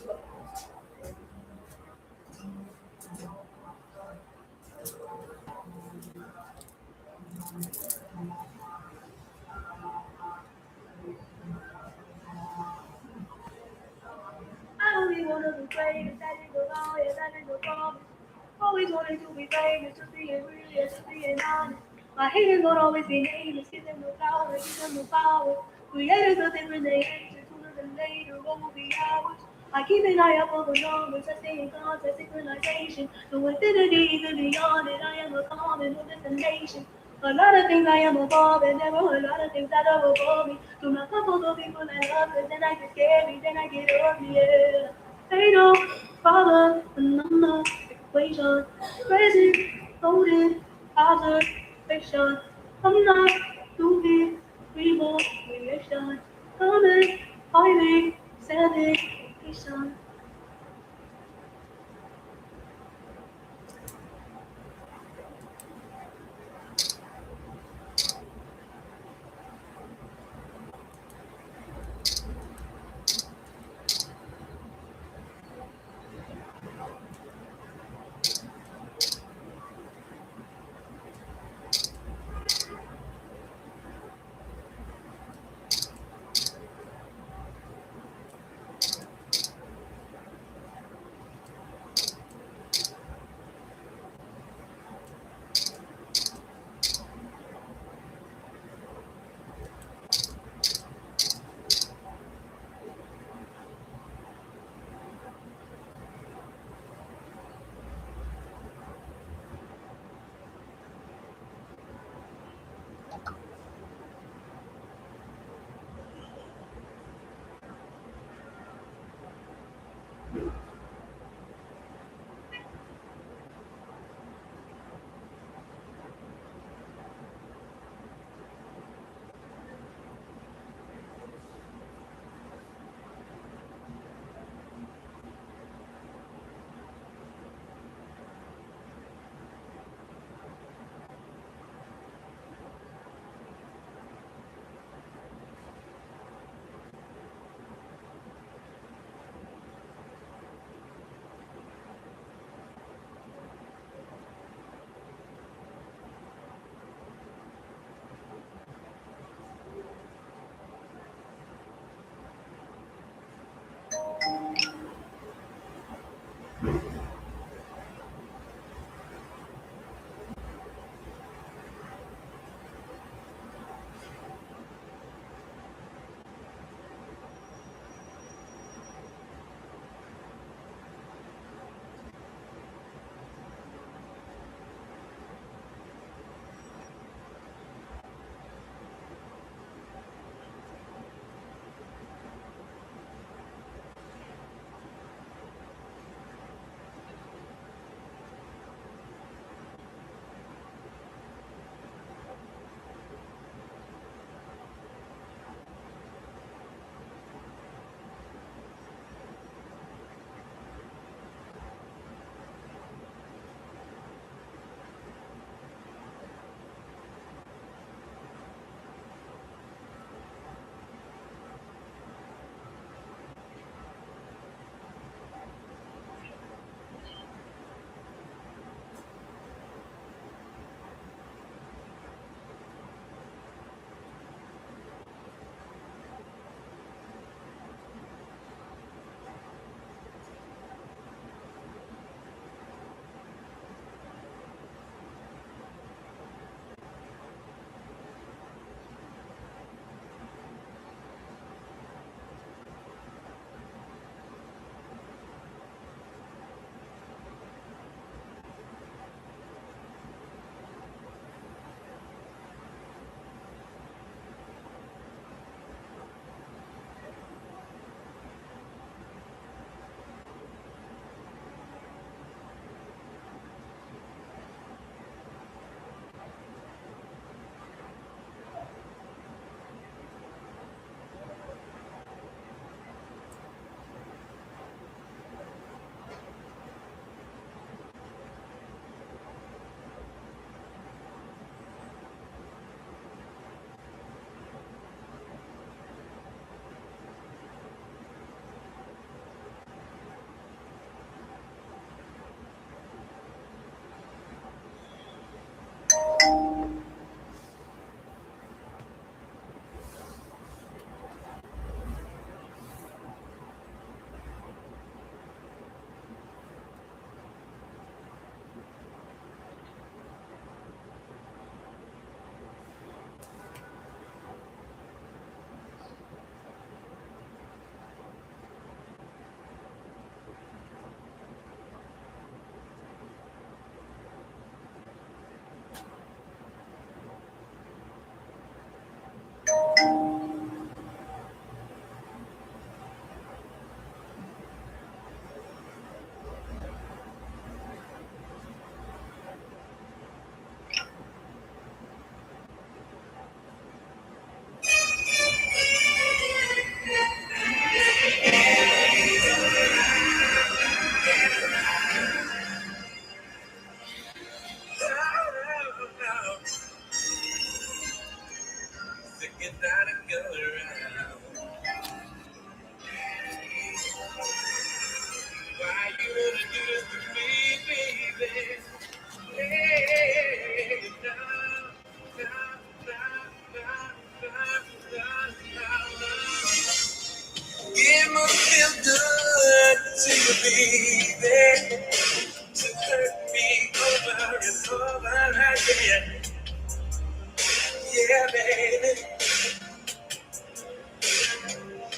I only wanna be great, that is the law, yeah, that is the problem. Always wanted to be famous, just being real, yeah, just being honest. My haters won't always be nameless, give them no power, give them no power. Creators of different nations, sooner than later, what will be ours? I keep an eye up on the numbers, I stay in contact, synchronization. The infinity even beyond it, I am a common with destination. A lot of things I am above, and there are a lot of things that are above me. Do not come for the people I love, cause then I get scary, then I get ugly, yeah. Ain't no problem, number, equation, present, loaded, observation. I'm not stupid, remote, creation, comment, highway, sanitation. feel good to be there to hurt me over and over again. Yeah, baby.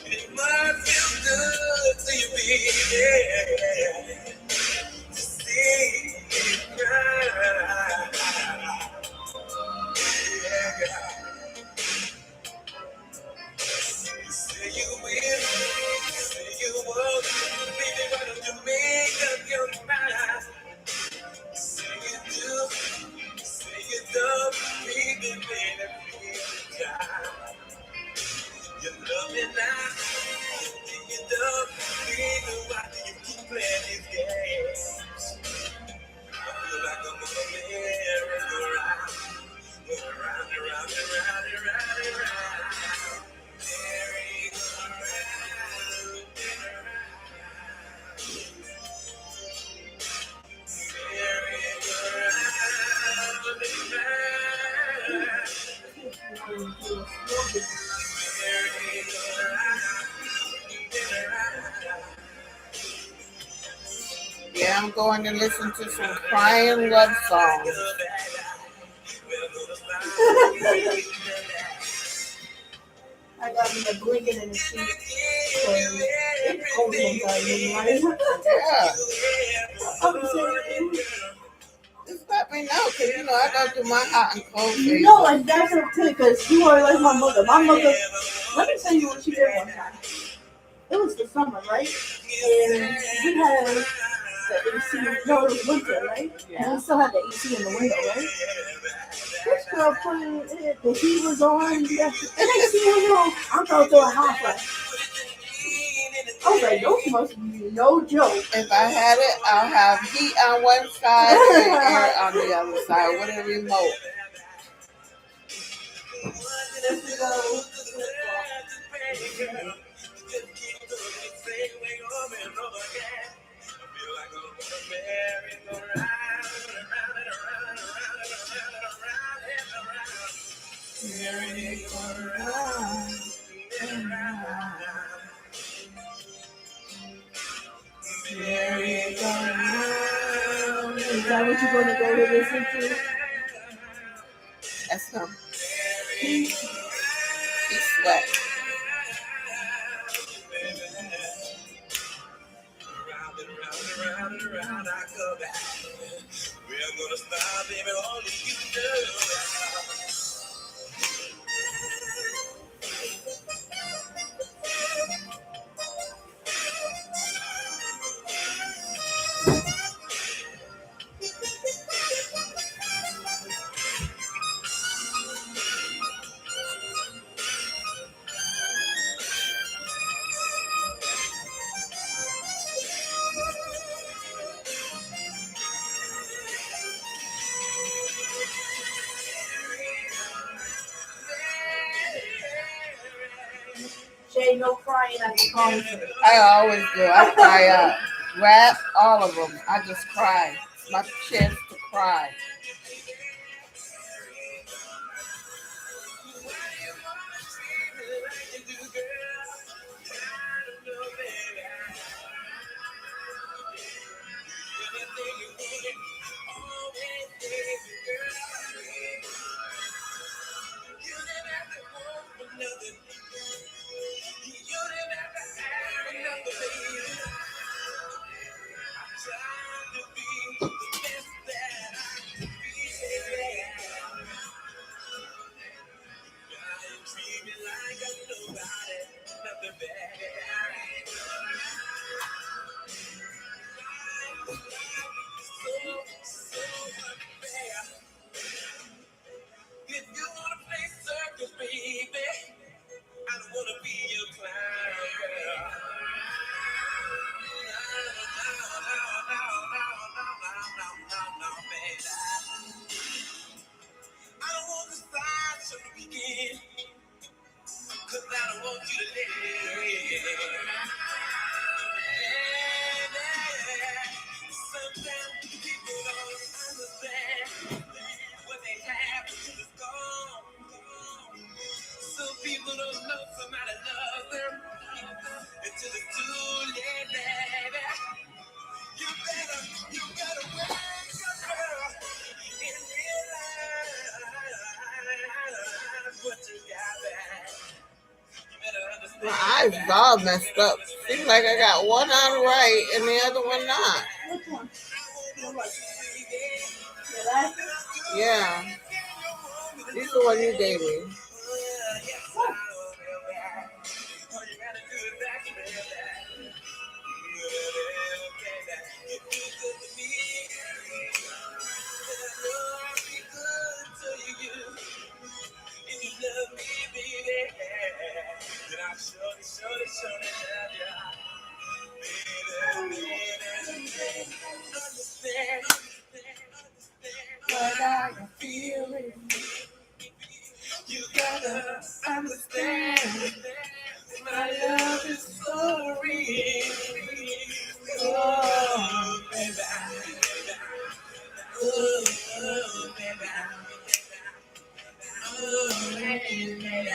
It must feel good to be there to see me cry. Yeah. You say you will, you say you won't. Baby, why don't you make up your mind? You say you do, you say you don't. Baby, baby, please try. You love me now, you don't. Baby, why do you keep playing these games? I feel like I'm on a merry-go-round, going round and round and round and round and round. Merry-go-round, Yeah, I'm going to listen to some crying love songs. I got me a blanket and a sheet. So it's cold inside me, right? Yeah. I'm saying, Just let me know, because, I go through my hot and cold phase. no, and that's okay, because you are like my mother. My mother, let me tell you what she did one time. It was the summer, right? And we had the AC, no, it was winter, right? And we still had the AC in the window, right? This girl put it, the heat was on, the next thing you know, I'm going to throw a hot flash. I was like, those must be no joke. If I had it, I'll have heat on one side and air on the other side with a remote. Is that what you're going to go to listen to? That's him. He sweat. Round and round I go back. We're gonna stop, baby, only you know. Jay, no crying at the concert. I always do. I cry out. Rap, all of them. I just cry. It's my chance to cry. eyes is all messed up. Seems like I got one eye right and the other one not. Which one? Your glasses? Yeah. These are the one you gave me. What? What are you feeling? You gotta understand. My love is so real. Oh, baby. Oh, baby. Oh, baby.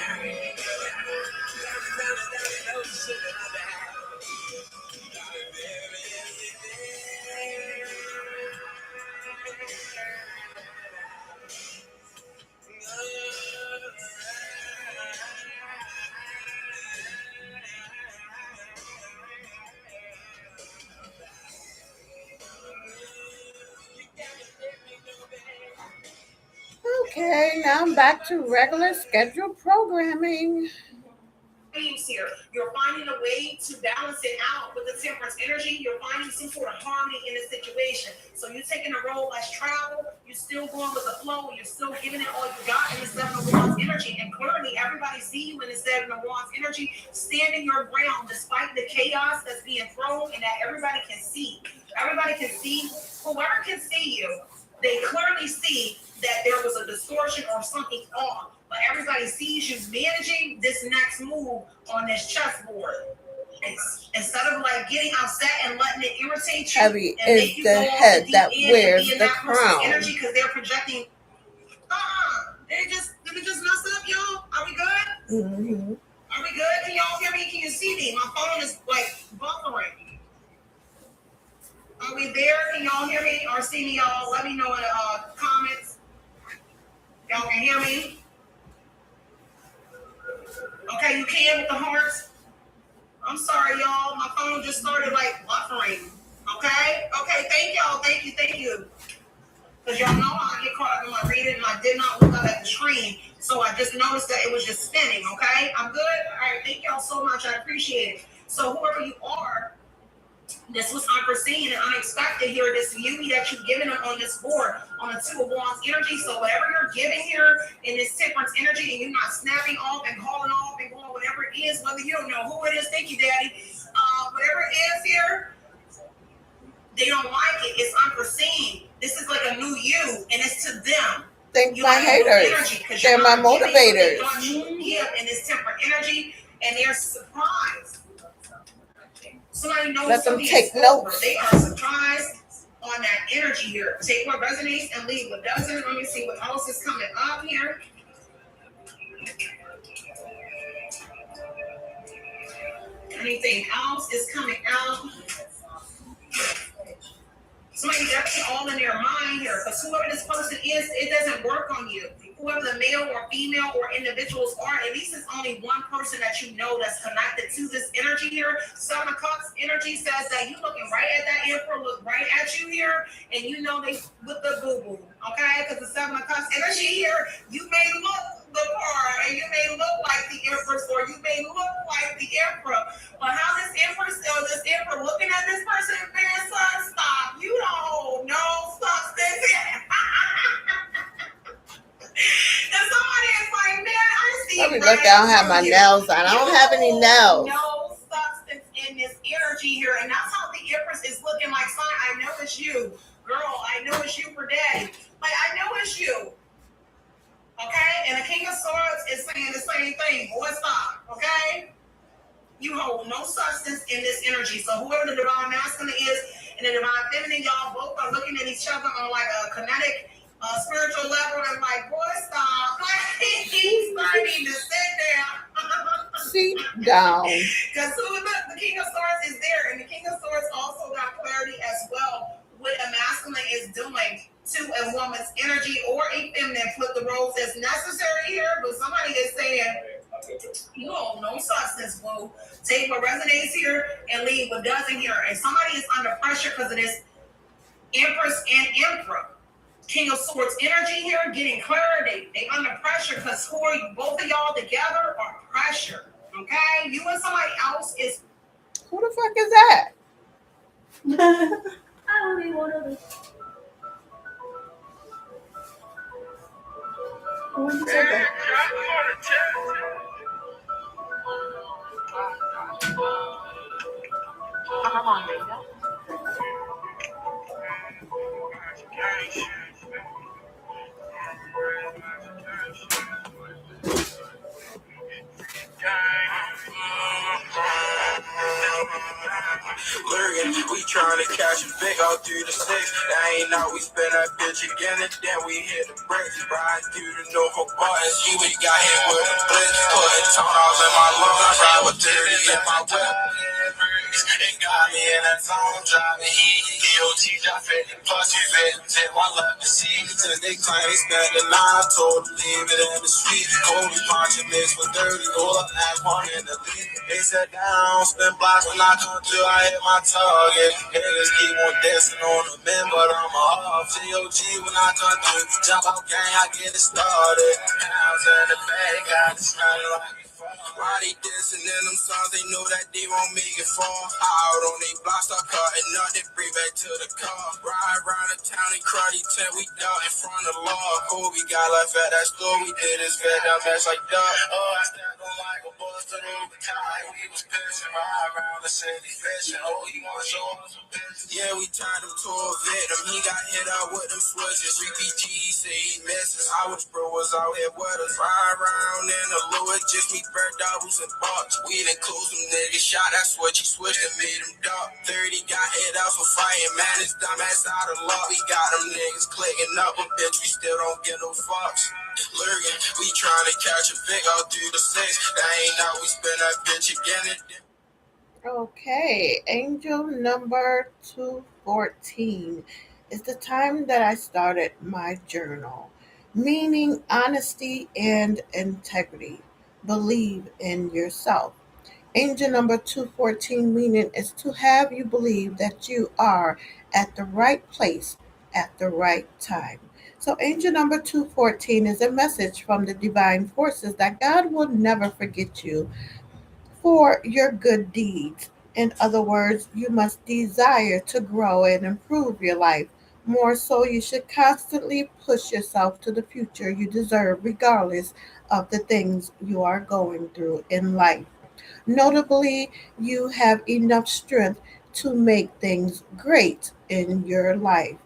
Okay, now I'm back to regular scheduled programming. Here, you're finding a way to balance it out with the temperance energy. You're finding some sort of harmony in the situation. So you're taking a role less travel. You're still going with the flow. You're still giving it all you got in the Seven of Wands energy. And clearly, everybody see you in the Seven of Wands energy, standing your ground despite the chaos that's being thrown, and that everybody can see. Everybody can see. Whoever can see you, they clearly see that there was a distortion or something off. But everybody sees you managing this next move on this chessboard. Instead of like getting upset and letting it irritate you, Heavy and is the head that wears the crown. Energy because they're projecting. Did it just mess up, y'all? Are we good? Mm-hmm. Are we good? Can y'all hear me? Can you see me? My phone is like buffering. Are we there? Can y'all hear me or see me, y'all? Let me know in the comments. Y'all can hear me? Okay, you can with the hearts. I'm sorry, y'all. My phone just started like buffering. Okay? Okay, thank y'all. Thank you. Because y'all know how I get caught up in my reading and I did not look up at the screen. So I just noticed that it was just spinning, okay? I'm good? All right, thank y'all so much. I appreciate it. So whoever you are, this was unforeseen and unexpected here, this beauty that you've given them on this board, on the Two of Wands energy. So whatever you're giving here in this temperance energy, and you're not snapping off and calling off and going whatever it is, whether you don't know who it is, thank you, Daddy. Whatever it is here, they don't like it. It's unforeseen. This is like a new you, and it's to them. Thank my haters. They're my motivators. Give in this temperate energy, and they're surprised. Somebody knows Let them take notes. They are surprised on that energy here. Take what resonates and leave what doesn't. Let me see what else is coming up here. Anything else is coming out? Somebody definitely all in their mind here, because whoever this person is, it doesn't work on you. Whoever the male or female or individuals are, at least it's only one person that you know that's connected to this energy here. Seven of Cups energy says that you looking right at that emperor, look right at you here, and you know they with the boo-boo, okay? Because the Seven of Cups energy here, you may look the part, and you may look like the empress, or you may look like the emperor. But how this empress or this emperor looking at this person, man, son, stop. You don't know substance. And somebody is like, man, I see. Let me look. I don't have my nails on. I don't have any nails. No substance in this energy here, and that's how the empress is looking like. Son, I know it's you, girl. I know it's you for daddy. Like I know it's you. Okay, and the King of Swords is saying the same thing. Boy, stop. Okay, you hold no substance in this energy. So whoever the divine masculine is and the divine feminine, y'all both are looking at each other on like a kinetic, spiritual level, and like, boy, stop. I need to sit down. Sit down. Because the King of Swords is there, and the King of Swords also got clarity as well. What a masculine is doing to a woman's energy or a feminine, flip the roles as necessary here, but somebody is saying, You hold no substance, boo. Take what resonates here and leave what doesn't here. And somebody is under pressure because of this Empress and Emperor. King of Swords energy here, getting clarity. They under pressure because who are you? Both of y'all together are pressure. Okay? You and somebody else is. Who the fuck is that? I only want to be. Who said that? Lurgan, we trying to catch a big out through the six. That ain't how we spin that bitch again, and then we hit the brakes. Ride through the Norfolk buttons, we got hit with a blitz. Putting tone all in my lungs, ride with 30 in my whip. It got me in that zone, driving heat. DOT got 50 plus, you fit. Tip my left to see. Since they claim they spent the line, I told them leave it in the street. Kobe punching mix with 30, all up at one in the lead. They said down, spin blocks when I come through, I hit my target. Niggas keep on dancing on the men, but I'm a off. GOG when I come through, jump out gang, I get it started. Pounds in the bag, got it smelling like why they dissing in them songs, they know that they won't make it far. Out on they block, start cutting up, they bring back to the car. Ride around the town in cruddy tent, we down in front of law. Kobe got left at that store, we did his fed down mess like duck. Oh, I stepped on like a busted over time. We was pissing, ride around the city fishing. Oh, he wanna show us some pictures. Yeah, we turned him to a victim, he got hit out with them switches. 3PG, he say he misses. I was bro was out here with us. Ride around in the Louis, just me bird doubles and bucks. We done close them niggas, shot that switch, he switched and made him duck. 30 got hit out for fighting, man, his dumb ass out of luck. We got them niggas clicking up, but bitch, we still don't get no fucks. Lurgan, we trying to catch a big out through the six. That ain't how we spin that bitch again. Okay, angel number 214 is the time that I started my journal, meaning honesty and integrity. Believe in yourself. Angel number 214 meaning is to have you believe that you are at the right place at the right time. So, angel number 214 is a message from the divine forces that God will never forget you for your good deeds. In other words, you must desire to grow and improve your life. More so, you should constantly push yourself to the future you deserve, regardless of the things you are going through in life. Notably, you have enough strength to make things great in your life.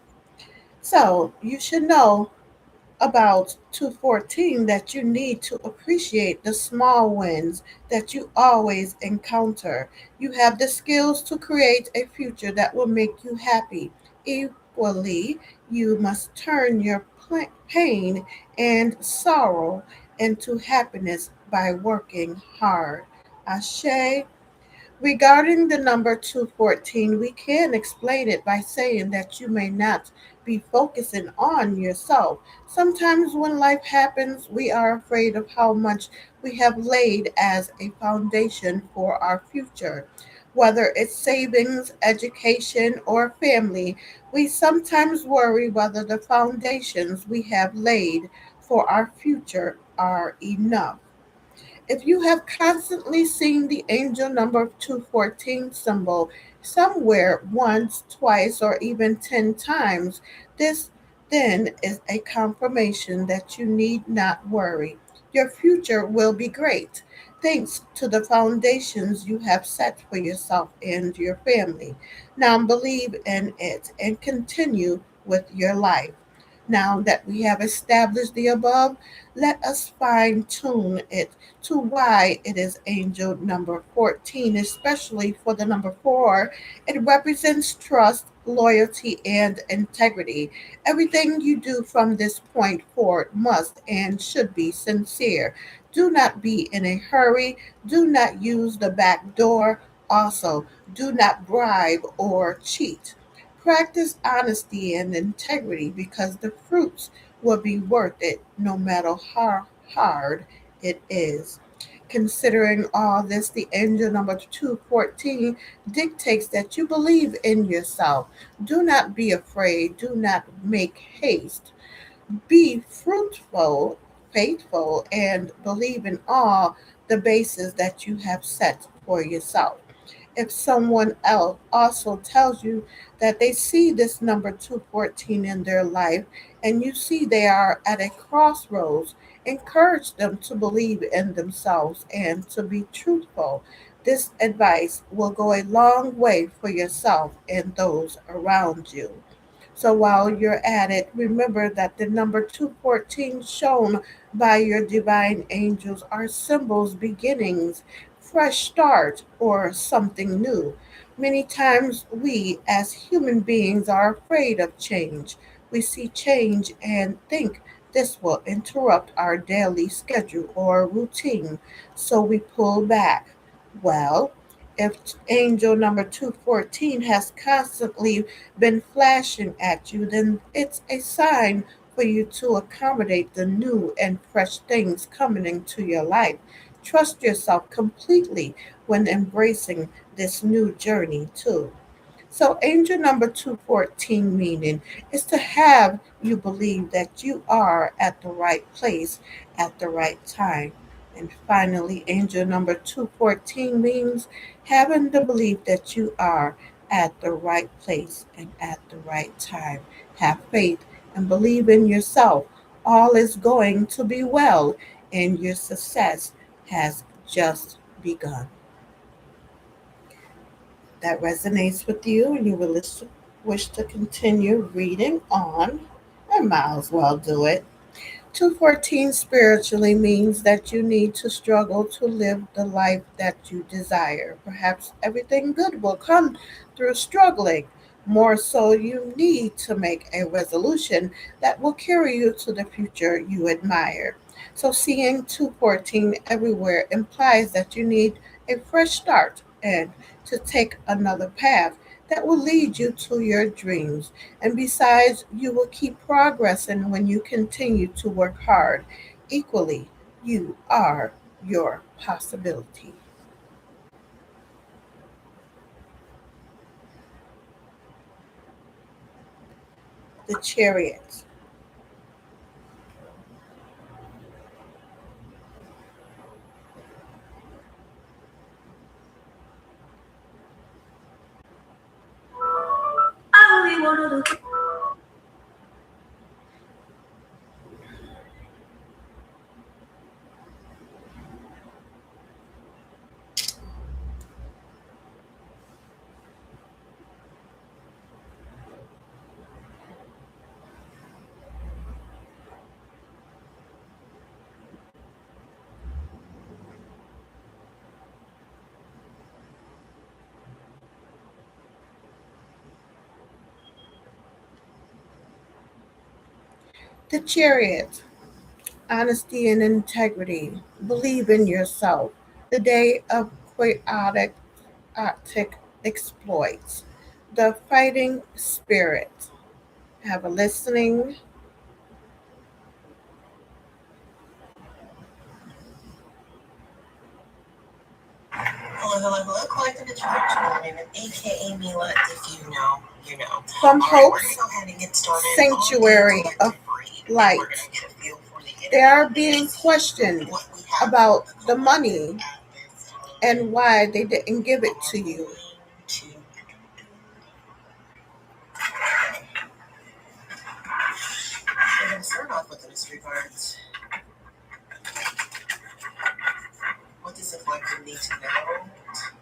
So, you should know about 214 that you need to appreciate the small wins that you always encounter. You have the skills to create a future that will make you happy. Equally, you must turn your pain and sorrow into happiness by working hard. Ashe. Regarding the number 214, we can explain it by saying that you may not be focusing on yourself. Sometimes when life happens, we are afraid of how much we have laid as a foundation for our future. Whether it's savings, education, or family, we sometimes worry whether the foundations we have laid for our future are enough. If you have constantly seen the angel number 214 symbol somewhere once, twice, or even 10 times, this then is a confirmation that you need not worry. Your future will be great, thanks to the foundations you have set for yourself and your family. Now believe in it and continue with your life. Now that we have established the above, let us fine tune it to why it is angel number 14, especially for the number 4. It represents trust, loyalty, and integrity. Everything you do from this point forward must and should be sincere. Do not be in a hurry. Do not use the back door. Also, do not bribe or cheat. Practice honesty and integrity because the fruits will be worth it no matter how hard it is. Considering all this, the angel number 214 dictates that you believe in yourself. Do not be afraid. Do not make haste. Be fruitful, faithful, and believe in all the bases that you have set for yourself. If someone else also tells you that they see this number 214 in their life and you see they are at a crossroads, encourage them to believe in themselves and to be truthful. This advice will go a long way for yourself and those around you. So while you're at it, remember that the number 214 shown by your divine angels are symbols, beginnings, fresh start, or something new. Many times we as human beings are afraid of change. We see change and think this will interrupt our daily schedule or routine, so we pull back. Well, if angel number 214 has constantly been flashing at you, then it's a sign for you to accommodate the new and fresh things coming into your life. Trust yourself completely when embracing this new journey, too. So, angel number 214 meaning is to have you believe that you are at the right place at the right time. And finally, angel number 214 means having the belief that you are at the right place and at the right time. Have faith and believe in yourself. All is going to be well, and your success has just begun. That resonates with you and you will wish to continue reading on, I might as well do it. 214 spiritually means that you need to struggle to live the life that you desire. Perhaps everything good will come through struggling. More so, you need to make a resolution that will carry you to the future you admire. So, seeing 214 everywhere implies that you need a fresh start and to take another path that will lead you to your dreams. And besides, you will keep progressing when you continue to work hard. Equally, you are your possibility. The Chariot. I only wanna do. The Chariot. Honesty and integrity. Believe in yourself. The day of Quixotic exploits. The fighting spirit. Have a listening. Hello, hello, hello, Collective. It's your Jordan, aka Mila. If you know, you know. From All right, we're Hope's gonna go ahead and get started sanctuary on of collective read, and light. we're gonna get a feel for the They energy are of being this, questioned what we have about for the the collective money at this time. and why they didn't give it to you. To we're gonna start off with the mystery cards. What does the collective need to know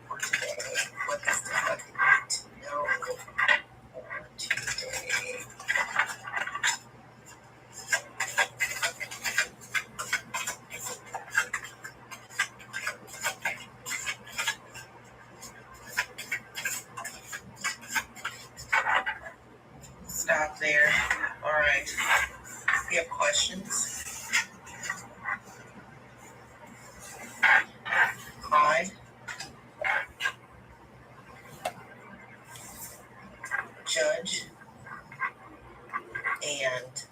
for today? What does the collective need to know for today? Stop there. All right. We have questions. Pride, judge, and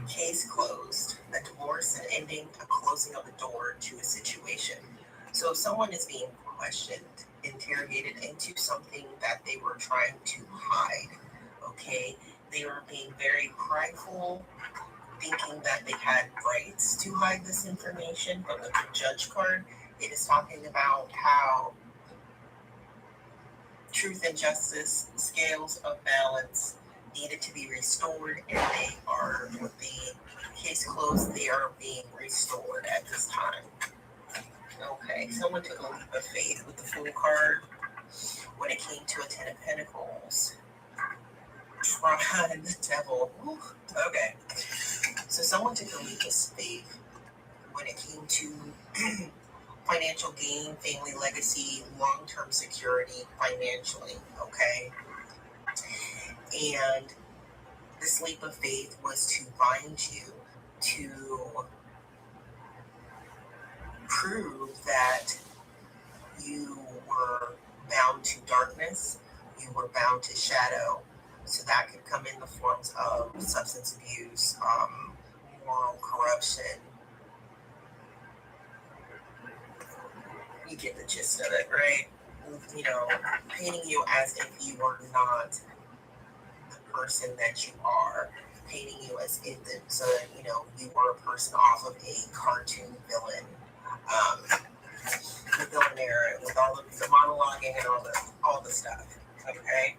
case closed. A divorce and ending, a closing of the door someone is being questioned, interrogated into something that they were trying to hide. Okay, they were being very prideful, thinking that they had rights to hide this information. But with the judge card, it is talking about how truth and justice scales of balance needed to be restored, and they are, with the case closed, they are being restored at this time. Okay, someone took a leap of faith with the Fool card when it came to a Ten of Pentacles. And the Devil. Whew. Okay, so someone took a leap of faith when it came to financial gain, family legacy, long-term security financially. Okay, and this leap of faith was to bind you to prove that you were bound to darkness, you were bound to shadow. So that could come in the forms of substance abuse, moral corruption. You get the gist of it, right? You know, painting you as if you are not the person that you are, painting you as if you were a person off of a cartoon villain, the villain era with all of the monologuing and all the stuff. Okay.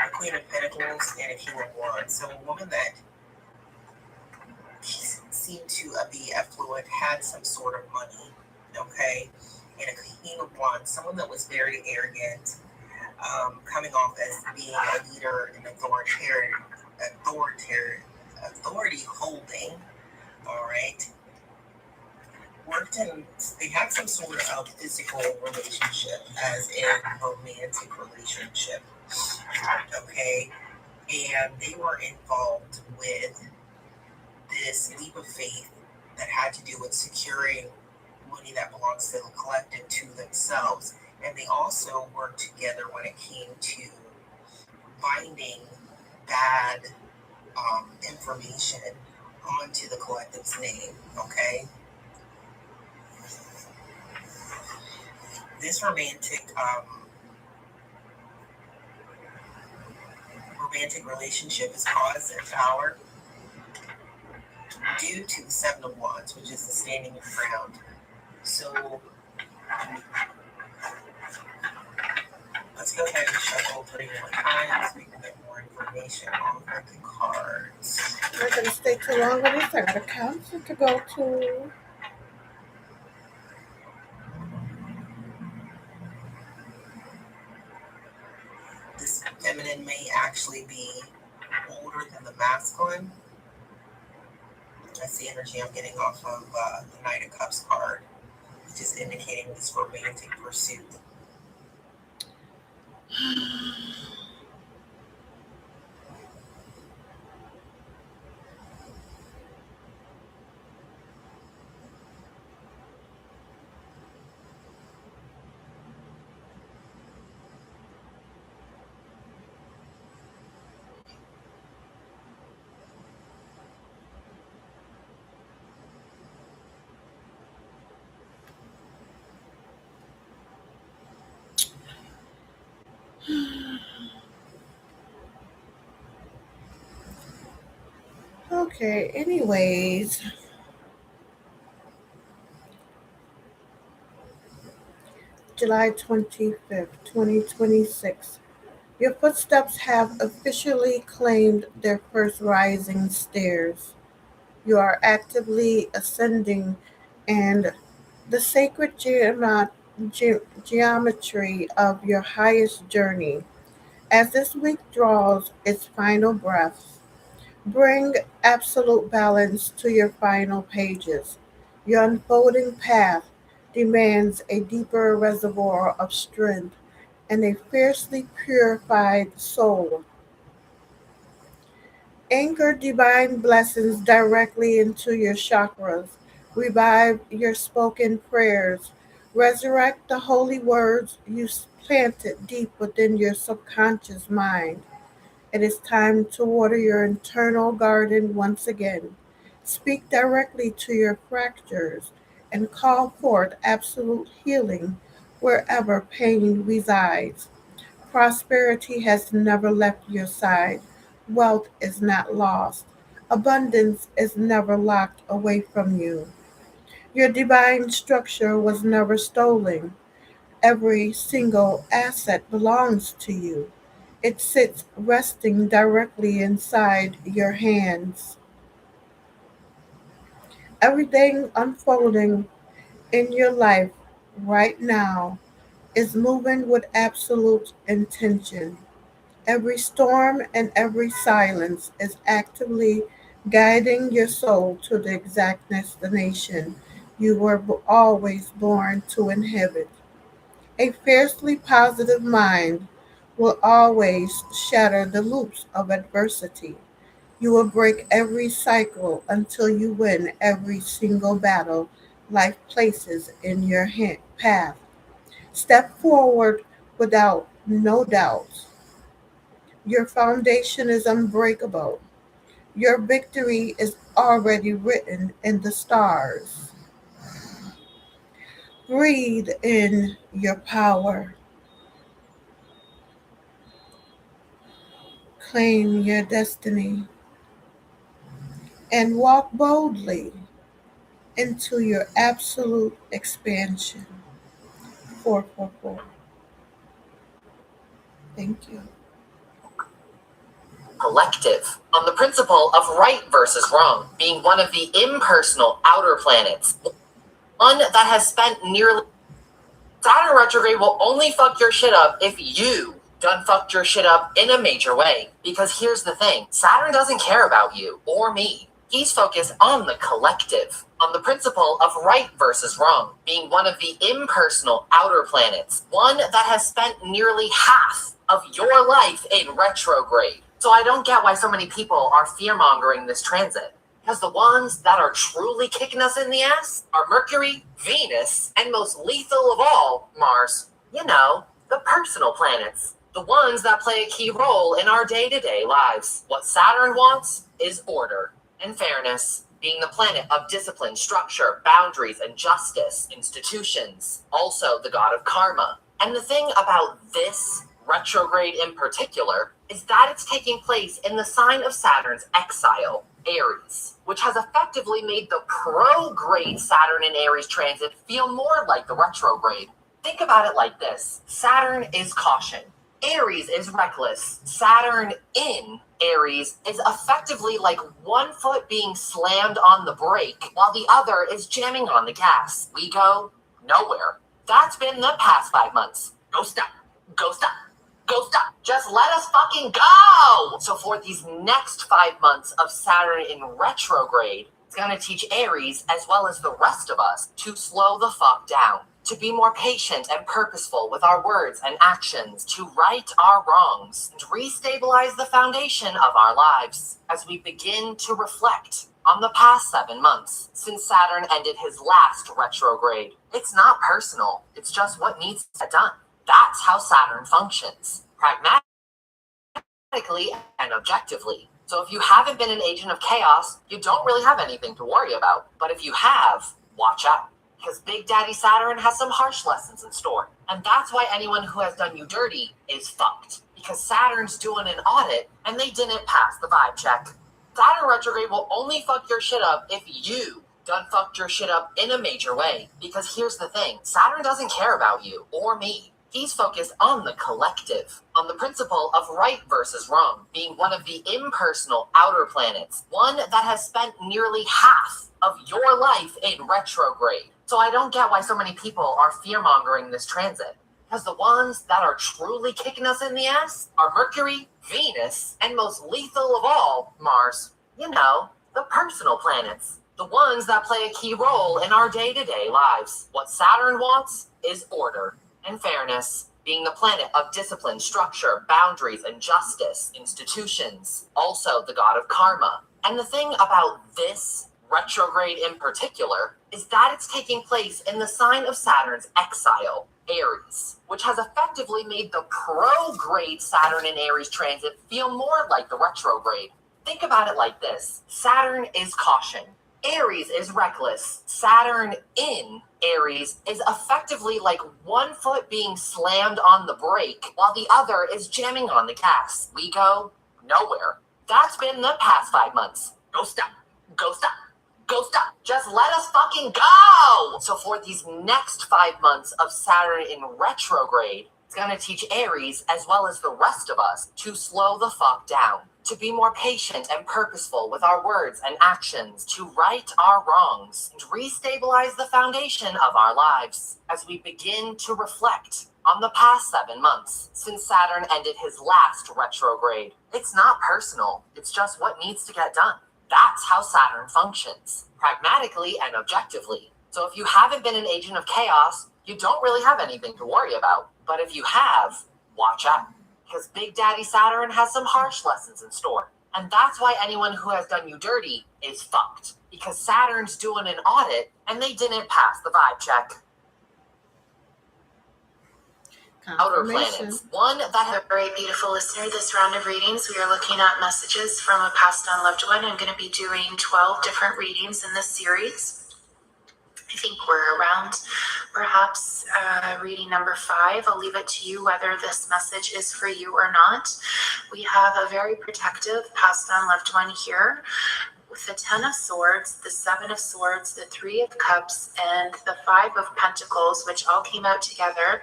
A Queen of Pentacles and a King of Wands. So a woman that seemed to be affluent, had some sort of money, okay? And a King of Wands, someone that was very arrogant, coming off as being a leader and authority holding, all right? They had some sort of physical relationship, as in romantic relationship, okay? And they were involved with this leap of faith that had to do with securing money that belongs to the collective to themselves. And they also worked together when it came to binding bad information onto the collective's name, okay? This romantic relationship is caused in power due to the Seven of Wands, which is the standing your ground. So let's go ahead and shuffle 3 more times so we can get more information on the cards. I'm not going to stay too long with this. I got a council to go to. This feminine may actually be older than the masculine. That's the energy I'm getting off of the Knight of Cups card, which is indicating this romantic pursuit. Okay, anyways. July 25th, 2026. Your footsteps have officially claimed their first rising stairs. You are actively ascending, and the sacred geometry of your highest journey. As this week draws its final breaths, bring absolute balance to your final pages. Your unfolding path demands a deeper reservoir of strength and a fiercely purified soul. Anchor divine blessings directly into your chakras. Revive your spoken prayers. Resurrect the holy words you planted deep within your subconscious mind. It is time to water your internal garden once again. Speak directly to your fractures and call forth absolute healing wherever pain resides. Prosperity has never left your side. Wealth is not lost. Abundance is never locked away from you. Your divine structure was never stolen. Every single asset belongs to you. It sits resting directly inside your hands. Everything unfolding in your life right now is moving with absolute intention. Every storm and every silence is actively guiding your soul to the exact destination you were always born to inhabit. A fiercely positive mind will always shatter the loops of adversity. You will break every cycle until you win every single battle life places in your path. Step forward without no doubt. Your foundation is unbreakable. Your victory is already written in the stars. Breathe in your power. Claim your destiny and walk boldly into your absolute expansion. 444. Thank you. Collective, on the principle of right versus wrong, being one of the impersonal outer planets, one that has spent nearly. Saturn retrograde will only fuck your shit up if you done fucked your shit up in a major way. Because here's the thing, Saturn doesn't care about you or me. He's focused on the collective, on the principle of right versus wrong, being one of the impersonal outer planets, one that has spent nearly half of your life in retrograde. So I don't get why so many people are fear-mongering this transit. Because the ones that are truly kicking us in the ass are Mercury, Venus, and most lethal of all, Mars. You know, the personal planets. The ones that play a key role in our day-to-day lives. What Saturn wants is order and fairness, being the planet of discipline, structure, boundaries, and justice, institutions. Also the god of karma. And the thing about this retrograde in particular is that it's taking place in the sign of Saturn's exile, Aries, which has effectively made the prograde Saturn in Aries transit feel more like the retrograde. Think about it like this. Saturn is caution. Aries is reckless. Saturn in Aries is effectively like one foot being slammed on the brake while the other is jamming on the gas. We go nowhere. That's been the past 5 months. Go stop. Go stop. Go stop. Just let us fucking go. So for these next 5 months of Saturn in retrograde, it's going to teach Aries, as well as the rest of us, to slow the fuck down, to be more patient and purposeful with our words and actions, to right our wrongs, and restabilize the foundation of our lives as we begin to reflect on the past 7 months since Saturn ended his last retrograde. It's not personal. It's just what needs to be done. That's how Saturn functions, pragmatically and objectively. So if you haven't been an agent of chaos, you don't really have anything to worry about. But if you have, watch out. Because Big Daddy Saturn has some harsh lessons in store. And that's why anyone who has done you dirty is fucked. Because Saturn's doing an audit and they didn't pass the vibe check. Saturn retrograde will only fuck your shit up if you done fucked your shit up in a major way. Because here's the thing, Saturn doesn't care about you or me. He's focused on the collective, on the principle of right versus wrong, being one of the impersonal outer planets, one that has spent nearly half of your life in retrograde. So I don't get why so many people are fear-mongering this transit. Because the ones that are truly kicking us in the ass are Mercury, Venus, and most lethal of all, Mars. You know, the personal planets. The ones that play a key role in our day-to-day lives. What Saturn wants is order and fairness, being the planet of discipline, structure, boundaries, and justice, institutions. Also the god of karma. And the thing about this retrograde in particular is that it's taking place in the sign of Saturn's exile, Aries, which has effectively made the prograde Saturn in Aries transit feel more like the retrograde. Think about it like this. Saturn is caution. Aries is reckless. Saturn in Aries is effectively like one foot being slammed on the brake while the other is jamming on the gas. We go nowhere. That's been the past 5 months. Go stop. Go stop. Go stop. Just let us fucking go. So for these next 5 months of Saturn in retrograde, it's going to teach Aries, as well as the rest of us, to slow the fuck down, to be more patient and purposeful with our words and actions, to right our wrongs, and restabilize the foundation of our lives as we begin to reflect on the past 7 months since Saturn ended his last retrograde. It's not personal, it's just what needs to get done. That's how Saturn functions, pragmatically and objectively. So if you haven't been an agent of chaos, you don't really have anything to worry about. But if you have, watch out, because Big Daddy Saturn has some harsh lessons in store. And that's why anyone who has done you dirty is fucked, because Saturn's doing an audit and they didn't pass the vibe check. Outer planets. One that have a very beautiful listener. This round of readings, we are looking at messages from a passed on loved one. I'm going to be doing 12 different readings in this series. I think we're around perhaps reading number 5. I'll leave it to you whether this message is for you or not. We have a very protective passed on loved one here, with the 10 of Swords, the 7 of Swords, the 3 of Cups, and the 5 of Pentacles, which all came out together.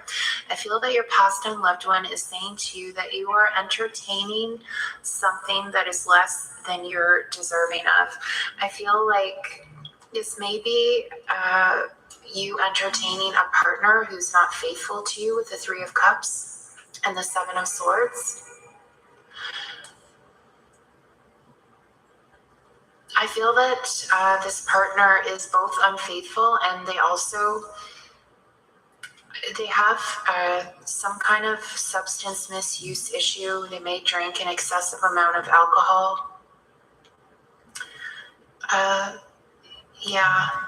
I feel that your passed on loved one is saying to you that you are entertaining something that is less than you're deserving of. I feel like this may be you entertaining a partner who's not faithful to you with the 3 of Cups and the 7 of Swords. I feel that this partner is both unfaithful and they have some kind of substance misuse issue. They may drink an excessive amount of alcohol.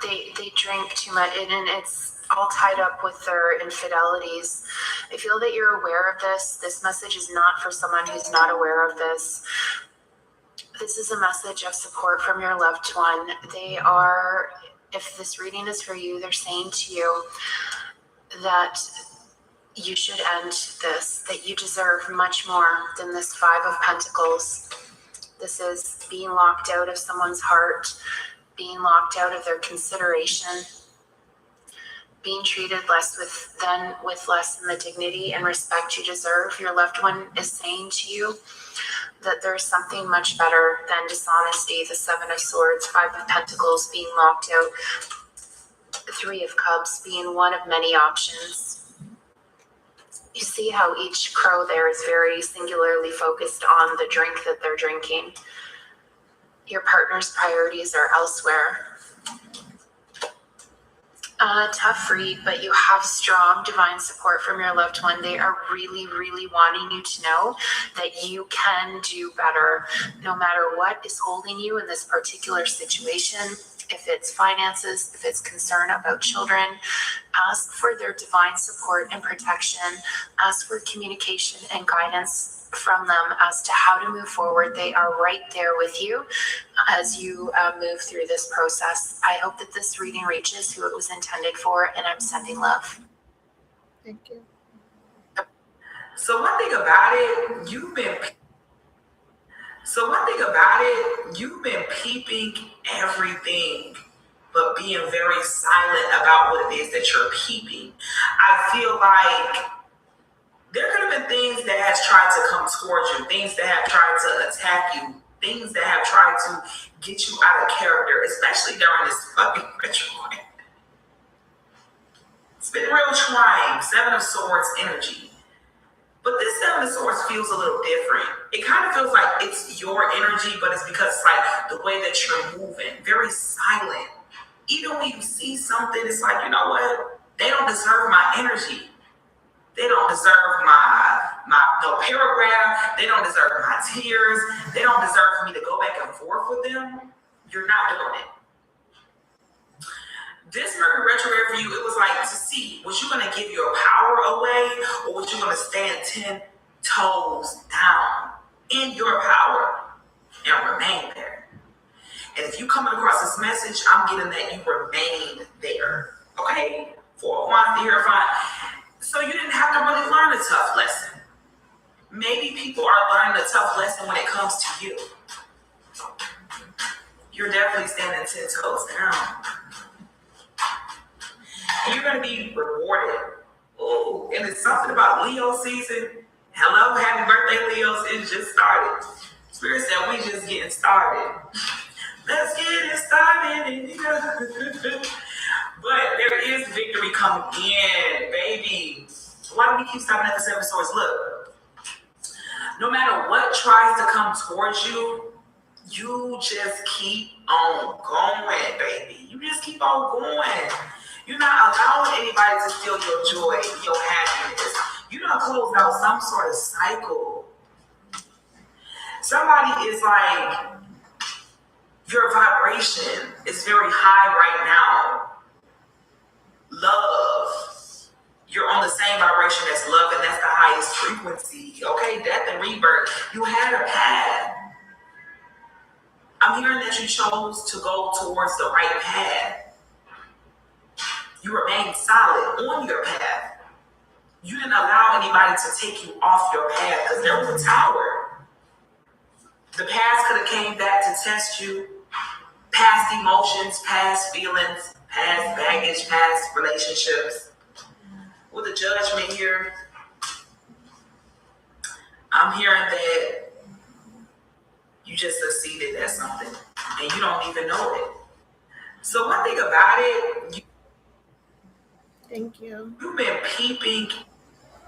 They drink too much, and it's all tied up with their infidelities. I feel that you're aware of this. This message is not for someone who's not aware of this. This is a message of support from your loved one. They are, if this reading is for you, they're saying to you that you should end this, that you deserve much more than this 5 of Pentacles. This is being locked out of someone's heart, being locked out of their consideration, being treated less with less than the dignity and respect you deserve. Your loved one is saying to you that there's something much better than dishonesty. The 7 of Swords, 5 of Pentacles being locked out, 3 of Cups being one of many options. You see how each crow there is very singularly focused on the drink that they're drinking. Your partner's priorities are elsewhere. Tough read, but you have strong divine support from your loved one. They are really, really wanting you to know that you can do better no matter what is holding you in this particular situation. If it's finances, if it's concern about children, ask for their divine support and protection. Ask for communication and guidance from them as to how to move forward. They are right there with you as you move through this process. I hope that this reading reaches who it was intended for, and I'm sending love. Thank you. So one thing about it, you've been peeping everything, but being very silent about what it is that you're peeping. I feel like there could have been things that has tried to come towards you, things that have tried to attack you, things that have tried to get you out of character, especially during this fucking retrograde. It's been real trying. 7 of Swords energy. But this 7 of Swords feels a little different. It kind of feels like it's your energy, but it's because it's like the way that you're moving, very silent. Even when you see something, it's like, you know what? They don't deserve my energy. They don't deserve my no paragraph. They don't deserve my tears. They don't deserve for me to go back and forth with them. You're not doing it. This Mercury retrograde for you, it was like to see, was you going to give your power away, or was you going to stand 10 toes down in your power and remain there? And if you coming across this message, I'm getting that you remained there. Okay? For a while, here, fine. So you didn't have to really learn a tough lesson. Maybe people are learning a tough lesson when it comes to you. You're definitely standing 10 toes down. You're going to be rewarded. Oh, and it's something about Leo season. Hello, happy birthday, Leos. It just started. Spirit said we just getting started. Let's get it started. But there is victory coming in, baby. Why do we keep stopping at the Seven Swords? Look, no matter what tries to come towards you, you just keep on going, baby. You just keep on going. You're not allowing anybody to steal your joy, your happiness. You don't close out some sort of cycle. Somebody is like, your vibration is very high right now. Love. You're on the same vibration as love, and that's the highest frequency. Okay, death and rebirth. You had a path. I'm hearing that you chose to go towards the right path. You remained solid on your path. You didn't allow anybody to take you off your path because there was a tower. The past could have came back to test you. Past emotions, past feelings, past baggage, past relationships. With the judgment here, I'm hearing that you just succeeded at something and you don't even know it. So one thing about it, Thank you. You've been peeping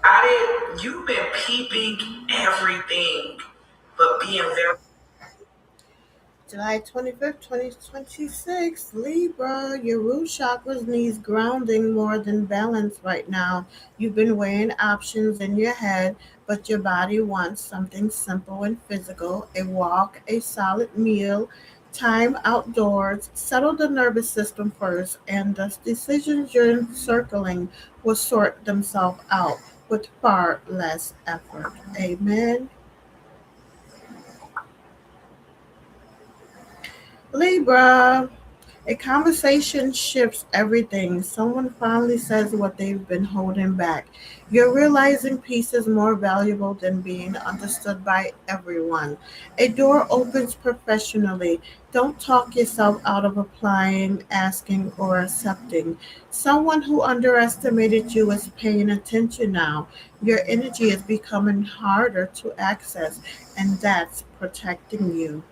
at it. You've been peeping everything, but being very. July 25th, 2026, Libra, your root chakras needs grounding more than balance right now. You've been weighing options in your head, but your body wants something simple and physical, a walk, a solid meal, time outdoors. Settle the nervous system first, and the decisions you're circling will sort themselves out with far less effort. Amen. Libra, a conversation shifts everything. Someone finally says what they've been holding back. You're realizing peace is more valuable than being understood by everyone. A door opens professionally. Don't talk yourself out of applying, asking, or accepting. Someone who underestimated you is paying attention now. Your energy is becoming harder to access, and that's protecting you.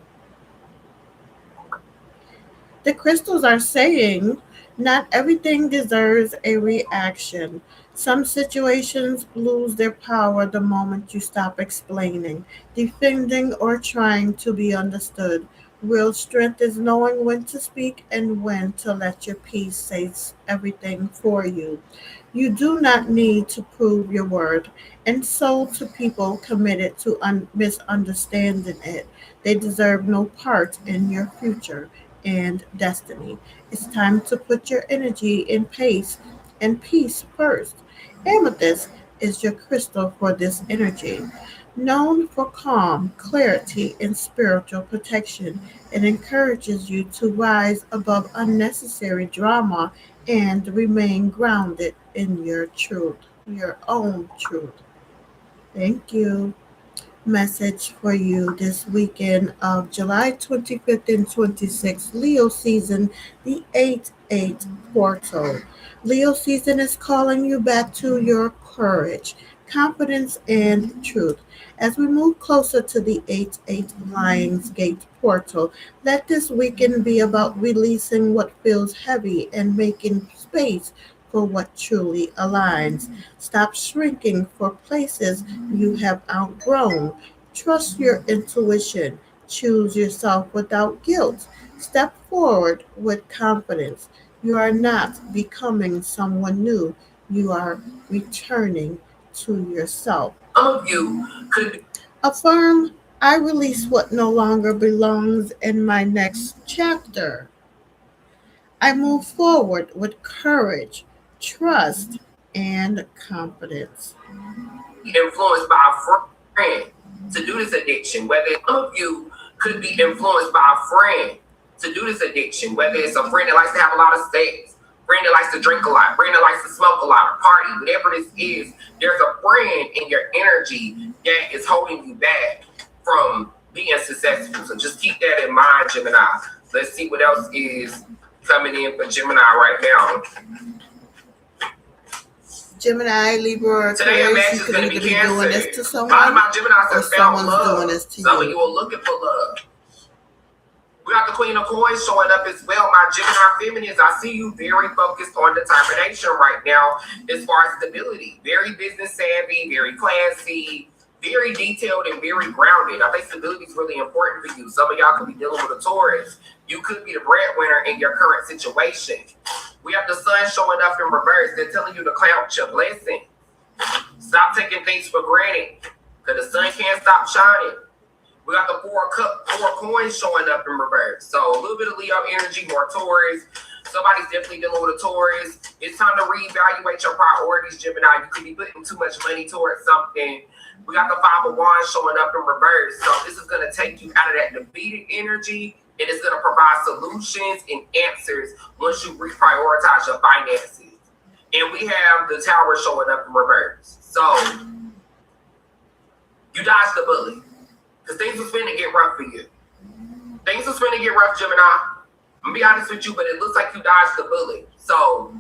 The crystals are saying not everything deserves a reaction. Some situations lose their power the moment you stop explaining, defending, or trying to be understood. Real strength is knowing when to speak and when to let your peace say everything for you. You do not need to prove your worth, and so to people committed to misunderstanding it. They deserve no part in your future and destiny. It's time to put your energy in pace and peace first. Amethyst is your crystal for this energy. Known for calm, clarity, and spiritual protection, it encourages you to rise above unnecessary drama and remain grounded in your truth, your own truth. Thank you. Message for you this weekend of July 25th and 26th, Leo season, the 8-8 portal. Leo season is calling you back to your courage, confidence, and truth. As we move closer to the 8-8 Lions Gate portal, let this weekend be about releasing what feels heavy and making space for what truly aligns. Stop shrinking for places you have outgrown. Trust your intuition. Choose yourself without guilt. Step forward with confidence. You are not becoming someone new. You are returning to yourself. Some of you could Affirm, I release what no longer belongs in my next chapter. I move forward with courage, trust, and confidence. be influenced by a friend to do this addiction. Whether some of you could be influenced by a friend to do this addiction, whether it's a friend that likes to have a lot of sex, friend that likes to drink a lot, friend that likes to smoke a lot, or party, whatever this is, there's a friend in your energy that is holding you back from being successful. So just keep that in mind, Gemini. Let's see what else is coming in for Gemini right now. Gemini, Libra, today a match is going to be doing this to someone, a lot of my Geminis have found love. Doing this to some of you are looking for love. We got the Queen of Coins showing up as well. My Gemini feminines, I see you very focused on determination right now as far as stability. Very business savvy, very classy, very detailed, and very grounded. I think stability is really important for you. Some of y'all could be dealing with a Taurus. You could be the breadwinner in your current situation. We have the Sun showing up in reverse. They're telling you to count your blessings. Stop taking things for granted, because the sun can't stop shining. We got the four coins showing up in reverse. So a little bit of Leo energy, more Taurus. Somebody's definitely dealing with a Taurus. It's time to reevaluate your priorities, Gemini. You could be putting too much money towards something. We got the Five of Wands showing up in reverse. So this is going to take you out of that defeated energy, and it's going to provide solutions and answers once you reprioritize your finances. And we have the Tower showing up in reverse. So you dodged the bullet, because things was finna get rough for you. Things was finna get rough, Gemini. I'm gonna be honest with you, but it looks like you dodged the bullet. So,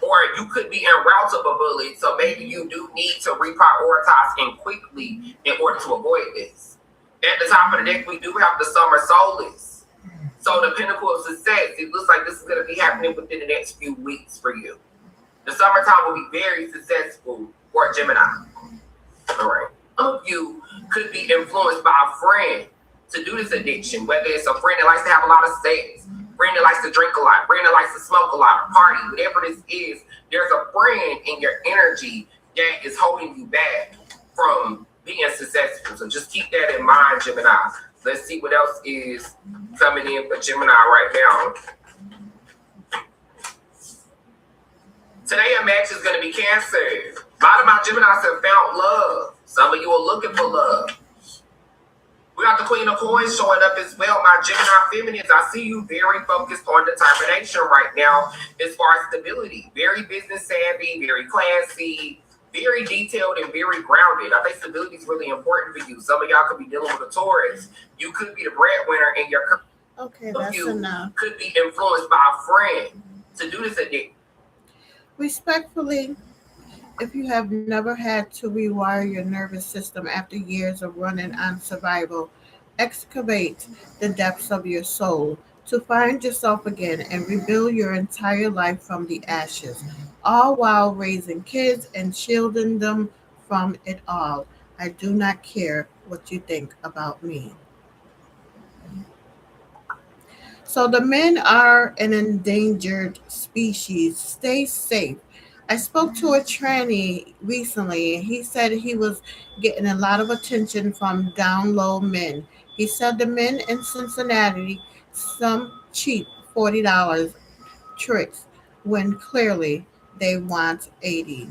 or you could be en route of a bullet, so maybe you do need to reprioritize and quickly in order to avoid this. At the top of the deck, we do have the Summer Solace. So the pinnacle of success, it looks like this is gonna be happening within the next few weeks for you. The summertime will be very successful for Gemini. All right. Some of you could be influenced by a friend to do this addiction, whether it's a friend that likes to have a lot of sex, friend that likes to drink a lot, friend that likes to smoke a lot, or party, whatever this is, there's a friend in your energy that is holding you back from being successful. So just keep that in mind, Gemini. Let's see what else is coming in for Gemini right now. Today a match is going to be Cancer. A lot of my Geminis have found love. Some of you are looking for love. We got the Queen of Coins showing up as well. My Gemini feminines, I see you very focused on determination right now as far as stability. Very business savvy, very classy, very detailed, and very grounded. I think stability is really important for you. Some of y'all could be dealing with a Taurus. You could be the breadwinner in your career. Okay, that's enough. Could be influenced by a friend to do this addiction. Respectfully, if you have never had to rewire your nervous system after years of running on survival, excavate the depths of your soul to find yourself again and rebuild your entire life from the ashes, all while raising kids and shielding them from it all. I do not care what you think about me. So the men are an endangered species. Stay safe. I spoke to a tranny recently, and he said he was getting a lot of attention from down low men. He said the men in Cincinnati, some cheap $40 tricks when clearly they want 80.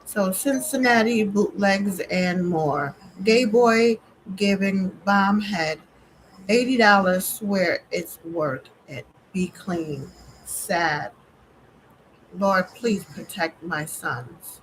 So Cincinnati bootlegs and more. Gay boy giving bomb head $80, swear it's worth it. Be clean. Sad. Lord, please protect my sons.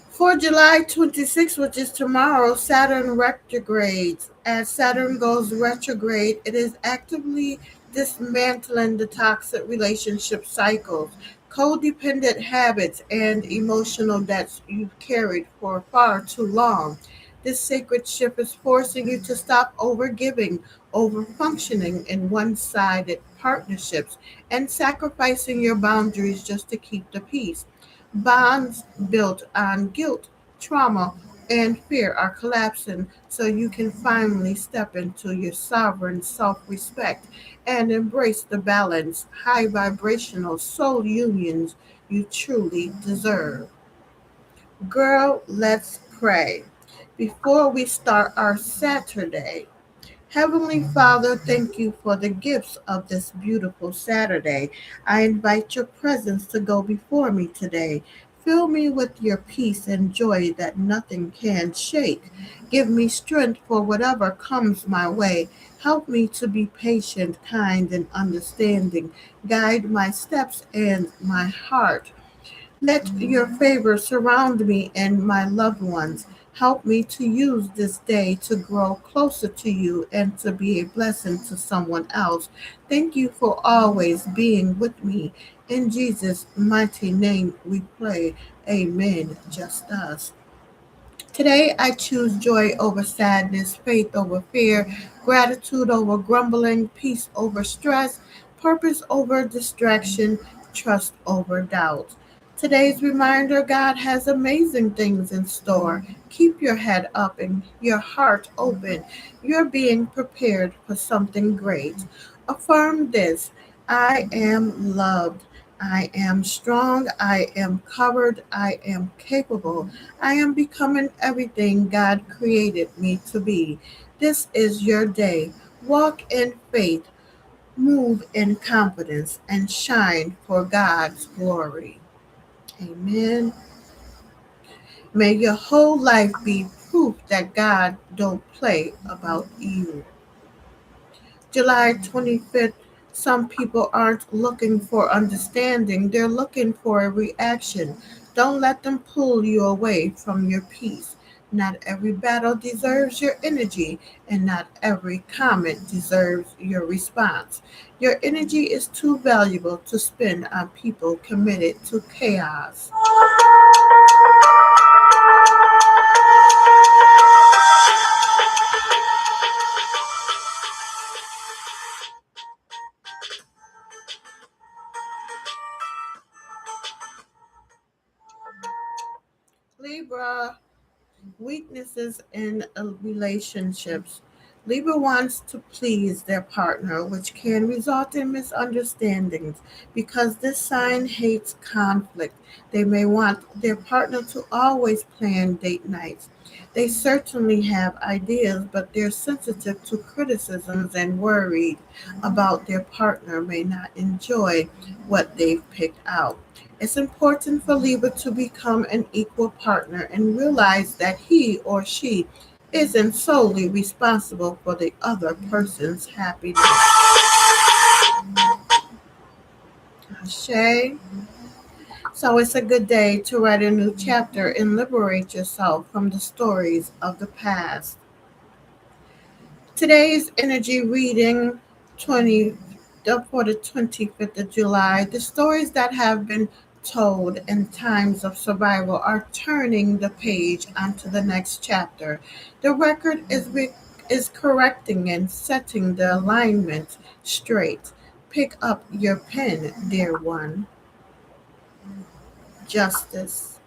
For July 26th, which is tomorrow, Saturn retrogrades. As Saturn goes retrograde, it is actively dismantling the toxic relationship cycles, codependent habits, and emotional debts you've carried for far too long. This sacred shift is forcing you to stop overgiving, overfunctioning in one-sided partnerships, and sacrificing your boundaries just to keep the peace. Bonds built on guilt, trauma, and fear are collapsing so you can finally step into your sovereign self respect and embrace the balanced, high vibrational soul unions you truly deserve. Girl, let's pray. Before we start our Saturday, Heavenly Father, thank you for the gifts of this beautiful Saturday. I invite your presence to go before me today. Fill me with your peace and joy that nothing can shake. Give me strength for whatever comes my way. Help me to be patient, kind, and understanding. Guide my steps and my heart. Let your favor surround me and my loved ones. Help me to use this day to grow closer to you and to be a blessing to someone else. Thank you for always being with me. In Jesus' mighty name we pray. Amen. Just us. Today I choose joy over sadness, faith over fear, gratitude over grumbling, peace over stress, purpose over distraction, trust over doubt. Today's reminder: God has amazing things in store. Keep your head up and your heart open. You're being prepared for something great. Affirm this: I am loved. I am strong. I am covered. I am capable. I am becoming everything God created me to be. This is your day. Walk in faith, move in confidence, and shine for God's glory. Amen. May your whole life be proof that God don't play about you. July 25th, some people aren't looking for understanding, they're looking for a reaction. Don't let them pull you away from your peace. Not every battle deserves your energy, and not every comment deserves your response. Your energy is too valuable to spend on people committed to chaos. Libra. Weaknesses in relationships. Libra wants to please their partner, which can result in misunderstandings. Because this sign hates conflict, they may want their partner to always plan date nights. They certainly have ideas, but they're sensitive to criticisms and worried about their partner may not enjoy what they've picked out. It's important for Libra to become an equal partner and realize that he or she isn't solely responsible for the other person's happiness. Shay. So it's a good day to write a new chapter and liberate yourself from the stories of the past. Today's energy reading 20 for the 25th of July. The stories that have been told in times of survival are turning the page onto the next chapter. The record is correcting and setting the alignment straight. Pick up your pen, dear one. Justice.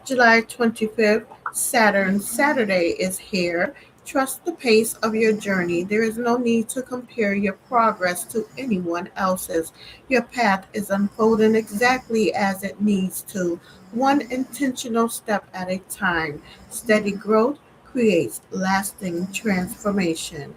July 25th, Saturday is here. Trust the pace of your journey. There is no need to compare your progress to anyone else's. Your path is unfolding exactly as it needs to, one intentional step at a time. Steady growth creates lasting transformation.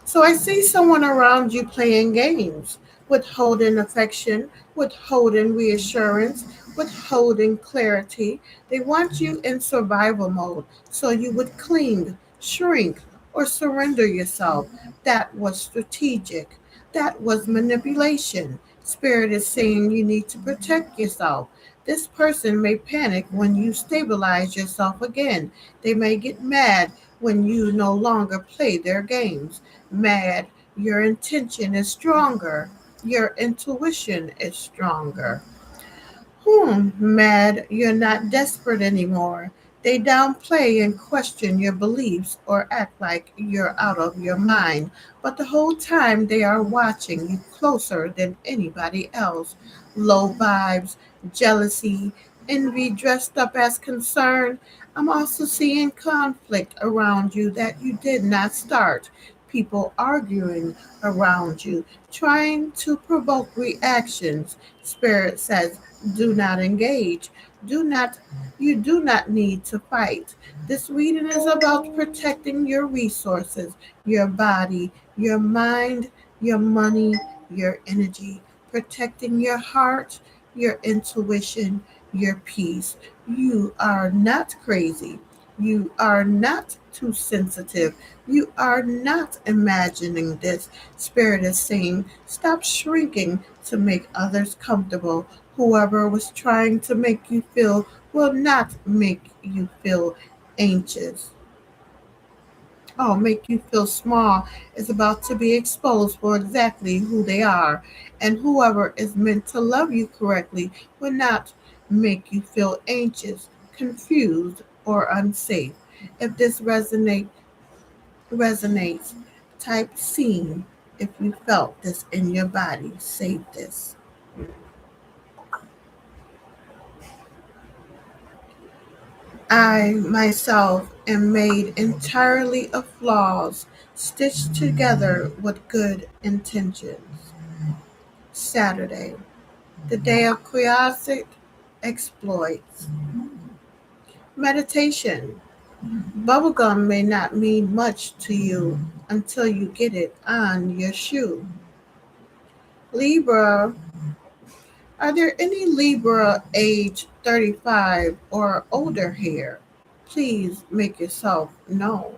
So I see someone around you playing games, withholding affection, withholding reassurance, withholding clarity. They want you in survival mode so you would cling, shrink, or surrender yourself. That was strategic. That was manipulation. Spirit is saying you need to protect yourself. This person may panic when you stabilize yourself again. They may get mad when you no longer play their games. Mad, your intention is stronger. Your intuition is stronger. Mad, you're not desperate anymore. They downplay and question your beliefs or act like you're out of your mind, but the whole time they are watching you closer than anybody else. Low vibes, jealousy, envy dressed up as concern. I'm also seeing conflict around you that you did not start. People arguing around you, trying to provoke reactions. Spirit says, do not engage. Do not you do not need to fight. This reading is about protecting your resources, your body, your mind, your money, your energy, protecting your heart, your intuition, your peace. You are not crazy. You are not too sensitive. You are not imagining this. Spirit is saying, stop shrinking to make others comfortable. Whoever was trying to make you feel will not make you feel anxious. Oh, make you feel small is about to be exposed for exactly who they are. And whoever is meant to love you correctly will not make you feel anxious, confused, or unsafe. If this resonates, type seen. If you felt this in your body, save this. I myself am made entirely of flaws, stitched together with good intentions. Saturday, the day of Quixotic exploits. Meditation. Bubblegum may not mean much to you until you get it on your shoe. Libra. Are there any Libra age 35 or older here? Please make yourself known.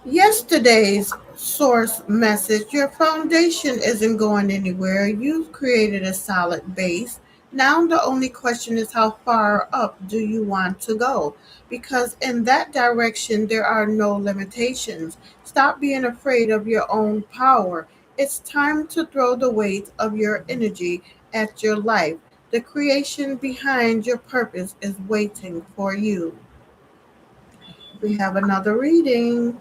Yesterday's source message, your foundation isn't going anywhere. You've created a solid base. Now the only question is how far up do you want to go? Because in that direction there are no limitations. Stop being afraid of your own power. It's time to throw the weight of your energy at your life. The creation behind your purpose is waiting for you. We have another reading.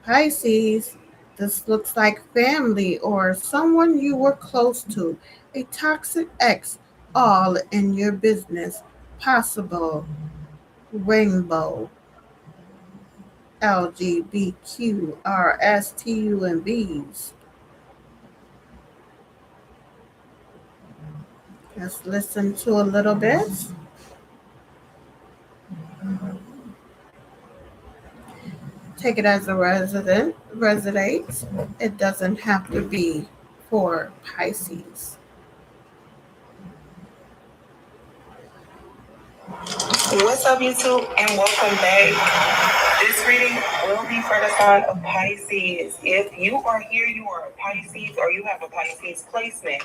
Pisces, this looks like family or someone you were close to, a toxic ex, all in your business. Possible rainbow, LGBTQRSTU and Bs. Let's listen to a little bit. Take it as a resonates. It doesn't have to be for Pisces. What's up, YouTube, and welcome back. This reading will be for the sign of Pisces. If you are here, you are a Pisces, or you have a Pisces placement.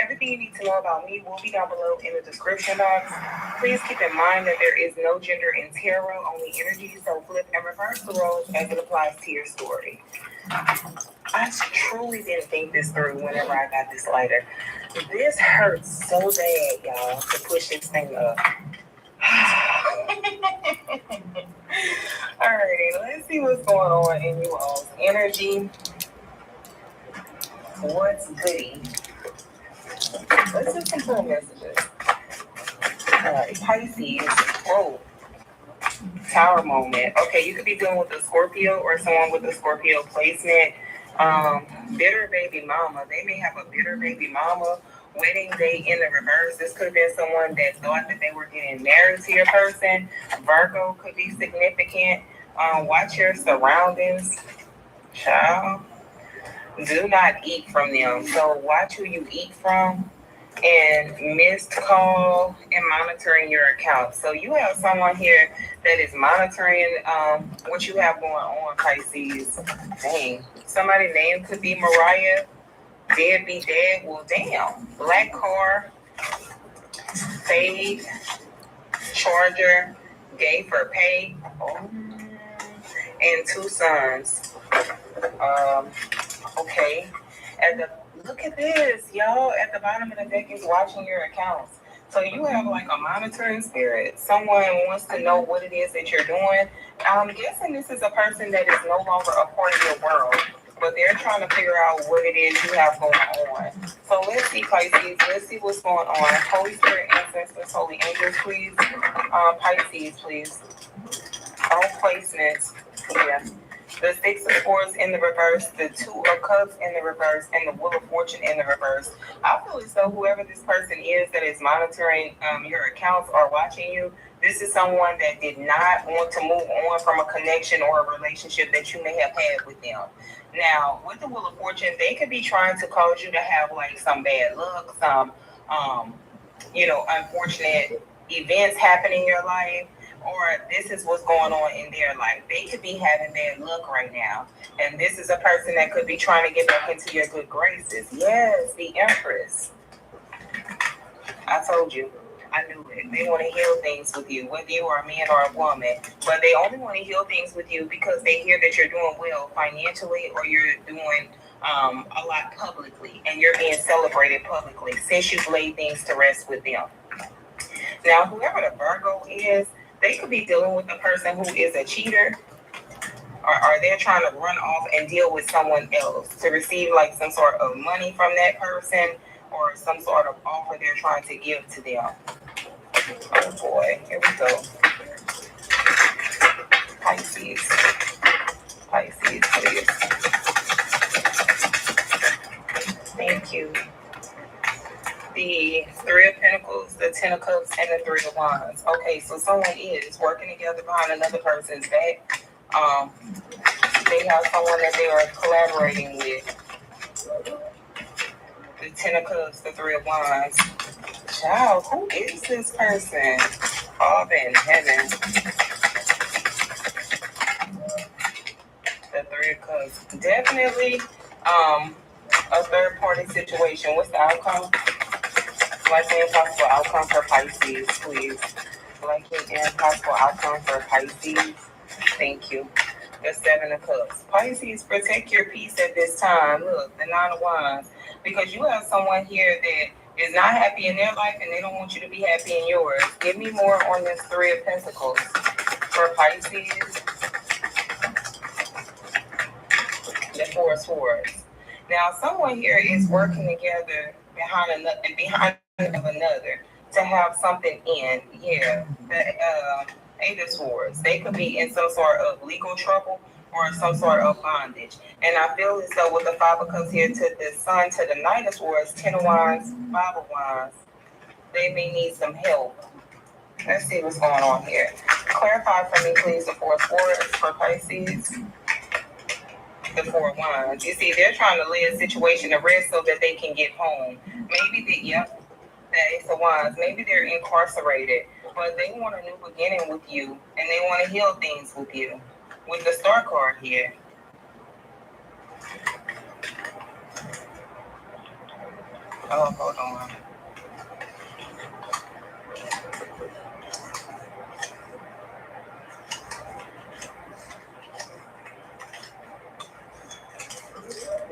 Everything you need to know about me will be down below in the description box. Please keep in mind that there is no gender in tarot, only energy, so flip and reverse the roles as it applies to your story. I truly didn't think this through whenever I got this lighter. This hurts so bad, y'all, to push this thing up. Alrighty, let's see what's going on in you all's energy. What's goody? Let's do some cool messages. Alright, Pisces. Whoa. Tower moment. Okay, you could be dealing with a Scorpio or someone with a Scorpio placement. Bitter baby mama. They may have a bitter baby mama. Wedding day in the reverse. This could have been someone that thought that they were getting married to your person. Virgo could be significant. Watch your surroundings, child. Do not eat from them. So watch who you eat from, and missed call and monitoring your account. So you have someone here that is monitoring what you have going on, Pisces. Dang. Somebody's name could be Mariah. Dead be dead. Well, damn. Black car. Fade. Charger. Gay for pay. Oh. And two sons. Okay. Look at this, y'all. At the bottom of the deck is watching your accounts. So you have like a monitoring spirit. Someone wants to know what it is that you're doing. I'm guessing this is a person that is no longer a part of your world, but they're trying to figure out what it is you have going on. So let's see, Pisces. Let's see what's going on. Holy Spirit, ancestors, holy angels, please. Pisces, please. All placements. Yeah. The Six of Swords in the reverse, the Two of Cups in the reverse, and the Wheel of Fortune in the reverse. I feel as though whoever this person is that is monitoring your accounts or watching you, This is someone that did not want to move on from a connection or a relationship that you may have had with them. Now, with the Wheel of Fortune, they could be trying to cause you to have like some bad luck, some, um, unfortunate events happen in your life, or this is what's going on in their life. They could be having bad luck right now. And this is a person that could be trying to get back into your good graces. Yes, the Empress. I told you. I knew it. They want to heal things with you, whether you are a man or a woman. But they only want to heal things with you because they hear that you're doing well financially, or you're doing a lot publicly, and you're being celebrated publicly since you've laid things to rest with them. Now, whoever the Virgo is, they could be dealing with a person who is a cheater, or they're trying to run off and deal with someone else to receive like some sort of money from that person, or some sort of offer they're trying to give to them. Oh boy, here we go. Pisces. Pisces, please. Thank you. The Three of Pentacles, the Ten of Cups, and the Three of Wands. Okay, so someone is working together behind another person's back. They have someone that they are collaborating with. The Ten of Cups, the Three of Wands. Child, who is this person? Father in heaven. The Three of Cups. Definitely a third party situation. What's the outcome? Likely impossible outcome for Pisces, please. Likely impossible outcome for Pisces. Thank you. The Seven of Cups. Pisces, protect your peace at this time. Look, the Nine of Wands. Because you have someone here that is not happy in their life, and they don't want you to be happy in yours. Give me more on this Three of Pentacles for Pisces. The Four of Swords. Now, someone here is working together behind another to have something in. Yeah, the Eight of Swords. They could be in some sort of legal trouble or some sort of bondage. And I feel as though with the Five of Cups here to the Sun, to the Knight of Swords, Ten of Wands, Five of Wands, they may need some help. Let's see what's going on here. Clarify for me, please, the Four of Swords for Pisces. The Four of Wands. You see, they're trying to lay a situation to rest so that they can get home. Maybe the Ace of Wands. Maybe they're incarcerated, but they want a new beginning with you, and they want to heal things with you. With the Star card here. Oh, hold on.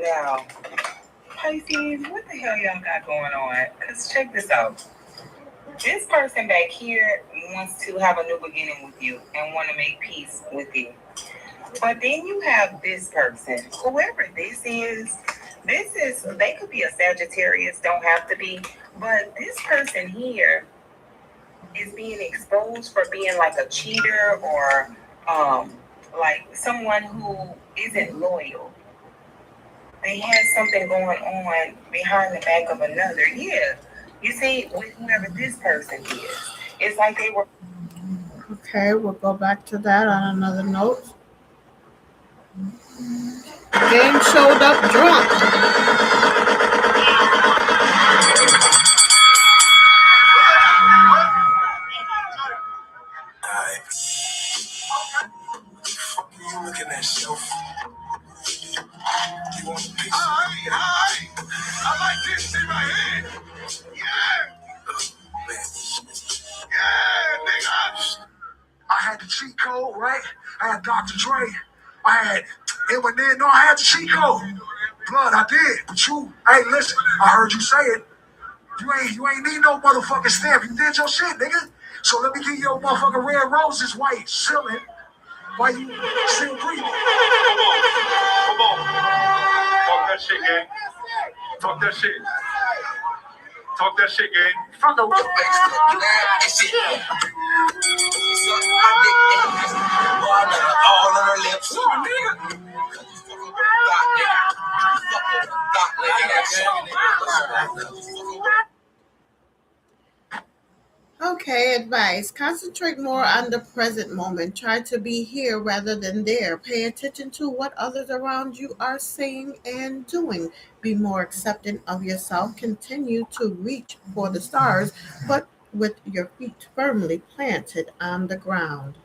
Now, Pisces, what the hell y'all got going on? Because check this out. This person back here wants to have a new beginning with you and want to make peace with you. But then you have this person, whoever this is, they could be a Sagittarius, don't have to be, but this person here is being exposed for being like a cheater, or like someone who isn't loyal. They had something going on behind the back of another. Yeah. You see, with whoever this person is, it's like they were. Okay, we'll go back to that on another note. Game showed up drunk. You looking at shelf. You want a piece? Hi. I like this in my hand. Yeah. Man. Yeah, nigga. I had the cheat code, right? I had Dr. Dre. I had Eminem. No, I had the cheat code. Blood, I did. But you, hey, listen, I heard you say it. You ain't need no motherfucking stamp. You did your shit, nigga. So let me give you your motherfucking red roses while you chilling. While you still breathing. Come on. Talk that shit, gang. Talk that shit. Talk that shit, gang. From the shit. All on her lips. Okay, advice. Concentrate more on the present moment. Try to be here rather than there. Pay attention to what others around you are saying and doing. Be more accepting of yourself. Continue to reach for the stars, but with your feet firmly planted on the ground.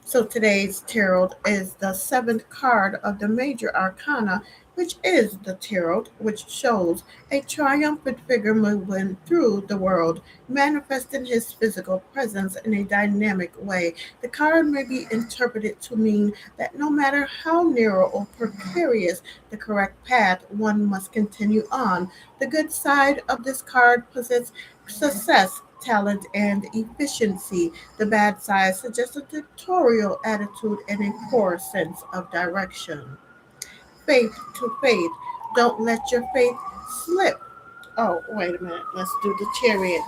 So today's tarot is the seventh card of the major arcana, which is the tarot, which shows a triumphant figure moving through the world, manifesting his physical presence in a dynamic way. The card may be interpreted to mean that no matter how narrow or precarious the correct path, one must continue on. The good side of this card possesses success, talent, and efficiency. The bad side suggests a dictatorial attitude and a poor sense of direction. Faith to faith. Don't let your faith slip. Oh, wait a minute. Let's do the chariot.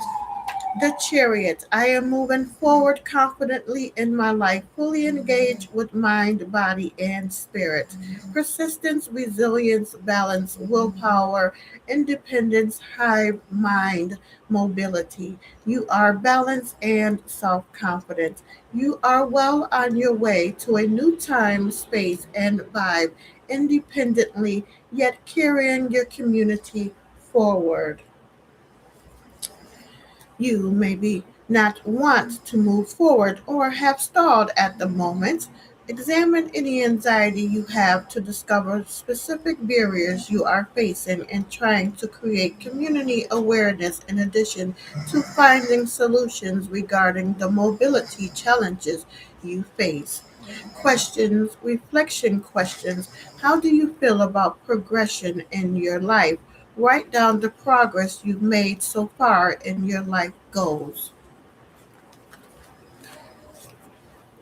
The Chariot. I am moving forward confidently in my life, fully engaged with mind, body, and spirit. Persistence, resilience, balance, willpower, independence, hive mind, mobility. You are balanced and self confident. You are well on your way to a new time, space, and vibe, independently, yet carrying your community forward. You maybe not want to move forward or have stalled at the moment. Examine any anxiety you have to discover specific barriers you are facing and trying to create community awareness in addition to finding solutions regarding the mobility challenges you face. Questions, reflection questions. How do you feel about progression in your life? Write down the progress you've made so far in your life goals.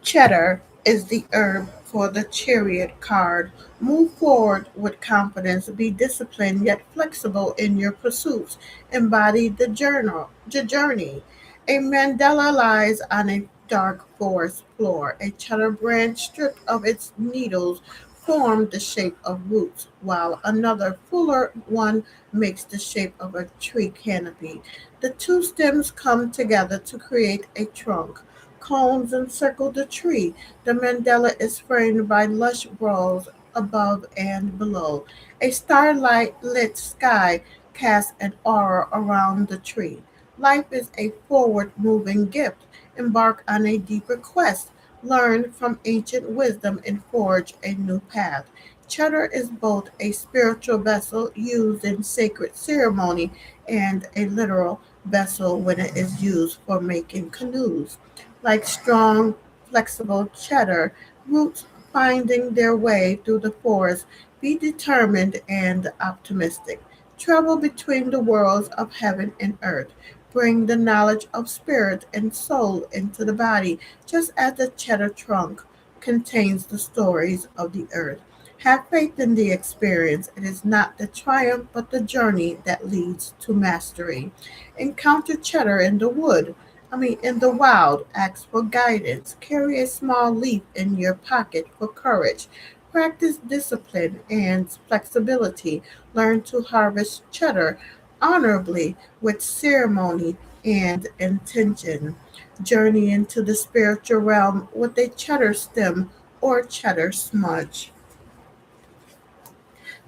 Cheddar is the herb for the chariot card. Move forward with confidence. Be disciplined yet flexible in your pursuits. Embody the journey. A mandala lies on a dark forest floor. A cheddar branch stripped of its needles form the shape of roots, while another fuller one makes the shape of a tree canopy. The two stems come together to create a trunk. Cones encircle the tree. The mandala is framed by lush groves above and below. A starlight lit sky casts an aura around the tree. Life is a forward moving gift. Embark on a deeper quest. Learn from ancient wisdom and forge a new path. Cheddar is both a spiritual vessel used in sacred ceremony and a literal vessel when it is used for making canoes. Like strong, flexible cheddar, roots finding their way through the forest, be determined and optimistic. Travel between the worlds of heaven and earth. Bring the knowledge of spirit and soul into the body, just as the cheddar trunk contains the stories of the earth. Have faith in the experience. It is not the triumph, but the journey that leads to mastery. Encounter cheddar in the wild. Ask for guidance. Carry a small leaf in your pocket for courage. Practice discipline and flexibility. Learn to harvest cheddar honorably with ceremony and intention. Journey into the spiritual realm with a cheddar stem or cheddar smudge.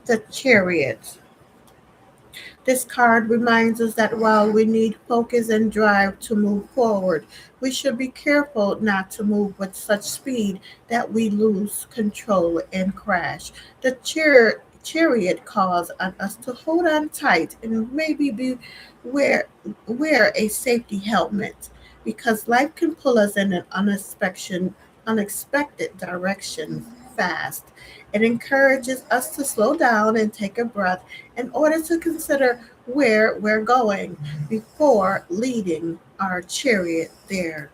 The Chariot. This card reminds us that while we need focus and drive to move forward, we should be careful not to move with such speed that we lose control and crash. The chariot calls on us to hold on tight and maybe wear, wear a safety helmet because life can pull us in an unexpected direction fast. It encourages us to slow down and take a breath in order to consider where we're going before leading our chariot there.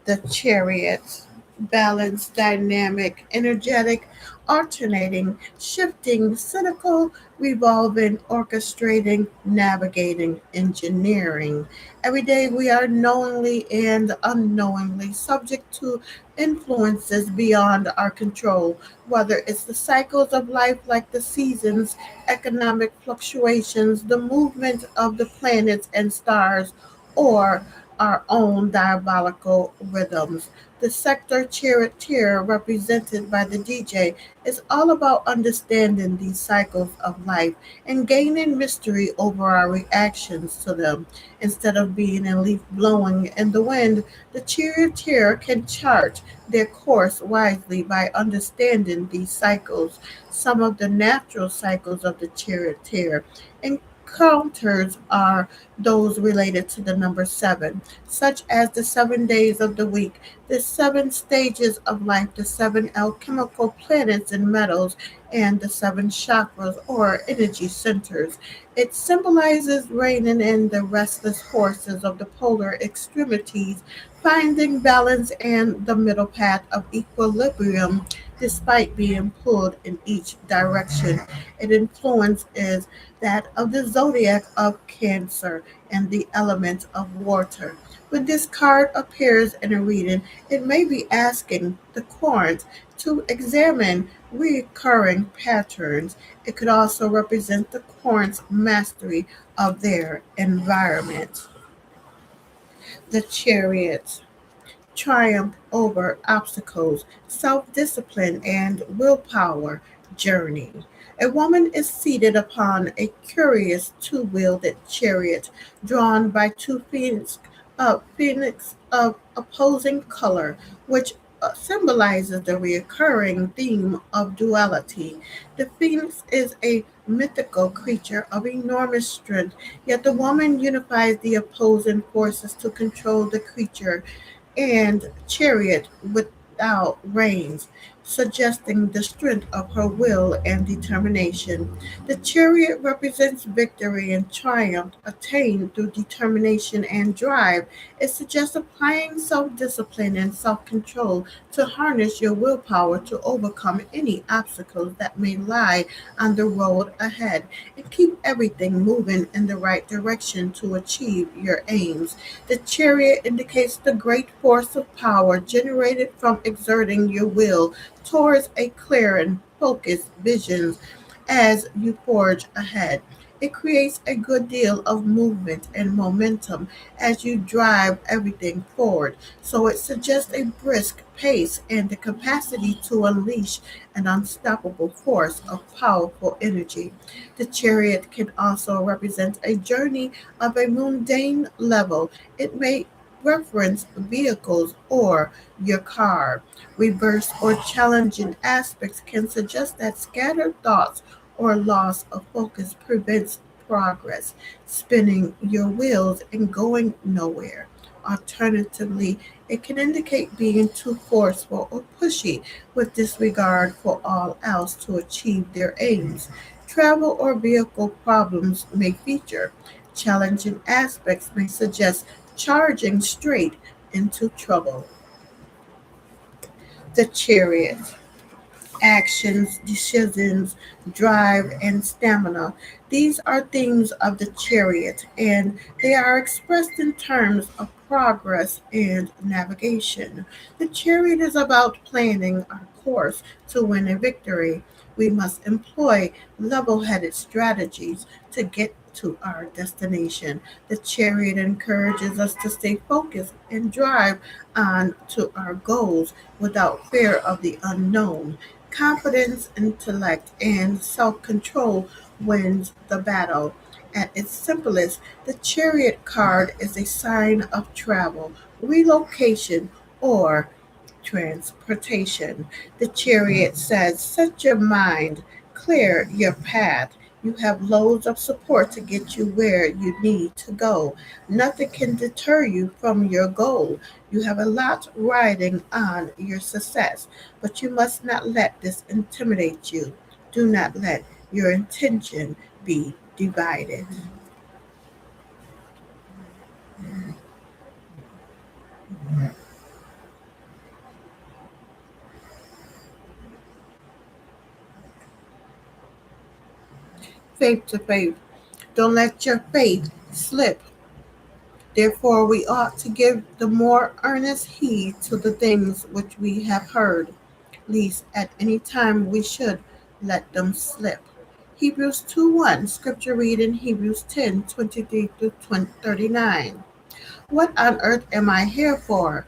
The chariot, balanced, dynamic, energetic, alternating, shifting, cynical, revolving, orchestrating, navigating, engineering. Every day we are knowingly and unknowingly subject to influences beyond our control, whether it's the cycles of life like the seasons, economic fluctuations, the movement of the planets and stars, or our own diabolical rhythms. The sector charioteer, represented by the DJ, is all about understanding these cycles of life and gaining mystery over our reactions to them. Instead of being a leaf blowing in the wind, the charioteer can chart their course wisely by understanding these cycles. Some of the natural cycles of the charioteer encounters are those related to the number seven, such as the 7 days of the week, the seven stages of life, the seven alchemical planets and metals, and the seven chakras or energy centers. It symbolizes reining in the restless horses of the polar extremities, finding balance and the middle path of equilibrium despite being pulled in each direction. Its influence is that of the zodiac of Cancer and the element of water. When this card appears in a reading, it may be asking the quant to examine recurring patterns. It could also represent the quant's mastery of their environment. The Chariot triumph over obstacles, self discipline, and willpower journey. A woman is seated upon a curious two wheeled chariot drawn by two phoenix of opposing color, which symbolizes the recurring theme of duality. The phoenix is a mythical creature of enormous strength, yet the woman unifies the opposing forces to control the creature and chariot without reins, suggesting the strength of her will and determination. The chariot represents victory and triumph attained through determination and drive. It suggests applying self discipline and self control to harness your willpower to overcome any obstacles that may lie on the road ahead and keep everything moving in the right direction to achieve your aims. The chariot indicates the great force of power generated from exerting your will towards a clear and focused vision as you forge ahead. It creates a good deal of movement and momentum as you drive everything forward. So it suggests a brisk pace and the capacity to unleash an unstoppable force of powerful energy. The chariot can also represent a journey of a mundane level. It may reference vehicles or your car. Reverse or challenging aspects can suggest that scattered thoughts or loss of focus prevents progress, spinning your wheels and going nowhere. Alternatively, it can indicate being too forceful or pushy with disregard for all else to achieve their aims. Travel or vehicle problems may feature. Challenging aspects may suggest charging straight into trouble. The Chariot actions, decisions, drive, and stamina. These are themes of the chariot, and they are expressed in terms of progress and navigation. The chariot is about planning our course to win a victory. We must employ level headed strategies to get to our destination. The chariot encourages us to stay focused and drive on to our goals without fear of the unknown. Confidence, intellect, and self control wins the battle. At its simplest, the chariot card is a sign of travel, relocation, or transportation. The chariot says, set your mind, clear your path. You have loads of support to get you where you need to go. Nothing can deter you from your goal. You have a lot riding on your success, but you must not let this intimidate you. Do not let your intention be divided. Faith to faith. Don't let your faith slip. Therefore, we ought to give the more earnest heed to the things which we have heard, lest at any time we should let them slip. Hebrews 2:1, scripture reading Hebrews 10:23 through 39. What on earth am I here for?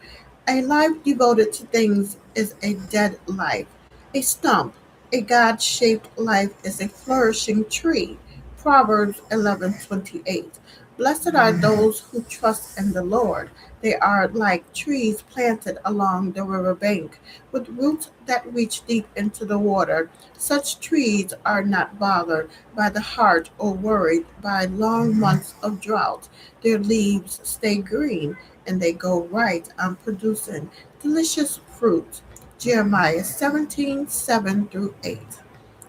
A life devoted to things is a dead life. A stump, a God-shaped life is a flourishing tree. Proverbs 11:28. Blessed are those who trust in the Lord. They are like trees planted along the river bank, with roots that reach deep into the water. Such trees are not bothered by the heart or worried by long months of drought. Their leaves stay green and they go right on producing delicious fruit. Jeremiah 17:7 through 8.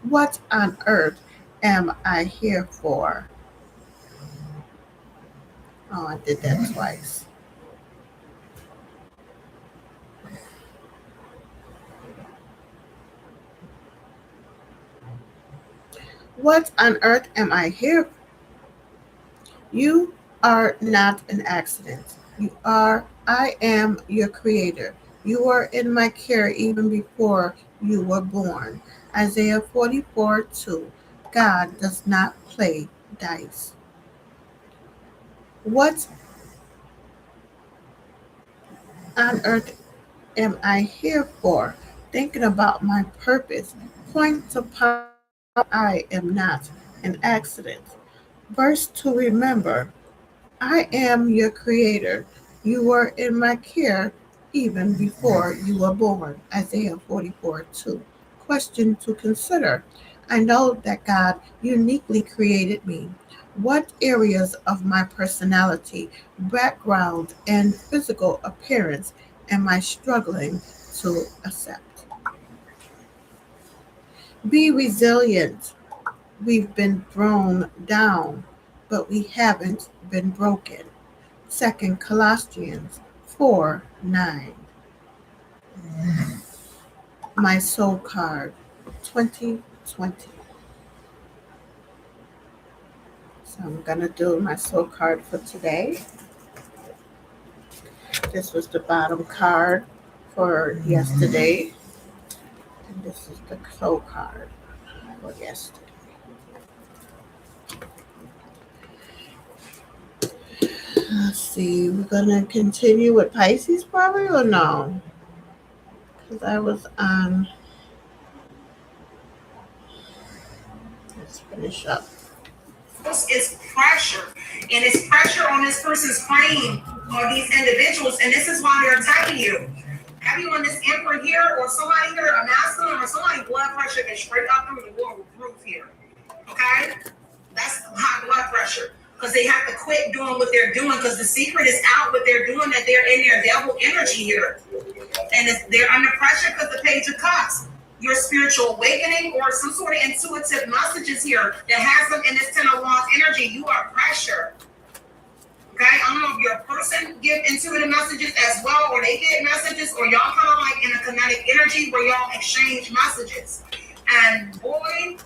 What on earth am I here for? Oh, I did that twice. What on earth am I here for? You are not an accident. I am your creator. You are in my care even before you were born. Isaiah 44:2. God does not play dice. What on earth am I here for? Thinking about my purpose points upon I am not an accident. Verse to remember. I am your creator. You were in my care even before you were born. Isaiah 44:2. Question to consider. I know that God uniquely created me. What areas of my personality, background, and physical appearance am I struggling to accept? Be resilient. We've been thrown down, but we haven't been broken. Second Colossians 4:9. My soul card 2020. So I'm gonna do my soul card for today. This was the bottom card for yesterday, and this is the soul card for yesterday. Let's see, we're gonna continue with Pisces probably or no? Because I was on. Let's finish up. Is pressure, and it's pressure on this person's brain or these individuals, and this is why they're attacking you. Have you on this emperor here, or somebody here, a masculine, or somebody blood pressure is straight up through the roof here? Okay, that's high blood pressure because they have to quit doing what they're doing because the secret is out what they're doing, that they're in their devil energy here, and they're under pressure because the Page of Cups. Your spiritual awakening or some sort of intuitive messages here that has them in this Ten of Wands energy. You are pressure. Okay, I don't know if your person give intuitive messages as well, or they get messages, or y'all kind of like in a kinetic energy where y'all exchange messages. And boy,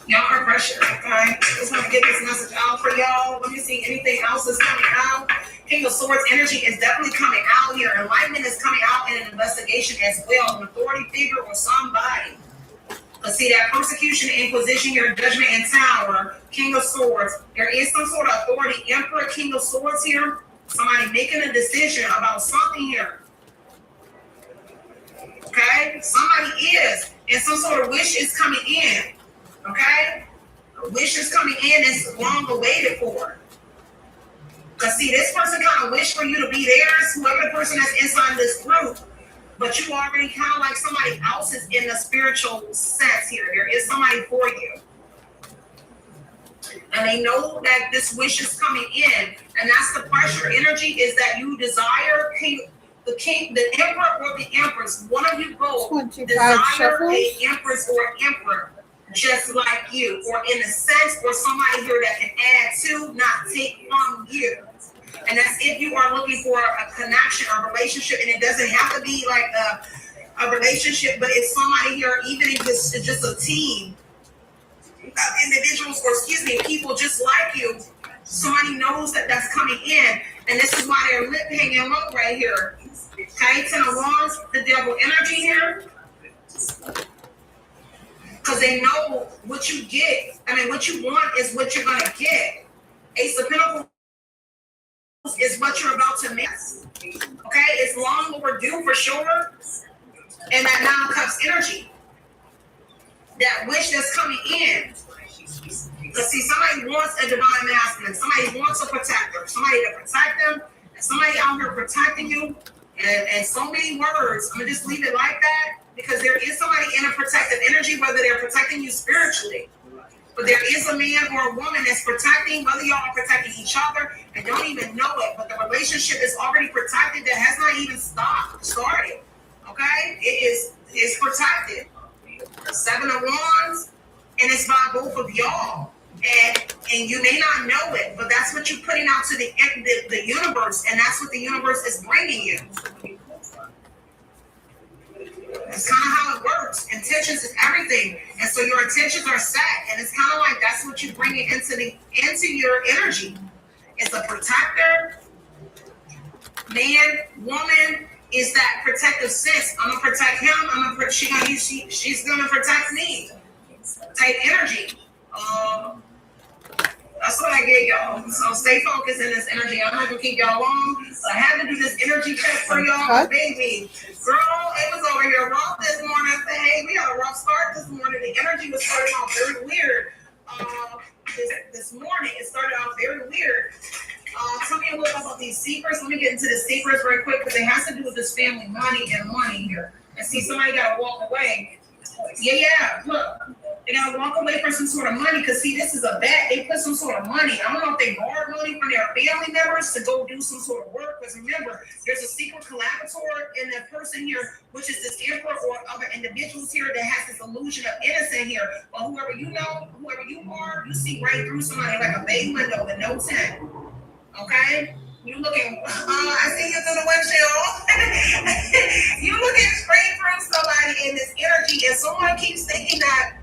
y'all are pressure. Okay, just want to get this message out for y'all. Let me see anything else is coming out. King of Swords energy is definitely coming out here. Enlightenment is coming out in an investigation as well. An authority figure or somebody. Let's see that persecution, inquisition, your judgment, and tower. King of Swords. There is some sort of authority. Emperor, King of Swords here. Somebody making a decision about something here. Okay? Somebody is. And some sort of wish is coming in. Okay? A wish is coming in. It's long awaited for. Because see, this person kind of wish for you to be theirs, whoever the person that's inside this group, but you already kind of like somebody else is in the spiritual sense here. There is somebody for you. And they know that this wish is coming in. And that's the pressure. Energy is that you desire the emperor or the empress. One of you both desire a empress or emperor just like you, or in a sense, or somebody here that can add to, not take from you. And that's if you are looking for a connection or relationship, and it doesn't have to be like a relationship, but it's somebody here, even if it's just a team of individuals, or excuse me, people just like you. Somebody knows that that's coming in, and this is why they're lip hanging low right here. Okay, Ten of Wands, the devil energy here. Because they know what you get. I mean, what you want is what you're going to get. Ace of Pentacles is what you're about to miss. Okay, it's long overdue for sure. And that Nine of Cups energy, that wish that's coming in. Because see, somebody wants a divine masculine. Somebody wants a protector. Somebody to protect them. And somebody out here protecting you. And so many words. I'm going to just leave it like that. Because there is somebody in a protective energy, whether they're protecting you spiritually. But there is a man or a woman that's protecting, whether y'all are protecting each other and don't even know it. But the relationship is already protected, that has not even started. Okay? It's protected. The Seven of Wands, and it's by both of y'all. And you may not know it, but that's what you're putting out to the universe, and that's what the universe is bringing you. It's kind of how it works. Intentions is everything, and so your intentions are set, and it's kind of like that's what you bring it into your energy. It's a protector, man, woman. Is that protective sense? I'm gonna protect him. She's gonna protect me. Type energy. That's what I get, y'all. So stay focused in this energy. I'm not gonna keep y'all long. I had to do this energy check for y'all, baby. Girl, it was over here rough this morning. I said, hey, we had a rough start this morning. The energy was starting off very weird. This morning, it started off very weird. Tell me a little about these secrets. Let me get into the secrets right quick because it has to do with this family money here. I see somebody got to walk away. Yeah. Look, they got to walk away from some sort of money because, see, this is a bet. They put some sort of money. I don't know if they borrowed money from their family members to go do some sort of work. Because remember, there's a secret collaborator in that person here, which is this emperor or other individuals here that has this illusion of innocent here. But whoever you know, whoever you are, you see right through somebody like a bay window with no tent. Okay? You looking, I see you through the windshield. You looking straight through somebody in this energy, and someone keeps thinking that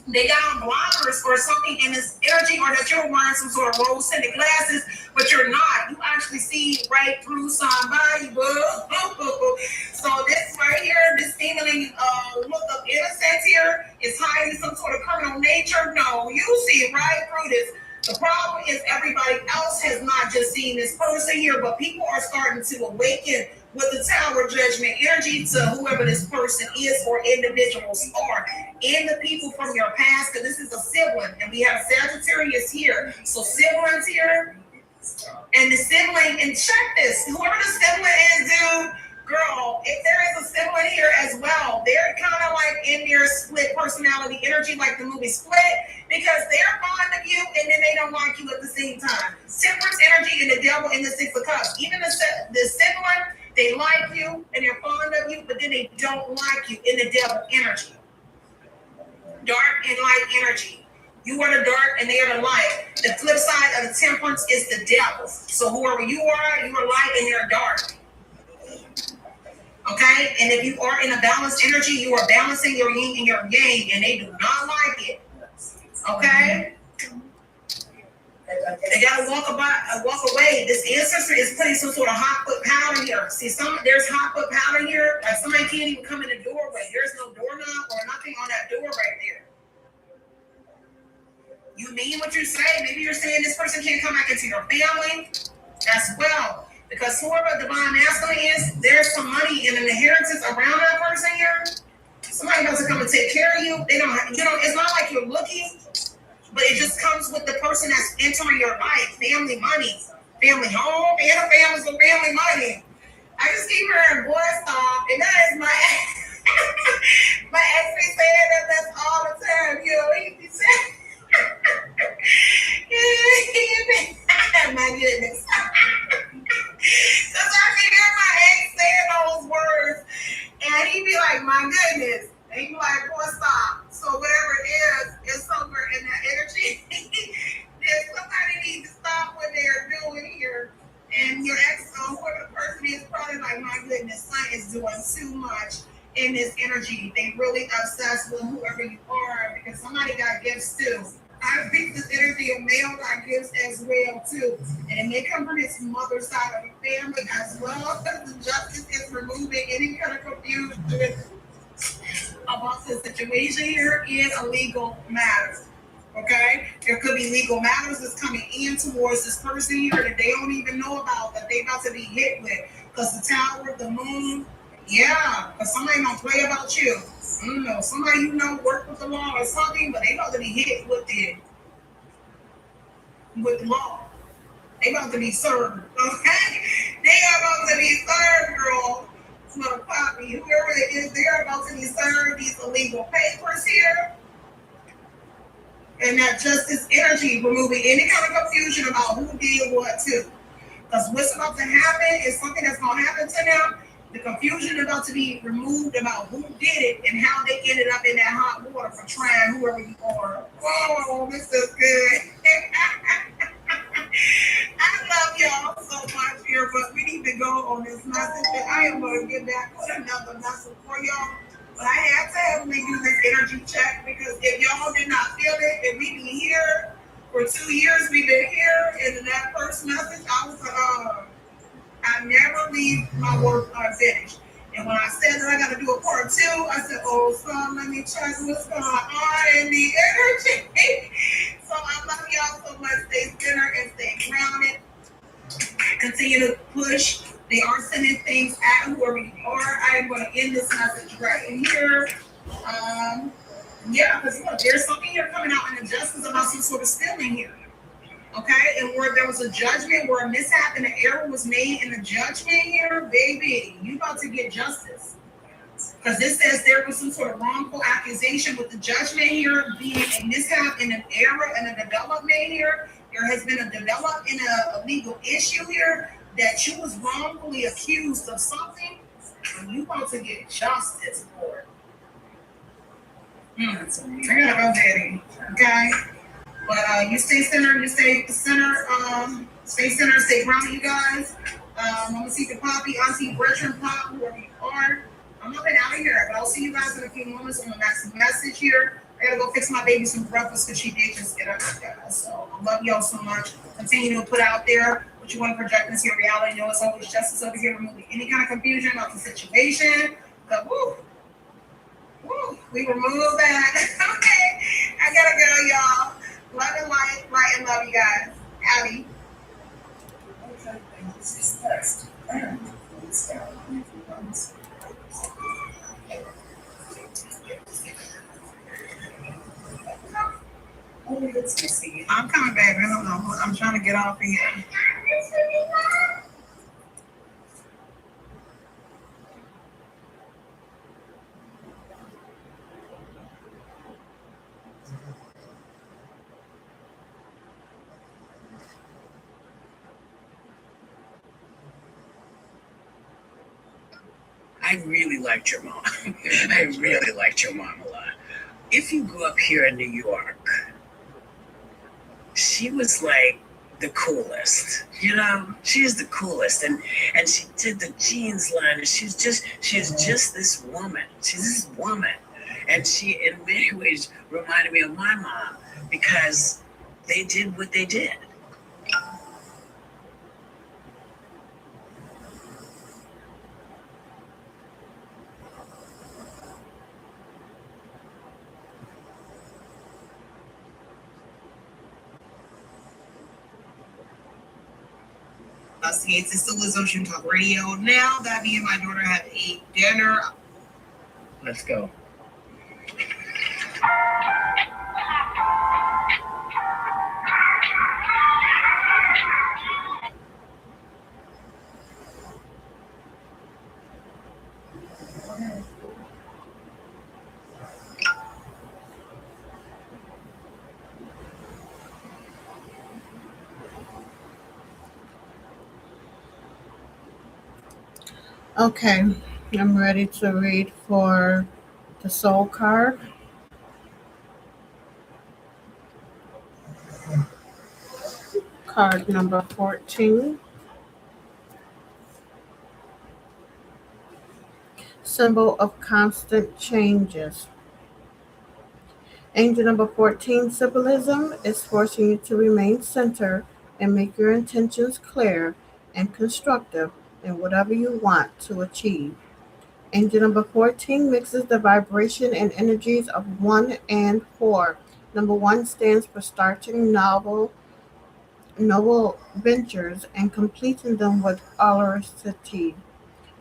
they got on blockers or something in this energy, or that you're wearing some sort of rose-tinted glasses, but you're not. You actually see right through somebody. So this right here, this seemingly look of innocence here is hiding some sort of criminal nature. No, you see right through this. The problem is everybody else has not just seen this person here, but people are starting to awaken with the Tower Judgment energy to whoever this person is or individuals are. And the people from your past, because this is a sibling, and we have Sagittarius here. So siblings here, and the sibling, and check this, whoever the sibling is, dude, girl, if there is a sibling here as well, they're kind of like in their split personality energy, like the movie Split, because they're fond of you and then they don't like you at the same time. Temperance energy and the devil in the Six of Cups. Even the sibling, they like you and they're fond of you, but then they don't like you in the devil energy. Dark and light energy. You are the dark and they are the light. The flip side of the temperance is the devil. So whoever you are light and they're dark. Okay? And if you are in a balanced energy, you are balancing your yin and your yang, and they do not like it. Okay? They gotta walk away. This ancestor is putting some sort of hot foot powder here. See, there's hot foot powder here. Like somebody can't even come in the doorway. There's no doorknob or nothing on that door right there. You mean what you say? Maybe you're saying this person can't come back into your family as well. Because whoever divine masculine is, there's some money and an inheritance around that person here. Somebody has to come and take care of you. They don't, it's not like you're looking, but it just comes with the person that's entering your life. Family money, family home, and a family for family money. I just keep hearing boy stop, and that is my ex. My ex be saying that's all the time. He be saying. My goodness. Because I can hear my ex saying those words, and he be like, my goodness. And he be like, boy, stop. So whatever it is somewhere in that energy. Somebody needs to stop what they're doing here. And your ex, whoever the person is, probably like, my goodness, son is doing too much in this energy. They really obsessed with whoever you are, because somebody got gifts too. I think this energy of male got gifts as well too. And it may come from his mother's side of the family as well, because the justice is removing any kind of confusion about the situation here in a legal matter. Okay, there could be legal matters that's coming in towards this person here that they don't even know about, that they about to be hit with. Because the tower, the moon, yeah, because somebody don't play about you. I don't know, somebody work with the law or something, but they about to be hit with the law. They about to be served, okay? They are about to be served, girl. It's gonna pop me. Whoever it is, they're about to be served these illegal papers here. And that justice energy, removing any kind of confusion about who did what too. Because what's about to happen is something that's going to happen to them. The confusion about to be removed about who did it and how they ended up in that hot water for trying whoever you are. Whoa, this is good. I love y'all so much here, but we need to go on this message. And I am going to get back with another message for y'all. But I had to have me do this energy check because if y'all did not feel it, if we be here for 2 years, we've been here, and in that first message, I was I never leave my work unfinished. And when I said that I got to do a part 2, I said, oh, son, let me check what's going on in the energy. So I love y'all so much. Stay centered and stay grounded. Continue to push. They are sending things at whoever you are. I am going to end this message right here. Yeah, because look, there's something here coming out in the justice about some sort of stealing here. Okay, and where there was a judgment, where a mishap and an error was made in the judgment here, baby, you about to get justice. Because this says there was some sort of wrongful accusation with the judgment here being a mishap and an error and a development here. There has been a development in a legal issue here that you was wrongfully accused of something, and you about to get justice for it. I gotta go, Daddy. Okay? But you stay centered, stay centered, stay grounded, you guys. Mama Seeker Poppy, Auntie Bertram Pop, whoever you are. I'm up and out of here, but I'll see you guys in a few moments on the next message here. I gotta go fix my baby some breakfast because she did just get up, guys. So I love y'all so much. Continue to put out there what you want to project into your reality. You know, it's always justice over here, removing any kind of confusion about the situation. But woo, we remove that. Okay, I gotta go, y'all. Love and light and love you guys. Abby. Okay, this is next. I'm coming back. I don't know. I'm trying to get off of here. I really liked your mom. I really liked your mom a lot. If you grew up here in New York, she was like the coolest. You know, she is the coolest, and she did the jeans line, and she's just this woman. She's this woman, and she in many ways reminded me of my mom because they did what they did. It's still is Ocean Talk Radio. Now that me and my daughter have ate dinner. Let's go. Okay, I'm ready to read for the soul card. Card number 14. Symbol of constant changes. Angel number 14 symbolism is forcing you to remain centered and make your intentions clear and constructive in whatever you want to achieve. Angel number 14 mixes the vibration and energies of 1 and 4, Number 1 stands for starting novel ventures and completing them with alacrity.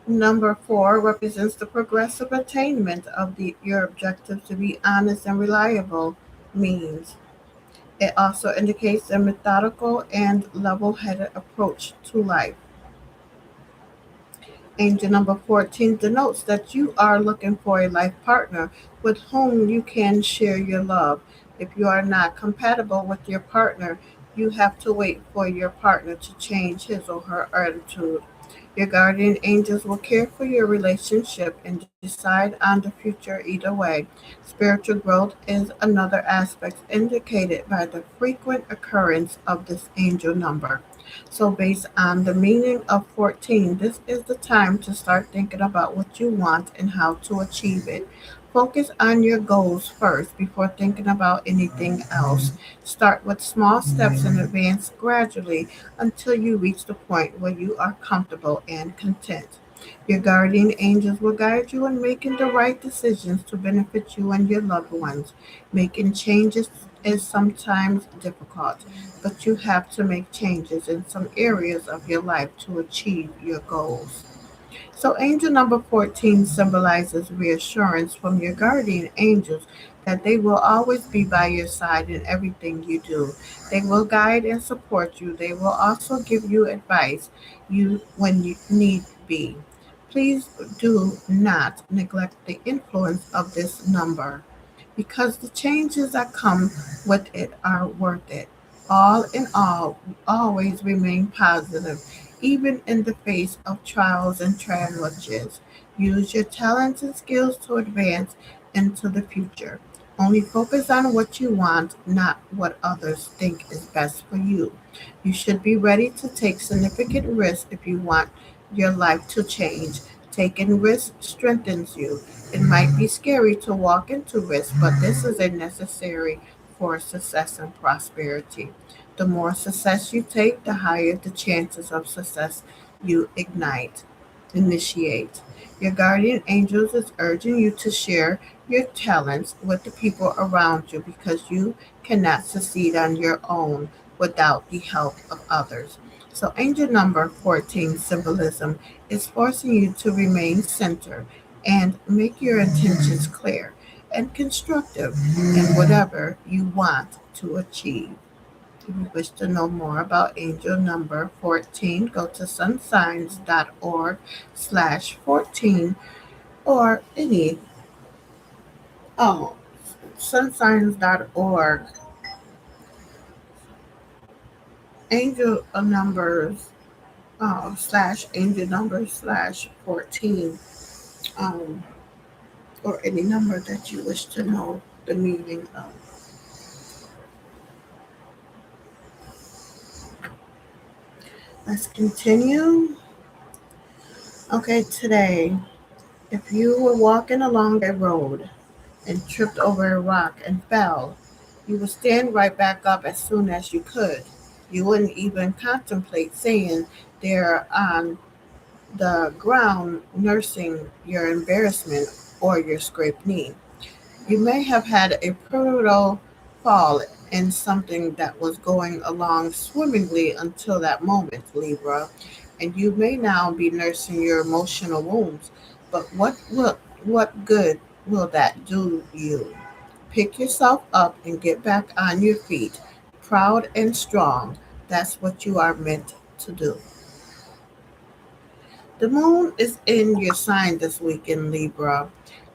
Number 4 represents the progressive attainment of your objectives to be honest and reliable means. It also indicates a methodical and level-headed approach to life. Angel number 14 denotes that you are looking for a life partner with whom you can share your love. If you are not compatible with your partner, you have to wait for your partner to change his or her attitude. Your guardian angels will care for your relationship and decide on the future either way. Spiritual growth is another aspect indicated by the frequent occurrence of this angel number. So, based on the meaning of 14, this is the time to start thinking about what you want and how to achieve it. Focus on your goals first before thinking about anything else. Start with small steps and advance gradually until you reach the point where you are comfortable and content. Your guardian angels will guide you in making the right decisions to benefit you and your loved ones. Making changes is sometimes difficult, but you have to make changes in some areas of your life to achieve your goals. So, angel number 14 symbolizes reassurance from your guardian angels that they will always be by your side in everything you do. They will guide and support you. They will also give you advice when you need be. Please do not neglect the influence of this number because the changes that come with it are worth it. All in all, always remain positive, even in the face of trials and challenges. Use your talents and skills to advance into the future. Only focus on what you want, not what others think is best for you. You should be ready to take significant risks if you want your life to change. Taking risks strengthens you. It might be scary to walk into risk, but this is a necessary for success and prosperity. The more success you take, the higher the chances of success you initiate. Your guardian angels is urging you to share your talents with the people around you because you cannot succeed on your own without the help of others. So, angel number 14 symbolism is forcing you to remain centered and make your intentions clear and constructive in whatever you want to achieve. If you wish to know more about angel number 14, go to sunsigns.org/14 or oh, sunsigns.org, angel numbers, slash angel numbers slash 14, um, or any number that you wish to know the meaning of. Let's continue. Okay, today, if you were walking along a road and tripped over a rock and fell, you would stand right back up as soon as you could. You wouldn't even contemplate staying there on the ground nursing your embarrassment or your scraped knee. You may have had a brutal fall in something that was going along swimmingly until that moment, Libra, and you may now be nursing your emotional wounds. But what good will that do you? Pick yourself up and get back on your feet, proud and strong. That's what you are meant to do. The moon is in your sign this week in Libra,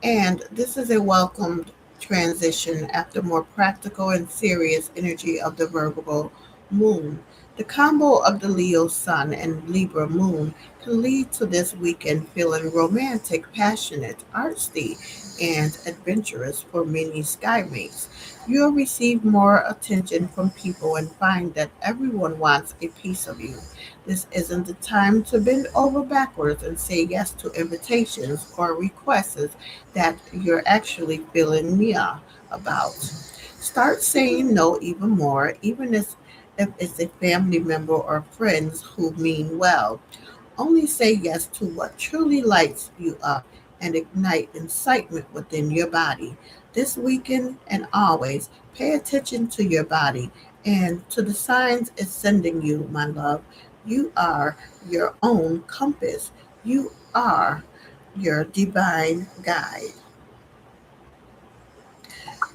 and this is a welcomed transition after more practical and serious energy of the Virgo moon. The combo of the Leo sun and Libra moon can lead to this weekend feeling romantic, passionate, artsy, and adventurous for many skymates. You'll receive more attention from people and find that everyone wants a piece of you. This isn't the time to bend over backwards and say yes to invitations or requests that you're actually feeling Mia about. Start saying no even more, even if it's a family member or friends who mean well. Only say yes to what truly lights you up and ignite incitement within your body. This weekend and always, pay attention to your body and to the signs it's sending you, my love. You are your own compass. You are your divine guide.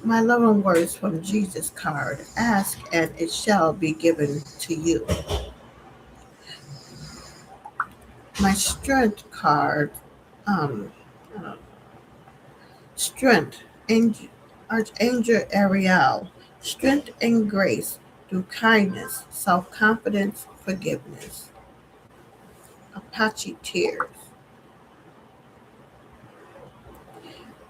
My loving words from Jesus card. Ask and it shall be given to you. My strength card. Um, uh, strength. Angel, Archangel Ariel. Strength and grace through kindness, self confidence, forgiveness. Apache tears.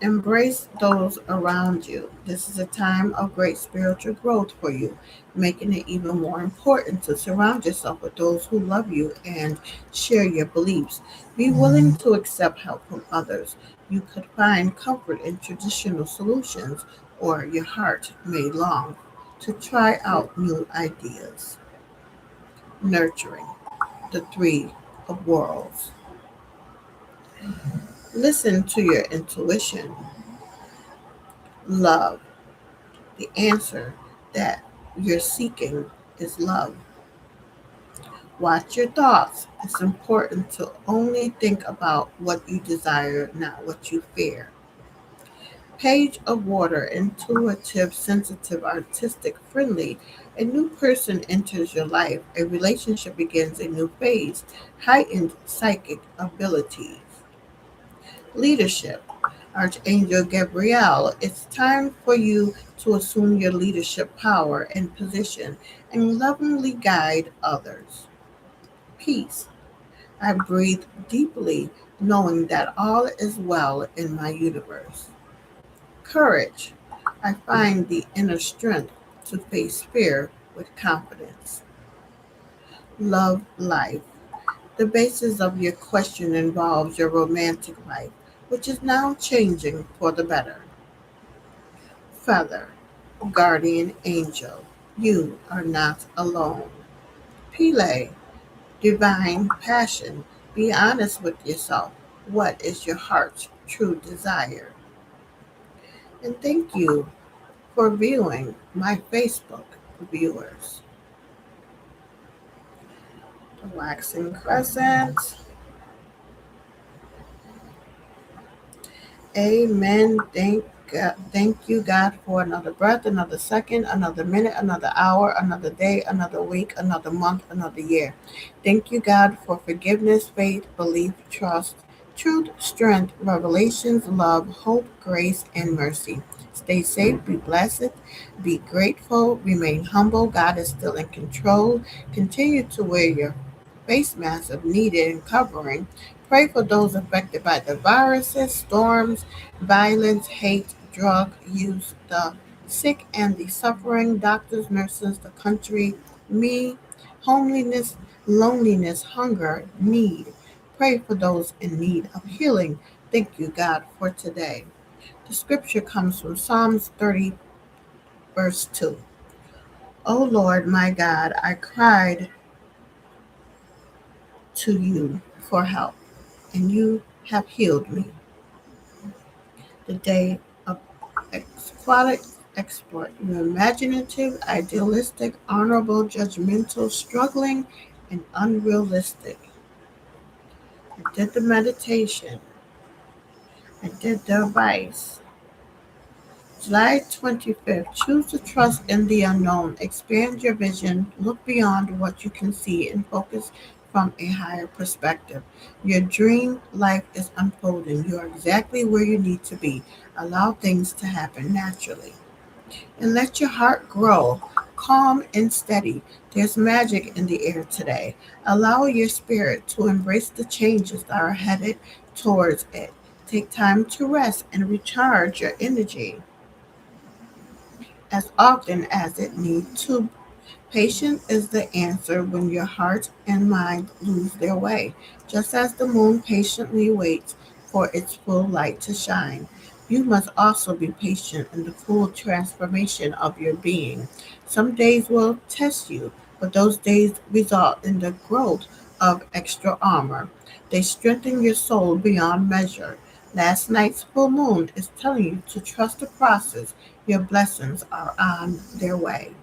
Embrace those around you. This is a time of great spiritual growth for you, making it even more important to surround yourself with those who love you and share your beliefs. Be willing to accept help from others. You could find comfort in traditional solutions, or your heart may long to try out new ideas. Nurturing the Three of Worlds. Listen to your intuition. Love. The answer that you're seeking is love. Watch your thoughts. It's important to only think about what you desire, not what you fear. Page of Water, intuitive, sensitive, artistic, friendly. A new person enters your life. A relationship begins a new phase. Heightened psychic abilities. Leadership. Archangel Gabriel, it's time for you to assume your leadership power and position and lovingly guide others. Peace. I breathe deeply, knowing that all is well in my universe. Courage. I find the inner strength to face fear with confidence. Love life. The basis of your question involves your romantic life, which is now changing for the better. Feather, guardian angel, you are not alone. Pele, divine passion, be honest with yourself. What is your heart's true desire? And thank you for viewing my Facebook viewers. The waxing crescent. Amen. Thank you, God, for another breath, another second, another minute, another hour, another day, another week, another month, another year. Thank you, God, for forgiveness, faith, belief, trust, truth, strength, revelations, love, hope, grace, and mercy. Stay safe, be blessed, be grateful, remain humble. God is still in control. Continue to wear your face mask if needed and covering. Pray for those affected by the viruses, storms, violence, hate, drug use, the sick and the suffering, doctors, nurses, the country, me, homelessness, loneliness, hunger, need. Pray for those in need of healing. Thank you, God, for today. The scripture comes from Psalms 30, verse 2. O Lord, my God, I cried to you for help, and you have healed me. The day of Quixotic export. You're imaginative, idealistic, honorable, judgmental, struggling, and unrealistic. I did the meditation. I did the advice. July 25th. Choose to trust in the unknown. Expand your vision. Look beyond what you can see and focus from a higher perspective. Your dream life is unfolding. You are exactly where you need to be. Allow things to happen naturally. And let your heart grow, calm and steady. There's magic in the air today. Allow your spirit to embrace the changes that are headed towards it. Take time to rest and recharge your energy as often as it needs to. Patience is the answer when your heart and mind lose their way, just as the moon patiently waits for its full light to shine. You must also be patient in the full transformation of your being. Some days will test you, but those days result in the growth of extra armor. They strengthen your soul beyond measure. Last night's full moon is telling you to trust the process. Your blessings are on their way.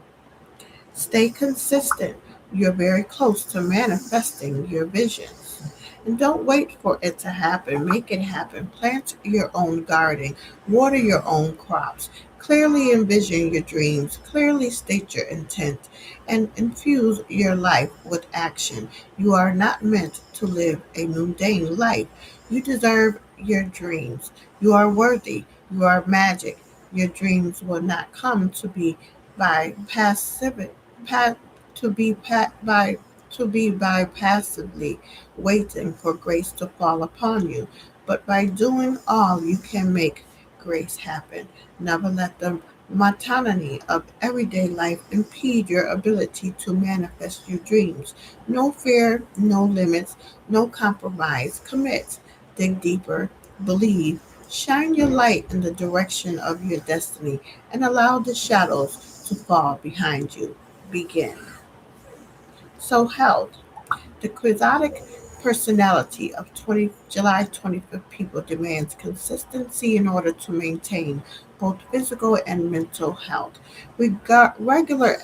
Stay consistent. You're very close to manifesting your visions. And don't wait for it to happen. Make it happen. Plant your own garden. Water your own crops. Clearly envision your dreams. Clearly state your intent. And infuse your life with action. You are not meant to live a mundane life. You deserve your dreams. You are worthy. You are magic. Your dreams will not come to be by passive pa- by passively waiting for grace to fall upon you, but by doing all you can make grace happen. Never let the monotony of everyday life impede your ability to manifest your dreams. No fear, no limits, no compromise. Commit, dig deeper, believe, shine your light in the direction of your destiny, and allow the shadows to fall behind you. Begin. So, health. The Quixotic personality of July 25th people demands consistency in order to maintain both physical and mental health. Regular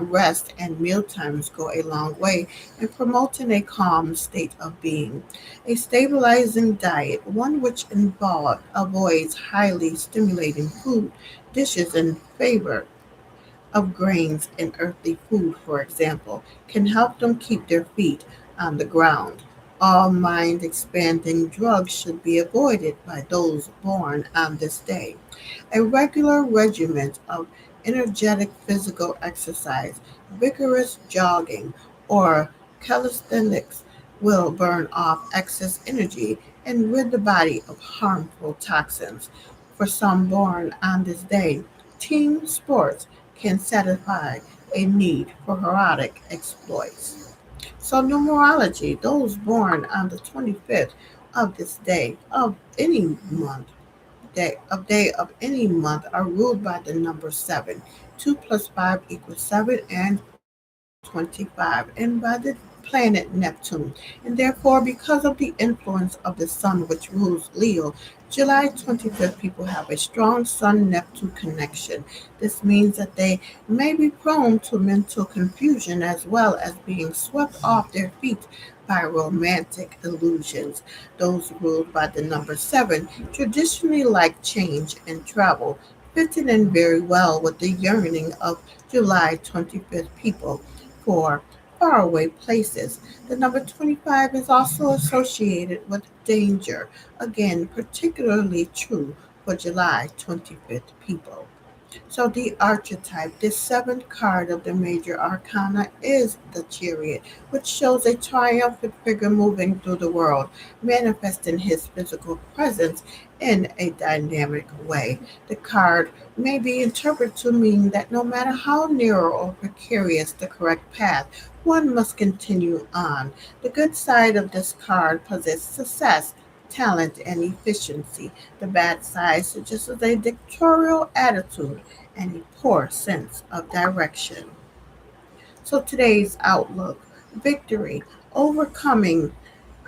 rest and meal times go a long way in promoting a calm state of being. A stabilizing diet, one which avoids highly stimulating food dishes in favor of grains and earthly food, for example, can help them keep their feet on the ground. All mind expanding drugs should be avoided by those born on this day. A regular regimen of energetic physical exercise, vigorous jogging, or calisthenics will burn off excess energy and rid the body of harmful toxins. For some born on this day, team sports can satisfy a need for heroic exploits. So, numerology, those born on the 25th of this day of any month, day of any month are ruled by the number 7. 2 plus 5 equals 7 and 25, and by the planet Neptune. And therefore, because of the influence of the sun which rules Leo, July 25th people have a strong Sun Neptune connection. This means that they may be prone to mental confusion as well as being swept off their feet by romantic illusions. Those ruled by the number 7 traditionally like change and travel, fitting in very well with the yearning of July 25th people for faraway places. The number 25 is also associated with danger, again, particularly true for July 25th people. So the archetype, the seventh card of the major arcana is the chariot, which shows a triumphant figure moving through the world, manifesting his physical presence in a dynamic way. The card may be interpreted to mean that no matter how narrow or precarious the correct path, one must continue on. The good side of this card possesses success, talent, and efficiency. The bad side suggests a dictatorial attitude and a poor sense of direction. So today's outlook, victory, overcoming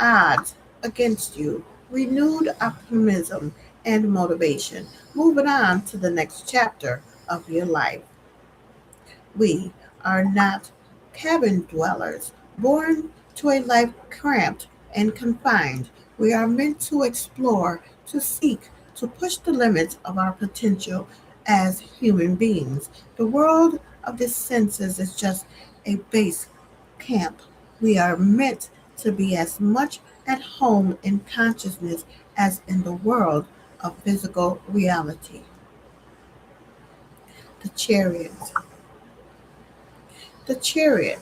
odds against you, renewed optimism and motivation. Moving on to the next chapter of your life. We are not cabin dwellers, born to a life cramped and confined. We are meant to explore, to seek, to push the limits of our potential as human beings. The world of the senses is just a base camp. We are meant to be as much at home in consciousness as in the world of physical reality. The chariot. The chariot.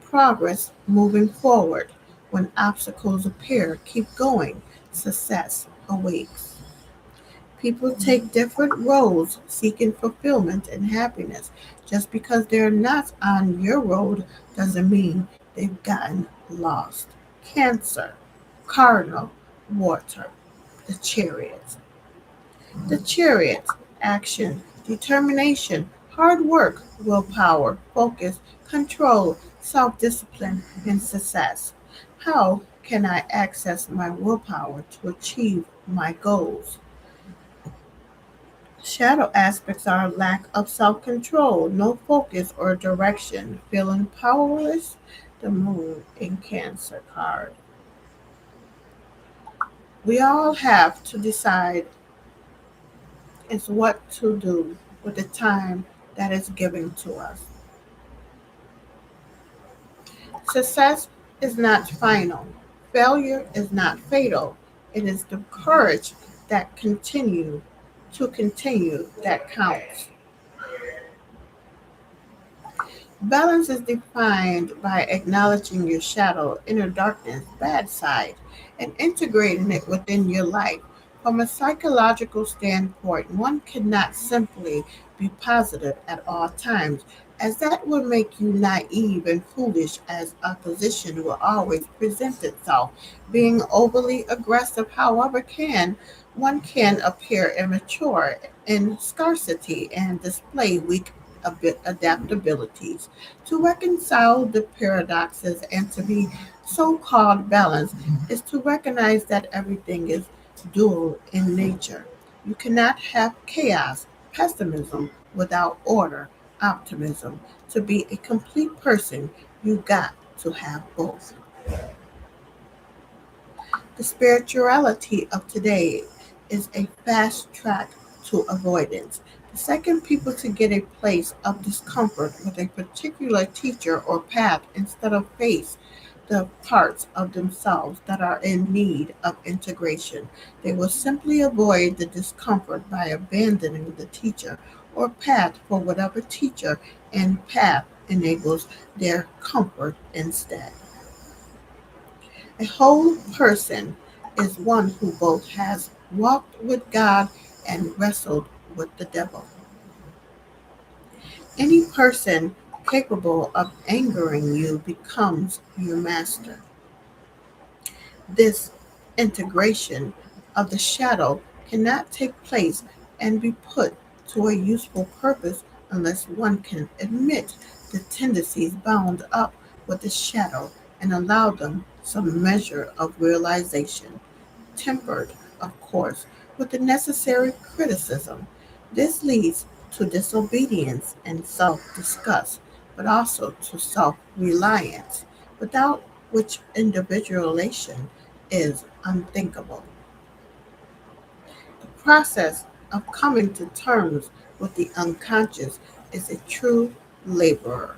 Progress moving forward. When obstacles appear, keep going. Success awaits. People take different roads seeking fulfillment and happiness. Just because they're not on your road doesn't mean they've gotten lost. Cancer, cardinal, water, the chariot. The chariot, action, determination, hard work, willpower, focus, control, self discipline, and success. How can I access my willpower to achieve my goals. Shadow aspects are lack of self control, no focus or direction, feeling powerless. The moon in Cancer card. We all have to decide is what to do with the time that is given to us. Success is not final. Failure is not fatal. It is the courage that continue that counts. Balance is defined by acknowledging your shadow, inner darkness, bad side, and integrating it within your life. From a psychological standpoint, one cannot simply be positive at all times, as that would make you naive and foolish, as opposition will always present itself. Being overly aggressive, however, one can appear immature in scarcity and display weak adaptabilities. To reconcile the paradoxes and to be so called balanced is to recognize that everything is dual in nature. You cannot have chaos, pessimism without order, optimism. To be a complete person, you got to have both. The spirituality of today is a fast track to avoidance. The second people to get a place of discomfort with a particular teacher or path instead of face the parts of themselves that are in need of integration. They will simply avoid the discomfort by abandoning the teacher or path for whatever teacher and path enables their comfort instead. A whole person is one who both has walked with God and wrestled with the devil. Any person capable of angering you becomes your master. This integration of the shadow cannot take place and be put to a useful purpose unless one can admit the tendencies bound up with the shadow and allow them some measure of realization, tempered, of course, with the necessary criticism. This leads to disobedience and self disgust, but also to self reliance, without which individualization is unthinkable. The process of coming to terms with the unconscious is a true laborer.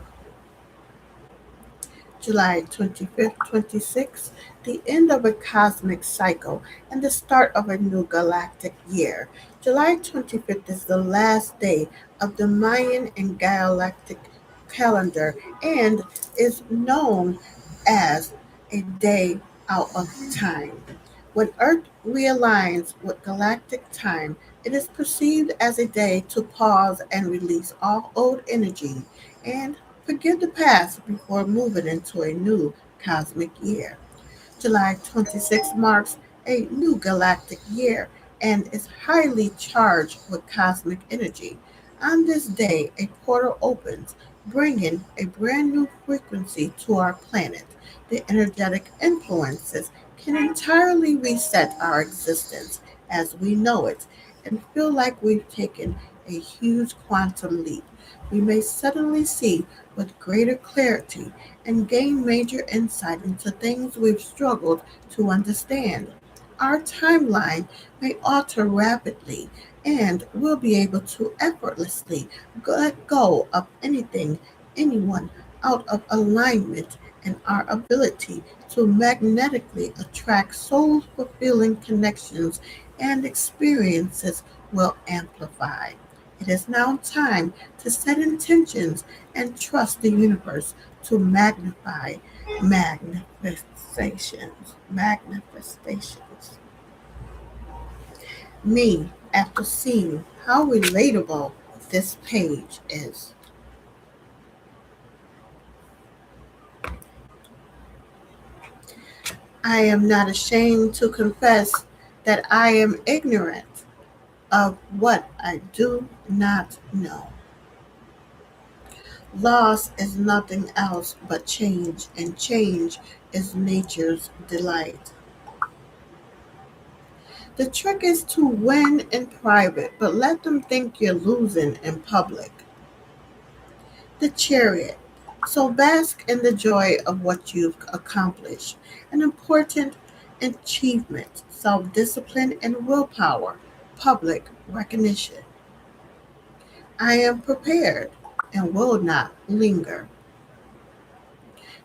July 25th, 26th, the end of a cosmic cycle and the start of a new galactic year. July 25th is the last day of the Mayan and galactic calendar and is known as a day out of time. When Earth realigns with galactic time, it is perceived as a day to pause and release all old energy and forgive the past before moving into a new cosmic year. July 26 marks a new galactic year and is highly charged with cosmic energy. On this day, a portal opens, bringing a brand new frequency to our planet. The energetic influences can entirely reset our existence as we know it and feel like we've taken a huge quantum leap. We may suddenly see with greater clarity and gain major insight into things we've struggled to understand. Our timeline may alter rapidly, and we'll be able to effortlessly let go of anything, anyone out of alignment, and our ability to magnetically attract soul fulfilling connections and experiences will amplify. It is now time to set intentions and trust the universe to magnify manifestations. Me, after seeing how relatable this page is, I am not ashamed to confess that I am ignorant of what I do not know. Loss is nothing else but change, and change is nature's delight. The trick is to win in private, but let them think you're losing in public. The Chariot. So bask in the joy of what you've accomplished. An important achievement, self discipline and willpower, public recognition. I am prepared and will not linger.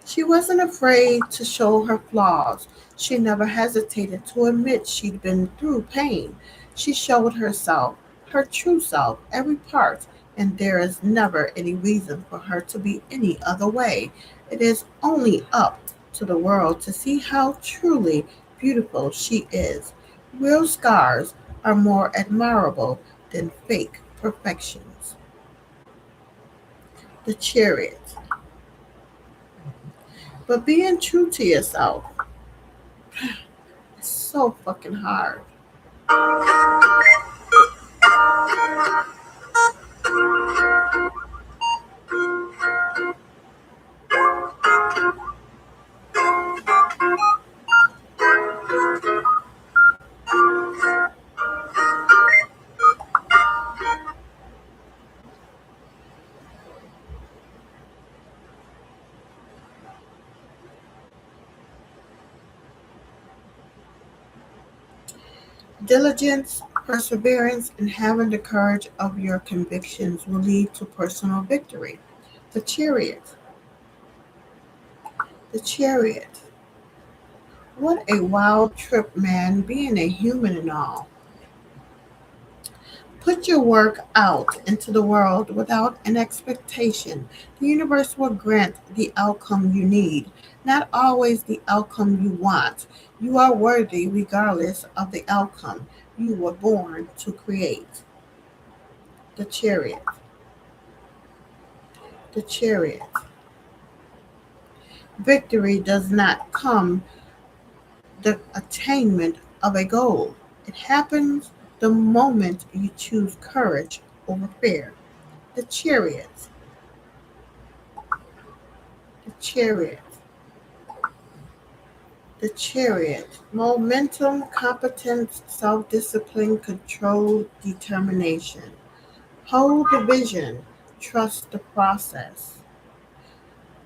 She wasn't afraid to show her flaws. She never hesitated to admit she'd been through pain. She showed herself, her true self, every part, and there is never any reason for her to be any other way. It is only up to the world to see how truly beautiful she is. Real scars are more admirable than fake perfections. The Chariot. But being true to yourself is so fucking hard. Diligence, perseverance, and having the courage of your convictions will lead to personal victory. The Chariot. The Chariot. What a wild trip, man, being a human and all. Put your work out into the world without an expectation. The universe will grant the outcome you need, not always the outcome you want. You are worthy regardless of the outcome you were born to create. The Chariot. The Chariot. Victory does not come the attainment of a goal. It happens the moment you choose courage over fear. The Chariot. The Chariot. The Chariot. Momentum, competence, self discipline, control, determination. Hold the vision. Trust the process.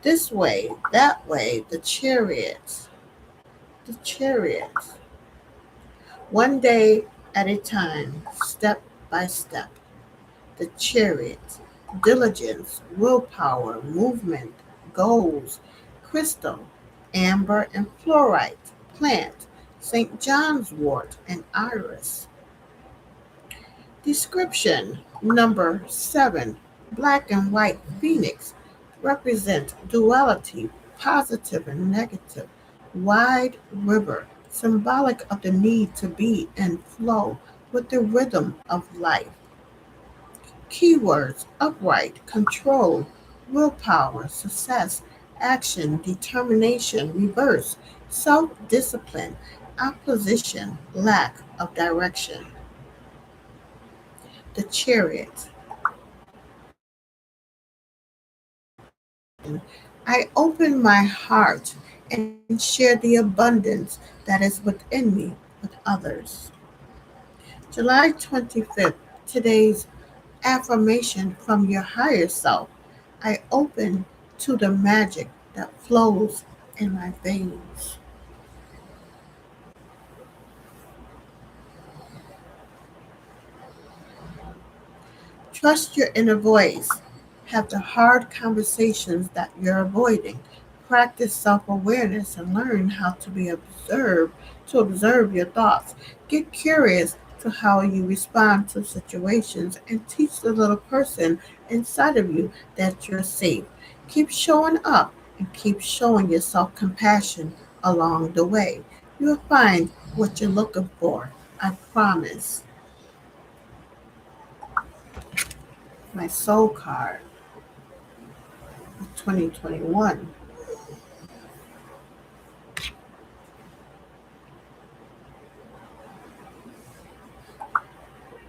This way, that way, the Chariot. The Chariot. One day at a time, step by step. The Chariot. Diligence, willpower, movement, goals, crystal, amber and fluorite, plant, St. John's wort and iris. Description number 7. Black and white phoenix represent duality, positive and negative. Wide river, symbolic of the need to be and flow with the rhythm of life. Keywords upright, control, willpower, success, action, determination, reverse, self discipline, opposition, lack of direction. The Chariot. I open my heart and share the abundance that is within me with others. July 25th, today's affirmation from your higher self. I open to the magic that flows in my veins. Trust your inner voice. Have the hard conversations that you're avoiding. Practice self-awareness and learn how to be observed to observe your thoughts. Get curious to how you respond to situations and teach the little person inside of you that you're safe. Keep showing up and keep showing yourself compassion along the way. You'll find what you're looking for. I promise. My soul card. 2021.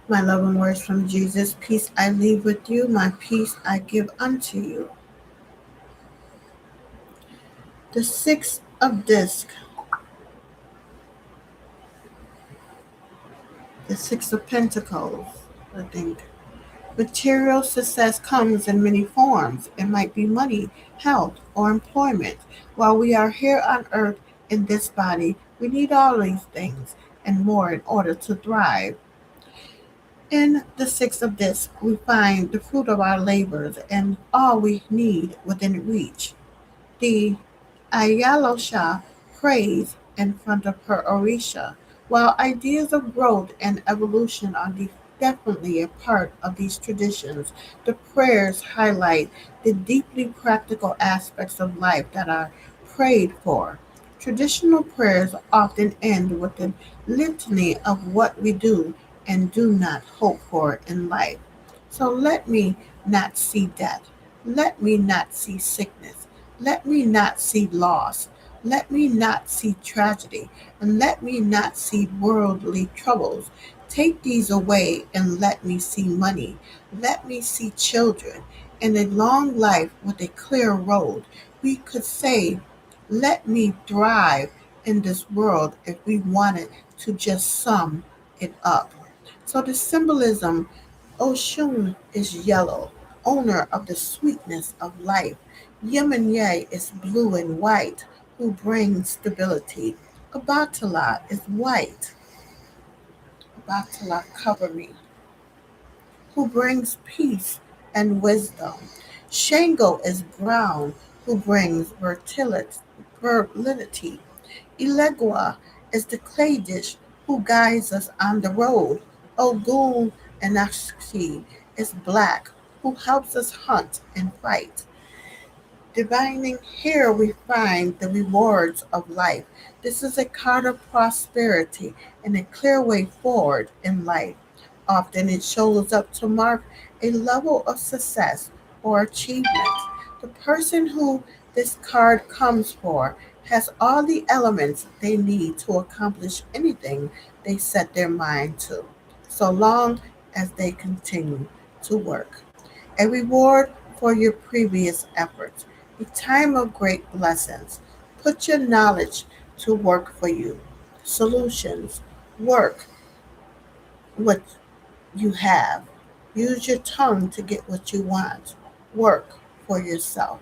My loving words from Jesus, peace I leave with you, my peace I give unto you. The Six of Disc. The Six of Pentacles, I think. Material success comes in many forms. It might be money, health, or employment. While we are here on earth in this body, we need all these things and more in order to thrive. In the Six of Discs, we find the fruit of our labors and all we need within reach. The Ayalosha prays in front of her Orisha. While ideas of growth and evolution are definitely a part of these traditions, the prayers highlight the deeply practical aspects of life that are prayed for. Traditional prayers often end with a litany of what we do and do not hope for in life. So let me not see death. Let me not see sickness. Let me not see loss. Let me not see tragedy. And let me not see worldly troubles. Take these away and let me see money. Let me see children and a long life with a clear road. We could say, let me thrive in this world if we wanted to just sum it up. So the symbolism, Oshun is yellow, owner of the sweetness of life. Yemenye is blue and white, who brings stability. Abatala is white. Abatala cover me, who brings peace and wisdom. Shango is brown, who brings fertility. Elegua is the clay dish who guides us on the road. Ogun and Akshi is black, who helps us hunt and fight. Divining here we find the rewards of life. This is a card of prosperity and a clear way forward in life. Often it shows up to mark a level of success or achievement. The person who this card comes for has all the elements they need to accomplish anything they set their mind to, so long as they continue to work. A reward for your previous efforts, a time of great blessings. Put your knowledge to work for you. Solutions. Work what you have. Use your tongue to get what you want. Work for yourself.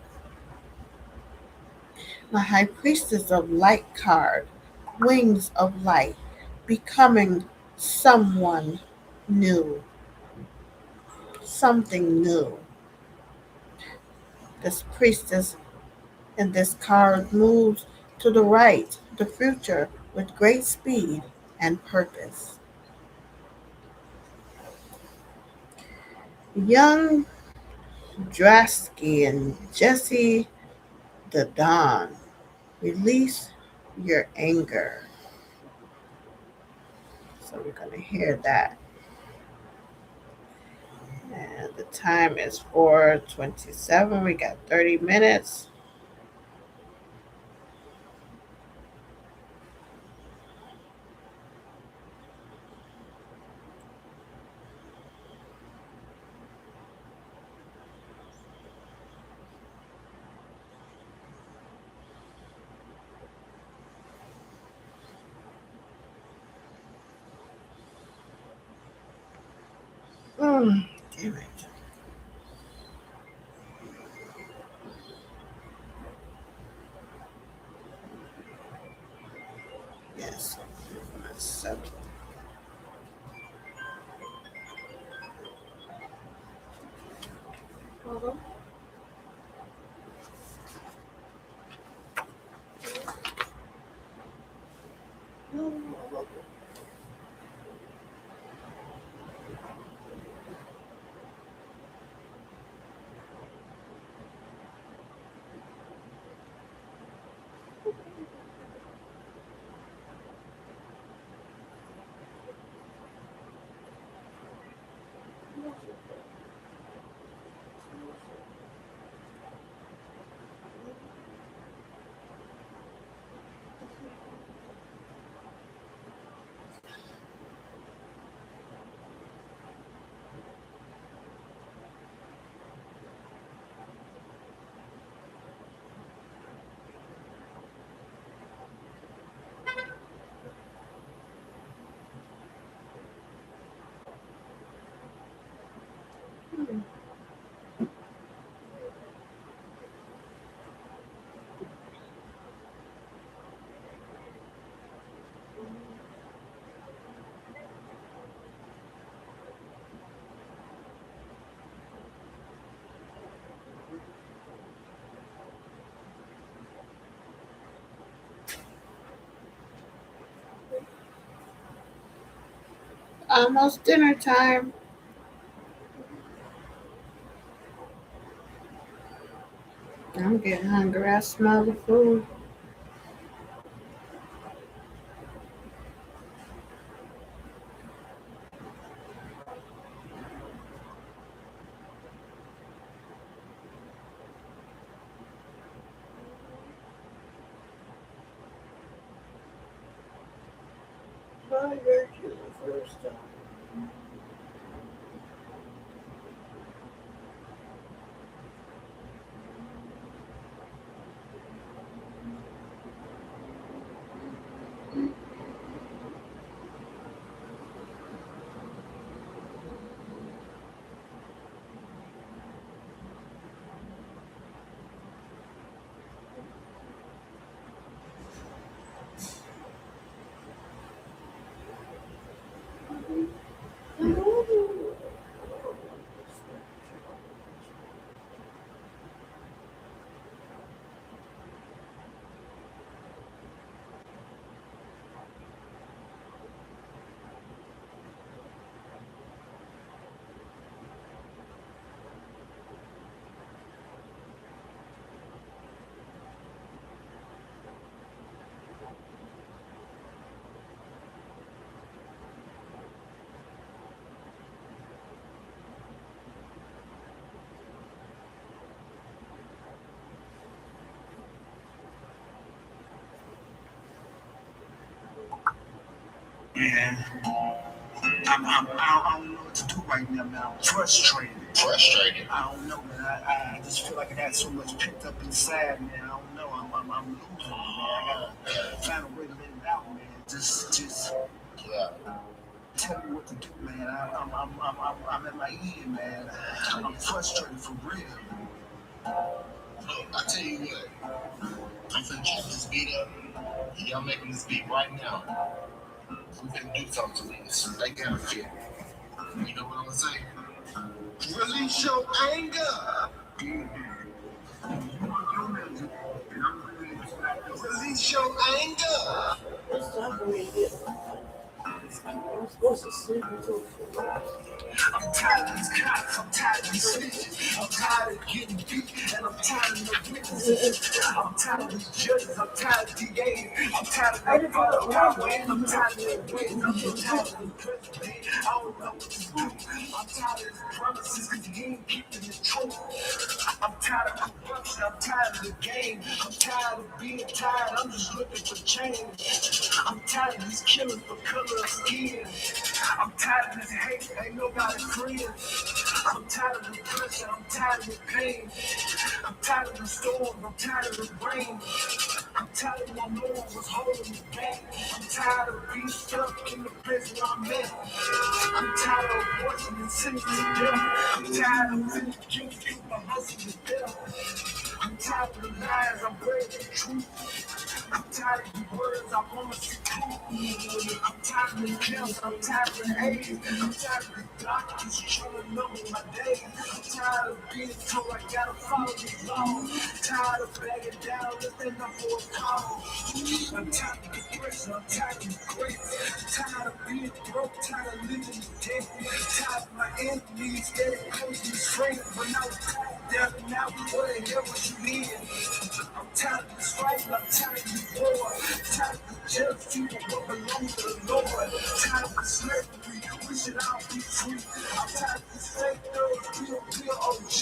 The High Priestess of Light card. Wings of light. Becoming someone new. Something new. This priestess and this card moves to the right, the future, with great speed and purpose. Young Drasky and Jesse the Dawn, release your anger. So we're going to hear that. And the time is 4:27. We got 30 minutes. Damn it. Yes. So, Almost dinner time. I'm getting hungry. I smell the food. I heard you the first time. Yeah. I don't know what to do right now, man. I'm frustrated. Frustrated? I don't know, man. I just feel like I got so much picked up inside, man. I don't know. I'm losing it, man. I gotta find a way to let it out, man. Just yeah. Tell me what to do, man. I'm at my end, man. I'm frustrated for real. Look, I tell you what. I'm finna keep this beat up. Y'all making this beat right now. We finna do something to this. They gotta fit. You know what I'm gonna say? Release your anger. Release your anger. That's not the way it is. I'm supposed to sleep until 4. I'm tired of these cops, I'm tired of these snitches, I'm tired of getting beat, and I'm tired of the witnesses. I'm tired of these judges, I'm tired of DAs, I'm tired of the power, and I'm tired of the witness, I'm tired of the president, I don't know what to do. I'm tired of his promises, cause he ain't keeping the truth. I'm tired of corruption, I'm tired of the game, I'm tired of being tired, I'm just looking for change. I'm tired of these killers for color of skin. I'm tired of this hate, ain't nobody friend. I'm tired of the pressure, I'm tired of the pain. I'm tired of the storms, I'm tired of the rain. I'm tired of my Lord was holding me back. I'm tired of being stuck in the prison I'm in. I'm tired of abortion and sentenced to death. I'm tired of feeling guilty because my husband is dead. I'm tired of the lies, I'm ready for the truth. I'm tired of the words, I want to see truth. I'm tired of the kills, I'm tired of the hate. I'm tired of the doctors trying to number my days. I'm tired of being told I gotta follow these laws. Tired of begging down, lifting up for a call. I'm tired of depression, I'm tired of grace. I'm tired of being broke, tired of living in debt. Tired of my enemies getting close to strength. When I was down and out, where the hell was you in? I'm tired of this fight, I'm tired of this war. Tired of the judge people what belong to the Lord. Tired of the slavery, we should all be free. I'm tired of this fake thugs, real OG.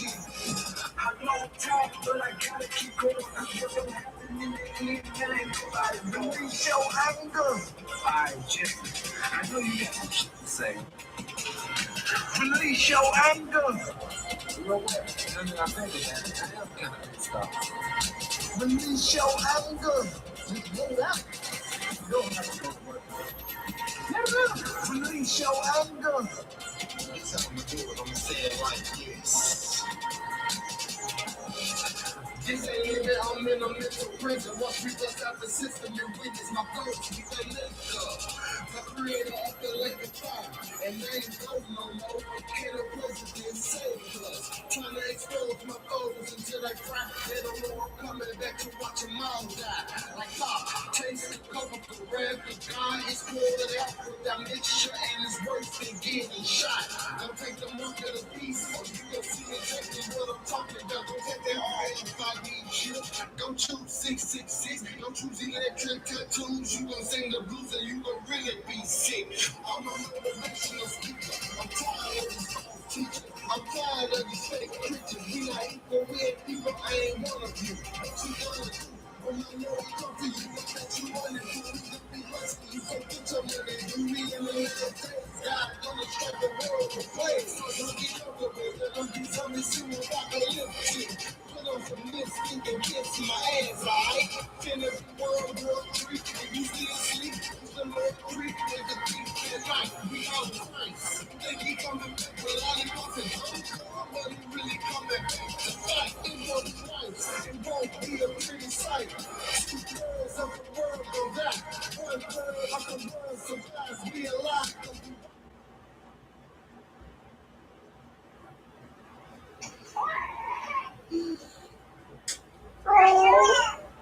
I know I'm tired, but I gotta keep going. Cause what'll happen in the end, that ain't nobody know. Release your anger. Alright, Jesse, I know you got some shit to say. Release your anger. You know what? Now that I think about it, I am kind of pissed off. Release your anger. Get it out. You don't have to go to work. Release your anger. This how I'm gonna do it. I'm gonna say it like this. This ain't living, I'm in a mental prison. Once we bust out the system and witness my thoughts, we say let's go. My creator acting like a phone. And they ain't go no more. Can a president save us? Trying to expose my foes until they cry. They don't know I'm coming back to watch them all die. Like pop, chase the cover, grab the gun. It's poured out with that mixture and it's worse than getting shot. Don't take the mark of the beast, or you gon' see exactly what I'm talking about. Don't take that hard if I need you. Don't choose 666. Don't choose electric tattoos. You gon' sing the blues and you gon' really be sick. I'm a motivational speaker. I'm tired of these false teachers. I'm tired of these fake preachers. We not equal, we ain't people. I ain't one of you. What you gonna do? When you know it's come for you, what you wanna do? You be hustling, you gon' get your money. You need a little days. God gonna strike the world with flames. Don't get comfortable. Let them do something, see what I can live to. Put on some lipstick and kiss my ass, alright? Finish World War III, and you still sleep. The Lord creep with the thief at night. We all Christ. Think he coming back with lollipops and honeycomb, but he really coming back to fight. It won't be nice. It won't be a pretty sight. 2/3 of the world will die. 1/3 of the world survives. Be alive.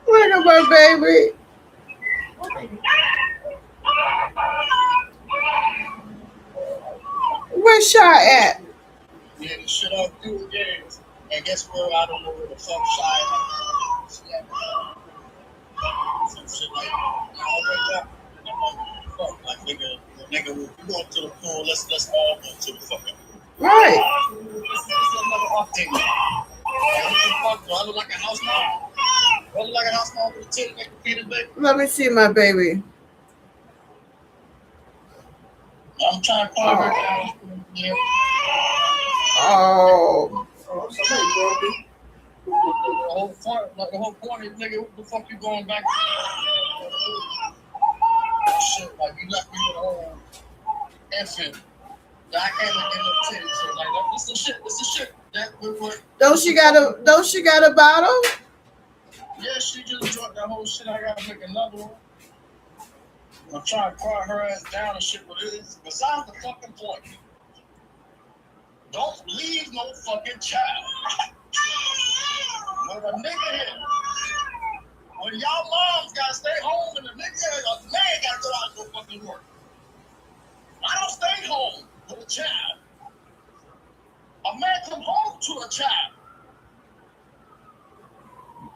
Look at my baby. Where's Shy at? Yeah, the shit off through again. And guess where? I don't know where the fuck Shy is. Some shit like all right up. And I'm like, fuck, like nigga, if you going to the pool, let's all go to the fucking pool. Right. This is another update. Like, what the fuck? Do I look like a house mom? Do I look like a house mom with a titty like a peanut baby? Let me see my baby. I'm trying to call her down. Yeah. Oh. The whole point is, nigga, what the fuck you going back to? Shit, like you left me with a whole infant. I can't even get no titties. So like, this the shit. That we Don't she got a bottle? Yeah, she just dropped that whole shit. I gotta make another one. I'm trying to quiet her ass down and shit, but it is besides the fucking point. Don't leave no fucking child. When a nigga here, when y'all moms gotta stay home and the man gotta go out and go fucking work. I don't stay home with a child. A man come home to a child.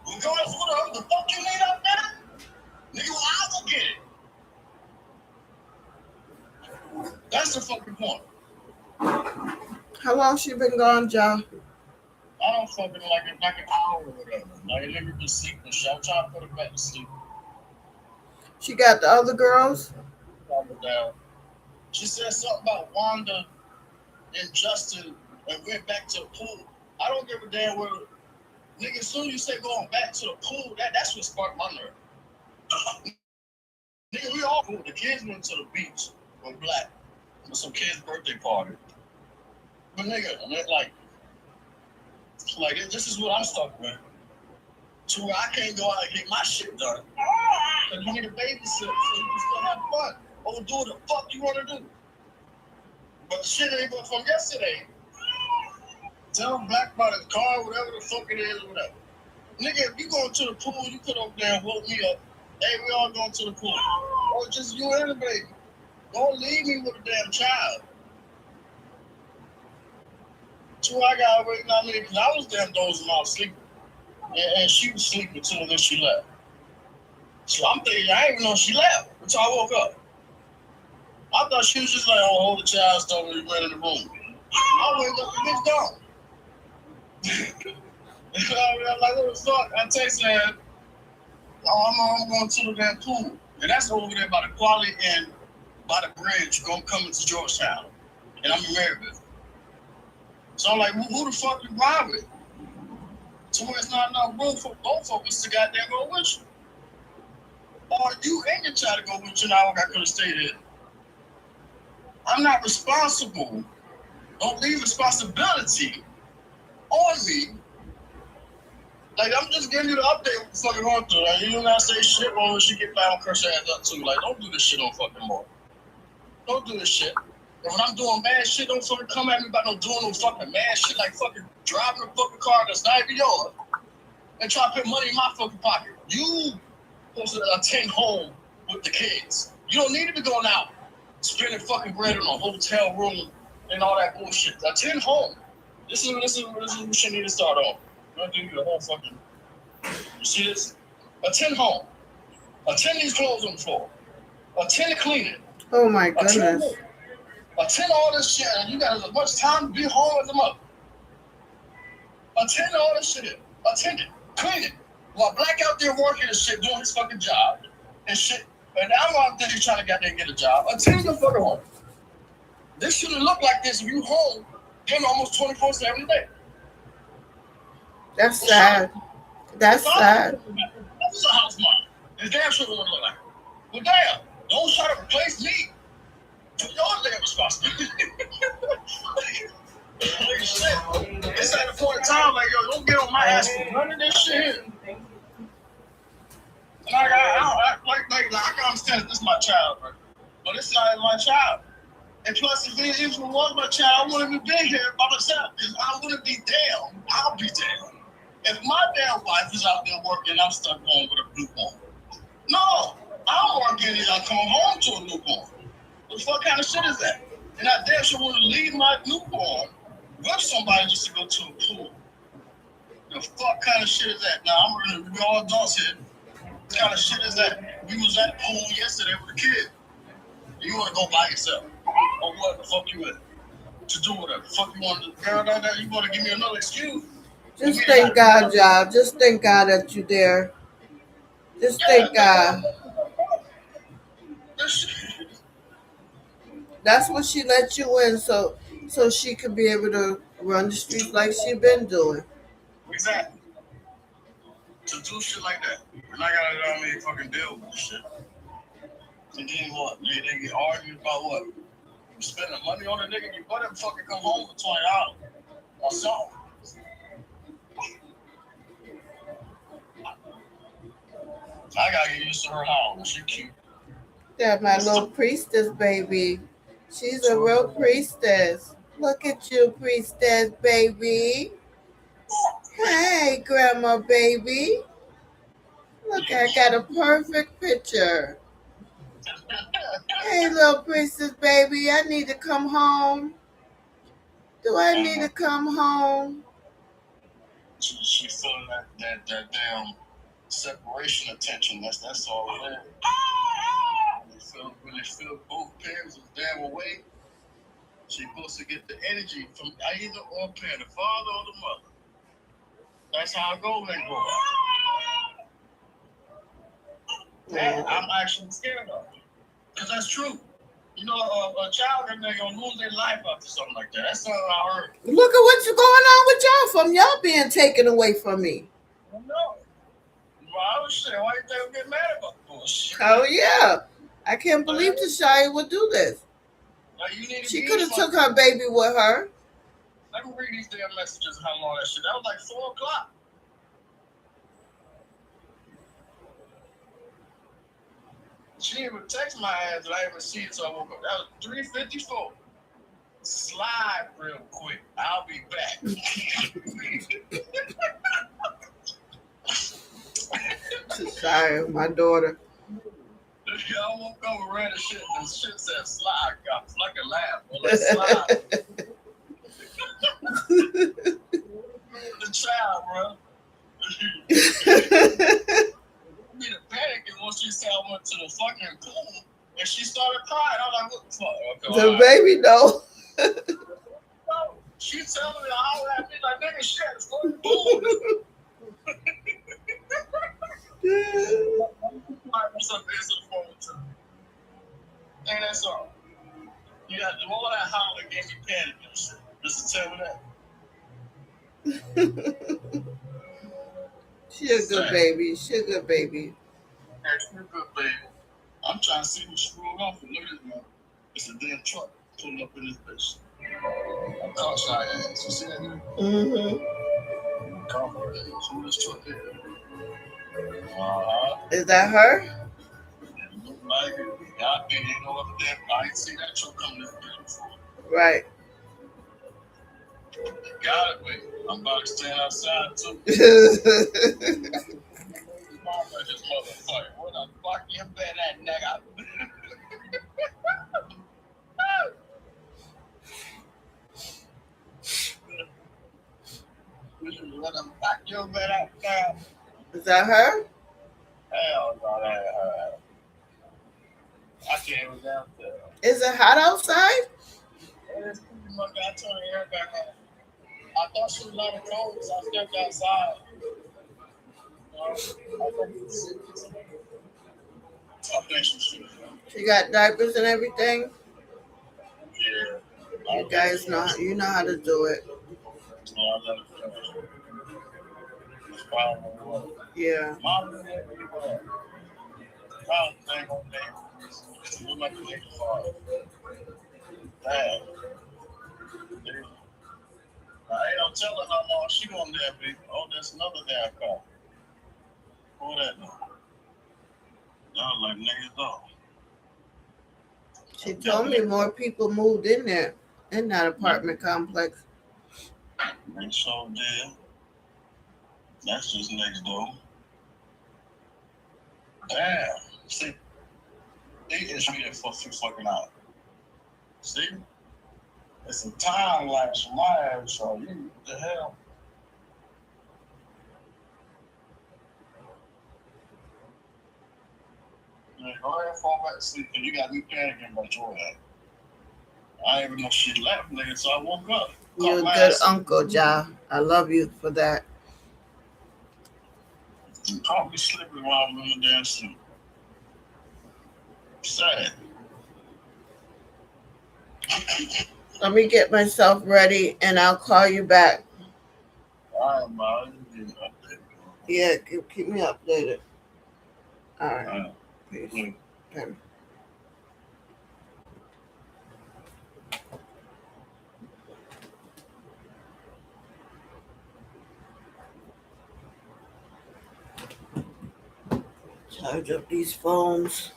Regardless of what the fuck you need up there, nigga, I will get it. That's the fucking point. How long she been gone, Joe? I don't fucking like an hour or whatever. Like, I never been sleeping. I'm trying to put her back to sleep. She got the other girls? Calm her down. She said something about Wanda and Justin and went back to the pool. I don't give a damn where. Nigga, as soon as you say going back to the pool, that's what sparked my nerve. Nigga, we all cool. The kids went to the beach on Black for some kid's birthday party. But nigga, like this is what I'm stuck with. To where I can't go out and get my shit done. Cause you need a babysitter so you can still have fun. Or do what the fuck you wanna do. But the shit ain't but from yesterday. Tell Black about his car, whatever the fuck it is, whatever. Nigga, if you going to the pool, you put up there and woke me up. Hey, we all going to the pool. Or just you and the baby. Don't leave me with a damn child. So I got away, because I was damn dozing off sleeping. And she was sleeping too, and then she left. So I'm thinking, I didn't even know she left until I woke up. I thought she was just like, oh, hold the child stuff when you went in the room. I wake up, the bitch gone. I'm like, what the fuck? I text her, oh, I'm going to the damn pool. And that's over there by the Quality and by the bridge, coming to Georgetown. And I'm in Maryville. So I'm like, who the fuck you ride with? So it's not enough room for both of us to goddamn go with you. Or you and your child to go with you, now I could have stayed here. I'm not responsible. Don't leave responsibility on me. Like, I'm just giving you the update what the fucking going through. Like, you don't gotta say shit when she get back on curse her ass up too. Like, don't do this shit on fucking more. Don't do this shit. And when I'm doing mad shit, don't fucking come at me about no doing no fucking mad shit like fucking driving a fucking car that's not even yours and try to put money in my fucking pocket. You supposed to attend home with the kids. You don't need to be going out spending fucking bread in a hotel room and all that bullshit. Attend home. This is what you need to start on. I'm gonna give you the whole fucking. You see this? Attend home. Attend these clothes on the floor. Attend to clean it. Oh my goodness. Attend all this shit, and you got as much time to be home as a mother. Attend all this shit. Attend it. Clean it. While Black out there working and shit, doing his fucking job and shit, and I'm out there trying to get there and get a job. Attend your fucking home. This shouldn't look like this if you home getting almost 24/7 a day. That's sad. That's sad. This is a house mom. It's damn sure what it look like. Well, damn, don't try to replace me. Your damn responsibility. Like shit. It's at the point in time like, yo, don't get on my ass for none of this shit here. And I can understand this is my child, bro. But it's not my child. And plus, if it was my child, I wouldn't be here by myself. Because I wouldn't be damn. I'll be damn. If my damn wife is out there working, I'm stuck home with a newborn. No, I'm working and I come home to a newborn. What the fuck kind of shit is that? And I damn sure want to leave my newborn with somebody just to go to a pool. The fuck kind of shit is that? Now, we all adults here. What kind of shit is that? We was at the pool yesterday with a kid. You want to go by yourself? Or what the fuck you at? To do whatever. Fuck you want to, girl, that you want to give me another excuse? Just thank God, y'all. Just thank God that you're there. Just thank God. That's what she let you in, so she could be able to run the streets like she been doing. Exactly. To do shit like that. And I gotta fucking deal with this shit. And then what? They get argued about what? You spending money on a nigga, you better fucking come home with $20 or something. I gotta get used to her house. She cute. Yeah, my little priestess baby. She's a real priestess. Look at you, priestess baby. Hey, grandma baby. Look, I got a perfect picture. Hey, little priestess baby, I need to come home. Do I need to come home? She feeling that damn separation attention. That's all it is. When they feel both parents is damn away, she's supposed to get the energy from either or parent, the father or the mother. That's how it goes when they grow up. And I'm actually scared of it. Because that's true. You know, a child and they're going to lose their life after something like that. That's something I heard. Look at what's going on with y'all from y'all being taken away from me. I know. Well, I was saying, why you think we get mad about bullshit? Oh, yeah. I can't believe Tashia would do this. She could have took her baby with her. Let me read these damn messages and how long that shit. That was like 4 o'clock. She didn't even text my ass and I didn't even see it, so I woke up. That was 3:54. Slide real quick. I'll be back. Tashia, my daughter. I woke up and ran the shit and the shit said slide. I was like a laugh. Well, let's slide. The child, bro. I mean, panicking once she said I went to the fucking pool and she started crying. I was like, what the fuck? Okay, the baby, though. No, she telling me to holler at me like, nigga, shit, it's going to the pool. And that's all. You got to do all that holler and get me panic and shit. Just to tell me that. She a good baby. She a good baby. Yeah, she a good baby. I'm trying to see what she rolled off and look at this man. It's a damn truck pulling up in this bitch. I'm caught shy ass. You see that nigga? Mm-hmm. Caught her ass. Who this truck is? Is that her? It look like it. God, man, you know what that? I ain't see that show coming this before. Right. Got it, man. I'm about to stand outside too. This motherfucker. What the fuck you been at, nigga? What the fuck you been at, nigga? Is that her? Hell no, that ain't her. I can't even down there. Is it hot outside? It's pretty much I turned the air back on. I thought she was out of cold, so I stepped outside. She got diapers and everything. Yeah. You guys know how to do it. Yeah. I ain't telling how long she on there, big. Oh, that's another damn car. Who that now? Y'all like niggas though. She told me more people moved in there, in that apartment complex. They so did. That's just next door. Damn. See, they issued for fucking out. See? It's a time lapse from my ass, so you, what the hell? Yeah, go ahead and fall back to sleep, because you got me panicking about your ass. I didn't even know she left, nigga, so I woke up. You're a good uncle, Ja. I love you for that. You caught me sleeping while I was in the damn sleep. Sad. Let me get myself ready, and I'll call you back. All right, man. Yeah, keep me updated. All right. Peace. Okay. Charge up these phones.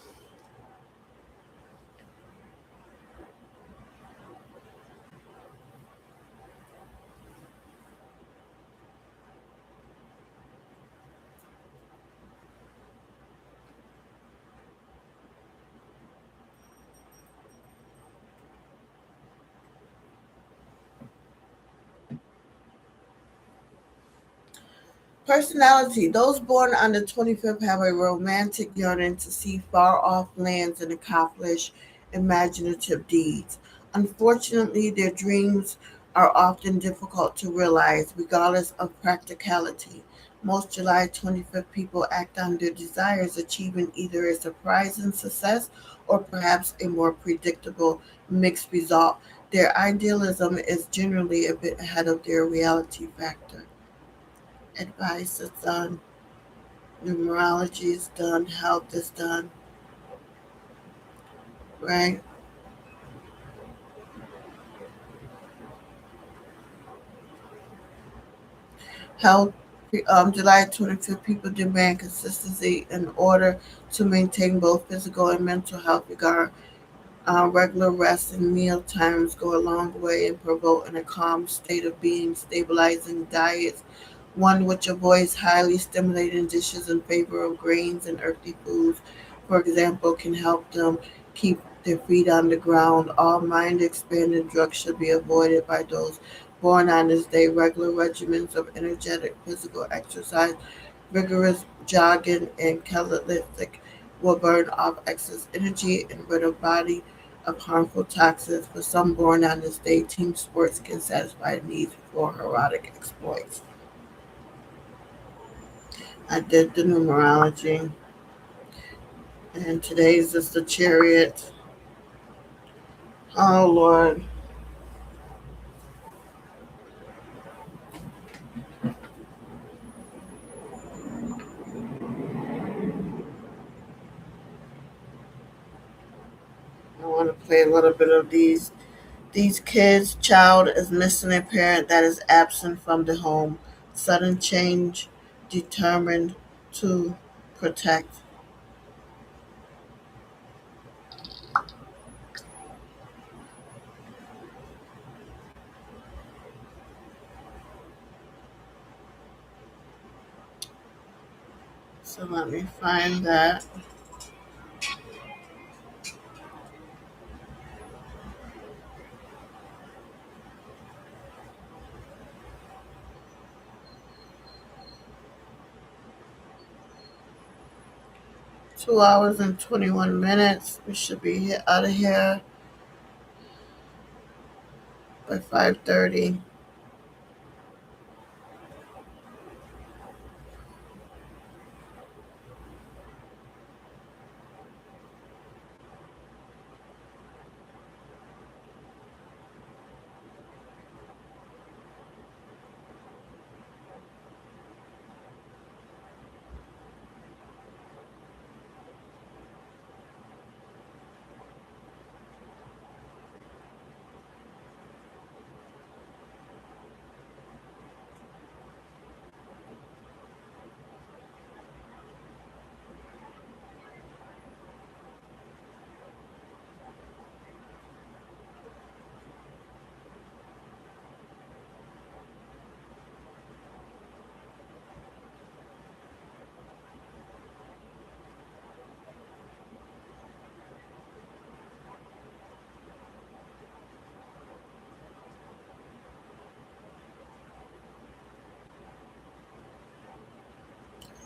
Personality. Those born on the 25th have a romantic yearning to see far off lands and accomplish imaginative deeds. Unfortunately, their dreams are often difficult to realize, regardless of practicality. Most July 25th people act on their desires, achieving either a surprising success or perhaps a more predictable mixed result. Their idealism is generally a bit ahead of their reality factor. Advice is done, numerology is done, health is done, right? Health, July 25th, people demand consistency in order to maintain both physical and mental health. Regard regular rest and meal times go a long way in promoting a calm state of being, stabilizing diets, one which avoids highly stimulating dishes in favor of grains and earthy foods, for example, can help them keep their feet on the ground. All mind expanding drugs should be avoided by those born on this day. Regular regimens of energetic physical exercise, vigorous jogging, and calisthenics will burn off excess energy and rid the body of harmful toxins. For some born on this day, team sports can satisfy needs for heroic exploits. I did the numerology, and today's is the Chariot. Oh Lord. I want to play a little bit of these. These kids, child is missing a parent that is absent from the home. Sudden change, determined to protect. So let me find that. $2 and 21 minutes. We should be out of here by 5:30.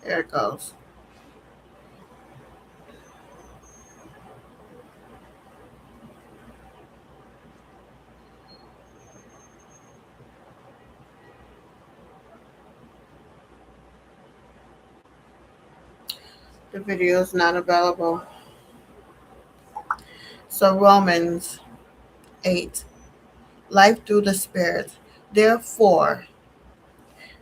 There it goes. The video is not available. So Romans 8. Life through the Spirit. Therefore,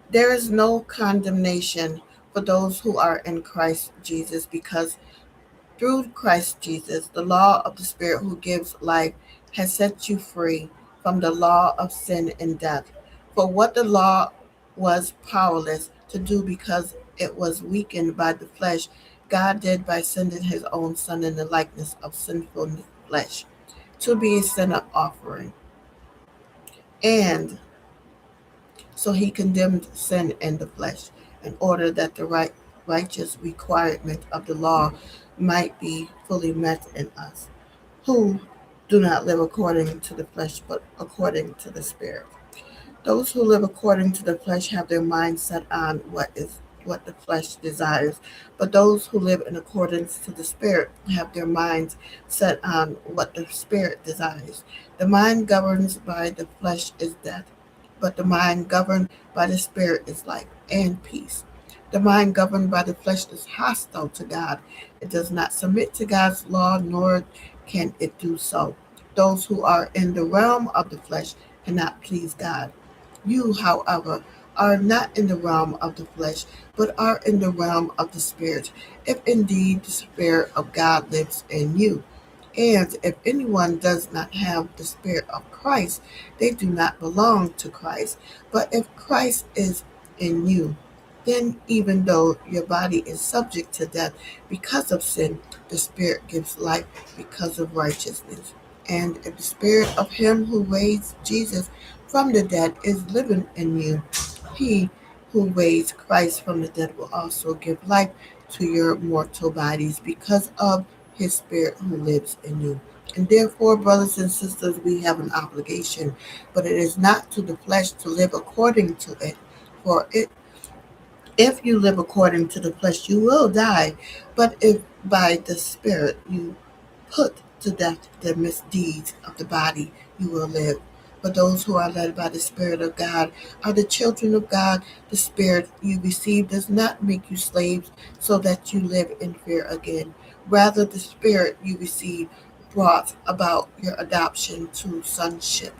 there is no condemnation for those who are in Christ Jesus, because through Christ Jesus, the law of the Spirit who gives life has set you free from the law of sin and death. For what the law was powerless to do because it was weakened by the flesh, God did by sending his own Son in the likeness of sinful flesh to be a sin offering. And so he condemned sin in the flesh in order that the righteous requirement of the law might be fully met in us, who do not live according to the flesh, but according to the Spirit. Those who live according to the flesh have their mind set on what the flesh desires, but those who live in accordance to the Spirit have their minds set on what the Spirit desires. The mind governed by the flesh is death, but the mind governed by the Spirit is life and peace. The mind governed by the flesh is hostile to God. It does not submit to God's law, nor can it do so. Those who are in the realm of the flesh cannot please God. You, however, are not in the realm of the flesh, but are in the realm of the Spirit, if indeed the Spirit of God lives in you. And if anyone does not have the Spirit of Christ, they do not belong to Christ. But if Christ is in you, then even though your body is subject to death because of sin, the Spirit gives life because of righteousness. And if the Spirit of him who raised Jesus from the dead is living in you, he who raised Christ from the dead will also give life to your mortal bodies because of his Spirit who lives in you. And therefore, brothers and sisters, we have an obligation, but it is not to the flesh to live according to it. For if you live according to the flesh, you will die. But if by the Spirit you put to death the misdeeds of the body, you will live. But those who are led by the Spirit of God are the children of God. The Spirit you receive does not make you slaves so that you live in fear again. Rather, the Spirit you receive brought about your adoption to sonship.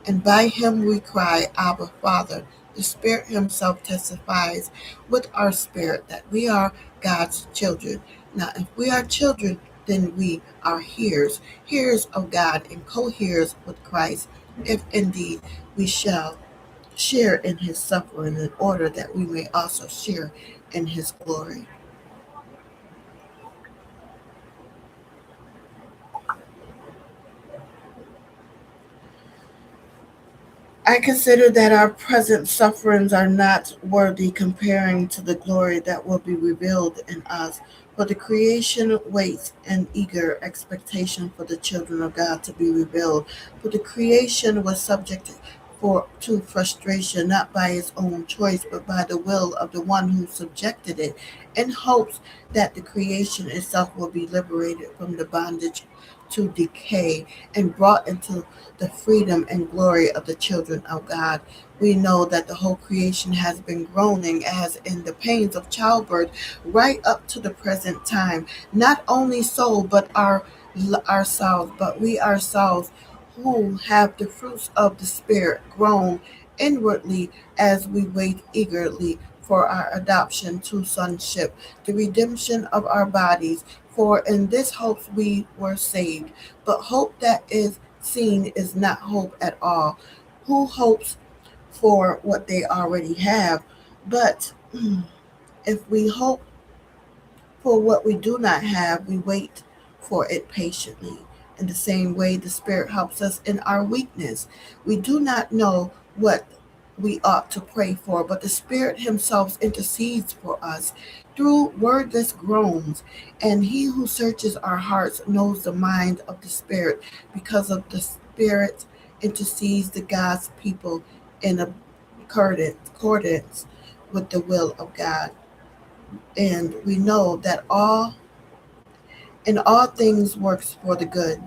And by him we cry, Abba, Father. The Spirit himself testifies with our spirit that we are God's children. Now, if we are children, then we are hearers of God and co-heirs with Christ, if indeed we shall share in his suffering, in order that we may also share in his glory. I consider that our present sufferings are not worthy comparing to the glory that will be revealed in us. For the creation waits in eager expectation for the children of God to be revealed. For the creation was subject to frustration, not by its own choice, but by the will of the one who subjected it, in hopes that the creation itself will be liberated from the bondage to decay and brought into the freedom and glory of the children of God. We know that the whole creation has been groaning as in the pains of childbirth right up to the present time. Not only so, but ourselves, but we ourselves who have the fruits of the Spirit groan inwardly as we wait eagerly for our adoption to sonship, the redemption of our bodies. For in this hope we were saved. But hope that is seen is not hope at all. Who hopes for what they already have? But if we hope for what we do not have, we wait for it patiently. In the same way, the Spirit helps us in our weakness. We do not know what we ought to pray for, but the Spirit Himself intercedes for us through wordless groans. And He who searches our hearts knows the mind of the Spirit, because of the Spirit intercedes the God's people in accordance with the will of God. And we know that all things works for the good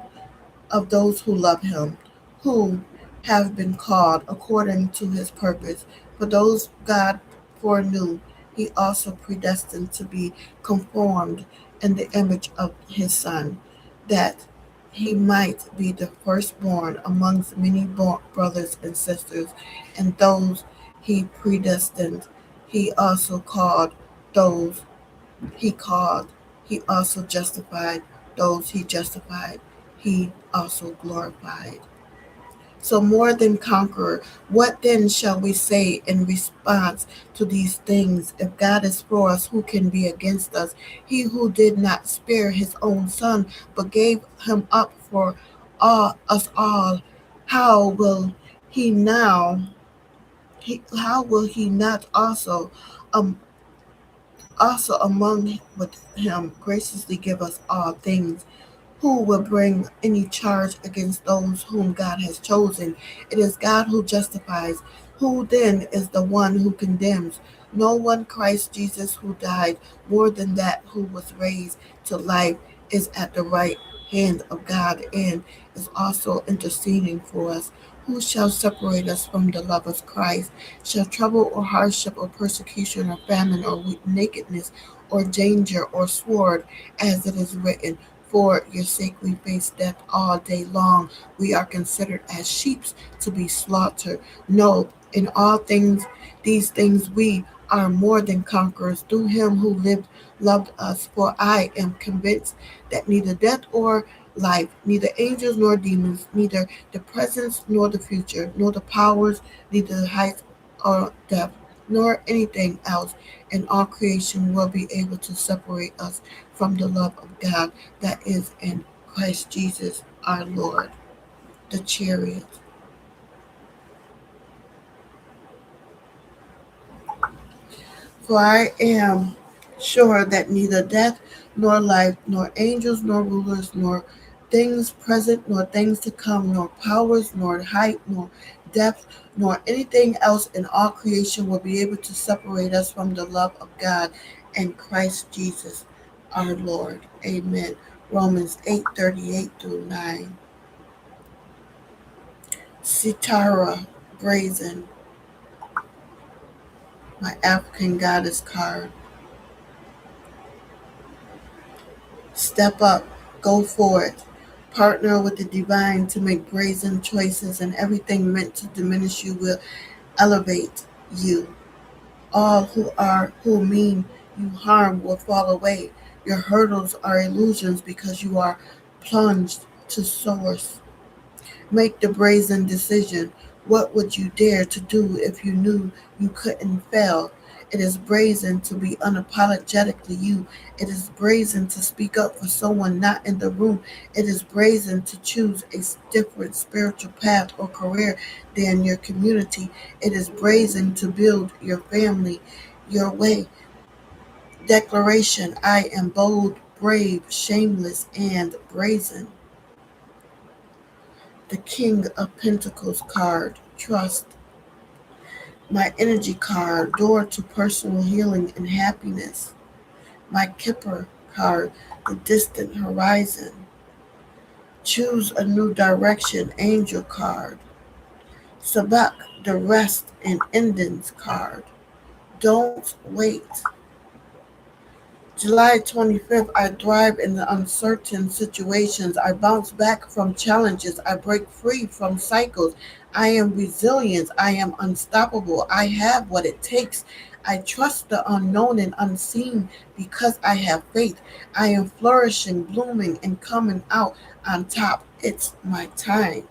of those who love him, who have been called according to his purpose. For those God foreknew, he also predestined to be conformed in the image of his Son, that he might be the firstborn amongst many brothers and sisters. And those he predestined, he also called. Those he called, he also justified. Those he justified, he also glorified. So, more than conqueror, what then shall we say in response to these things? If God is for us, who can be against us? He who did not spare his own Son, but gave him up for us all, how will he now? How will he not um, also among with him graciously give us all things? Who will bring any charge against those whom God has chosen? It is God who justifies. Who then is the one who condemns? No one. Christ Jesus, who died, more than that, who was raised to life, is at the right hand of God and is also interceding for us. Who shall separate us from the love of Christ? Shall trouble or hardship or persecution or famine or nakedness or danger or sword, as it is written, for your sake we face death all day long. We are considered as sheep to be slaughtered. No, in all things, these things we are more than conquerors through him who loved us. For I am convinced that neither death or life, neither angels nor demons, neither the present nor the future, nor the powers, neither the height or depth, nor anything else in all creation will be able to separate us from the love of God that is in Christ Jesus our Lord. The Chariot. For I am sure that neither death, nor life, nor angels, nor rulers, nor things present, nor things to come, nor powers, nor height, nor depth, nor anything else in all creation will be able to separate us from the love of God and Christ Jesus our Lord. Amen. Romans 8:38 through 9. Sitara, brazen, my African goddess card. Step up, go for it. Partner with the divine to make brazen choices, and everything meant to diminish you will elevate you. All who mean you harm will fall away. Your hurdles are illusions because you are plunged to source. Make the brazen decision. What would you dare to do if you knew you couldn't fail? It is brazen to be unapologetically you. It is brazen to speak up for someone not in the room. It is brazen to choose a different spiritual path or career than your community. It is brazen to build your family your way. Declaration: I am bold, brave, shameless, and brazen. The King of Pentacles card, trust. My energy card, door to personal healing and happiness. My Kipper card, the distant horizon. Choose a new direction, angel card. Sabak, the rest and endings card. Don't wait. July 25th, I thrive in the uncertain situations. I bounce back from challenges. I break free from cycles. I am resilient. I am unstoppable. I have what it takes. I trust the unknown and unseen because I have faith. I am flourishing, blooming, and coming out on top. It's my time.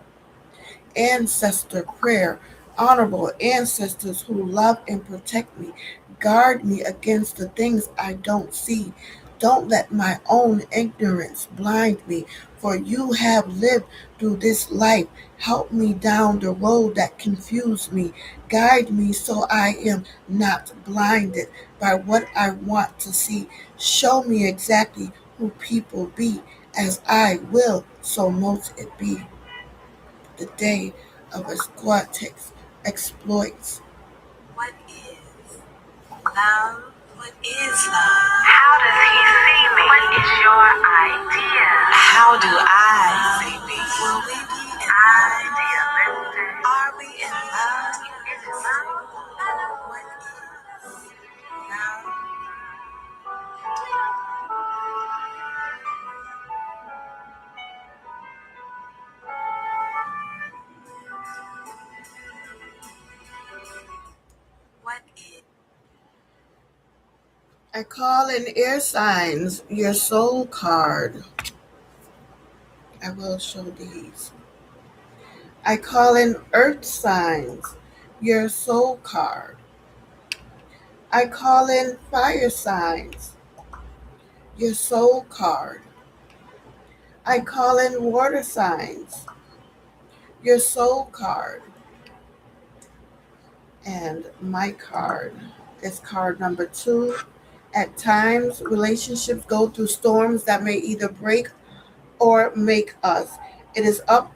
Ancestor prayer. Honorable ancestors who love and protect me, guard me against the things I don't see. Don't let my own ignorance blind me, for you have lived through this life. Help me down the road that confused me. Guide me so I am not blinded by what I want to see. Show me exactly who people be, as I will, so most it be. The day of his Quixotic exploits. What is love? What is love? How does he see me? What is your idea? How do I see me? Will we be in love? Are we in love? Is it love? What is love? What is I call in air signs your soul card. I will show these. I call in earth signs your soul card. I call in fire signs your soul card. I call in water signs your soul card. And my card is card number 2. At times, relationships go through storms that may either break or make us. It is up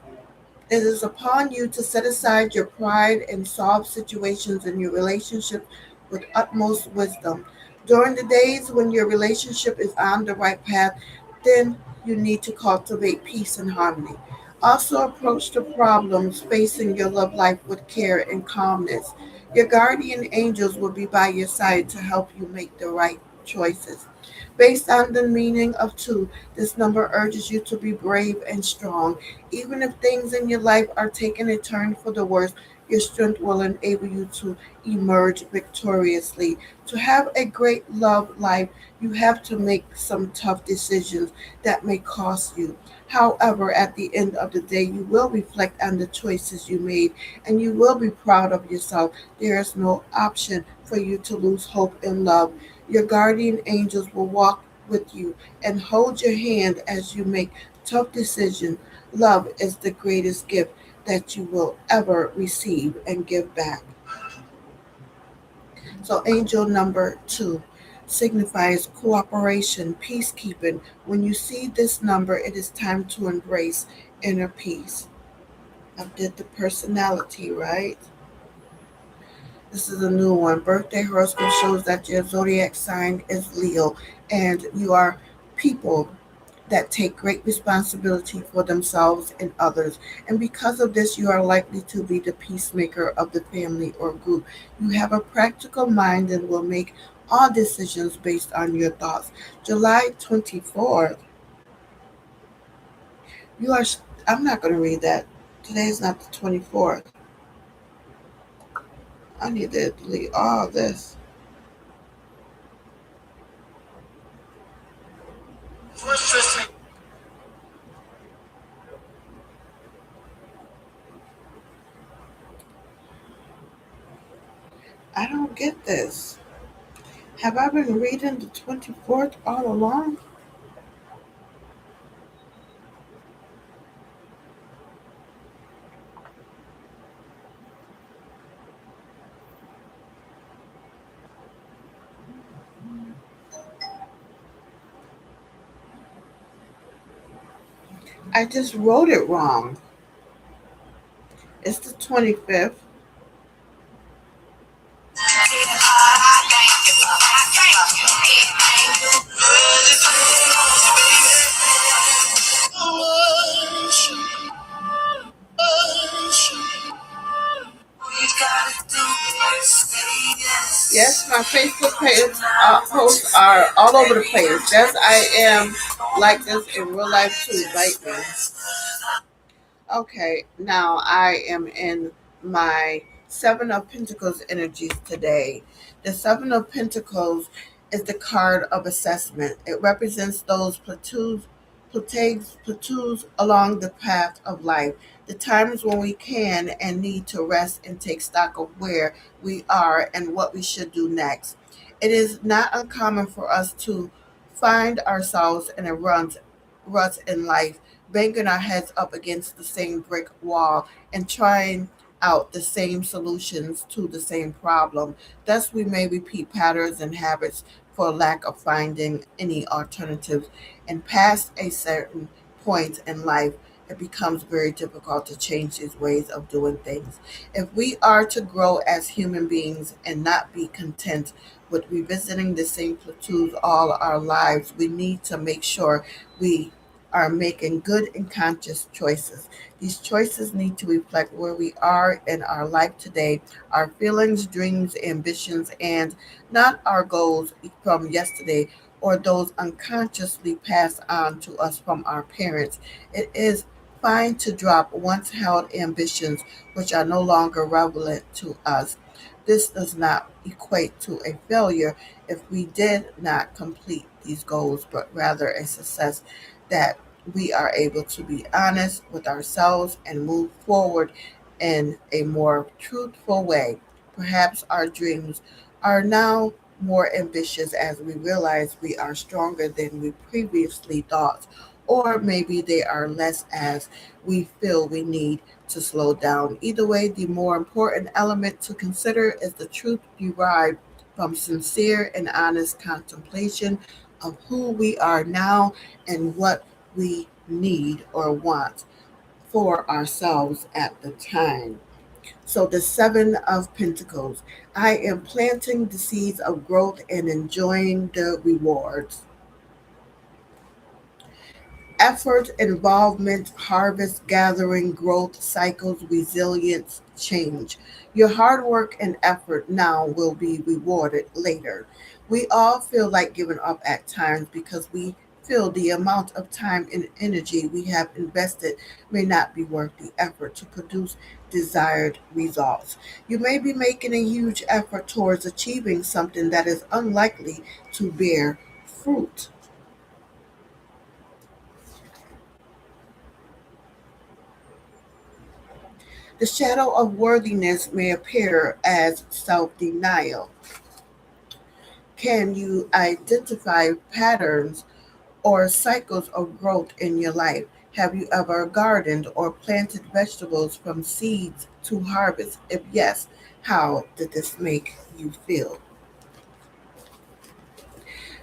It is upon you to set aside your pride and solve situations in your relationship with utmost wisdom. During the days when your relationship is on the right path, then you need to cultivate peace and harmony. Also, approach the problems facing your love life with care and calmness. Your guardian angels will be by your side to help you make the right choices. Based on the meaning of two, this number urges you to be brave and strong. Even if things in your life are taking a turn for the worse, your strength will enable you to emerge victoriously. To have a great love life, you have to make some tough decisions that may cost you. However, at the end of the day, you will reflect on the choices you made and you will be proud of yourself. There is no option for you to lose hope in love. Your guardian angels will walk with you and hold your hand as you make tough decisions. Love is the greatest gift that you will ever receive and give back. So, angel number 2 signifies cooperation, peacekeeping. When you see this number, it is time to embrace inner peace. I did the personality, right? This is a new one. Birthday horoscope shows that your zodiac sign is Leo, and you are people that take great responsibility for themselves and others. And because of this, you are likely to be the peacemaker of the family or group. You have a practical mind and will make all decisions based on your thoughts. July 24th, you are, I'm not going to read that. Today is not the 24th. I need to delete all this. I don't get this. Have I been reading the 24th all along? I just wrote it wrong. It's the 25th. Yes, my Facebook page posts are all over the place. Yes, I am like this in real life too. Bite me. Okay, now I am in my Seven of Pentacles energies today. The Seven of Pentacles is the card of assessment. It represents those plateaus along the path of life. The times when we can and need to rest and take stock of where we are and what we should do next. It is not uncommon for us to find ourselves in a rut in life, banging our heads up against the same brick wall and trying out the same solutions to the same problem. Thus, we may repeat patterns and habits for lack of finding any alternatives. And past a certain point in life, it becomes very difficult to change these ways of doing things. If we are to grow as human beings and not be content with revisiting the same plateaus all our lives, we need to make sure we are making good and conscious choices. These choices need to reflect where we are in our life today, our feelings, dreams, ambitions, and not our goals from yesterday or those unconsciously passed on to us from our parents. It is fine to drop once held ambitions which are no longer relevant to us. This does not equate to a failure if we did not complete these goals, but rather a success that we are able to be honest with ourselves and move forward in a more truthful way. Perhaps our dreams are now more ambitious as we realize we are stronger than we previously thought, or maybe they are less as we feel we need to slow down. Either way, the more important element to consider is the truth derived from sincere and honest contemplation of who we are now and what we need or want for ourselves at the time. So, the Seven of Pentacles. I am planting the seeds of growth and enjoying the rewards. Effort, involvement, harvest, gathering, growth, cycles, resilience, change. Your hard work and effort now will be rewarded later. We all feel like giving up at times because we feel the amount of time and energy we have invested may not be worth the effort to produce desired results. You may be making a huge effort towards achieving something that is unlikely to bear fruit. The shadow of worthiness may appear as self denial. Can you identify patterns or cycles of growth in your life? Have you ever gardened or planted vegetables from seeds to harvest? If yes, how did this make you feel?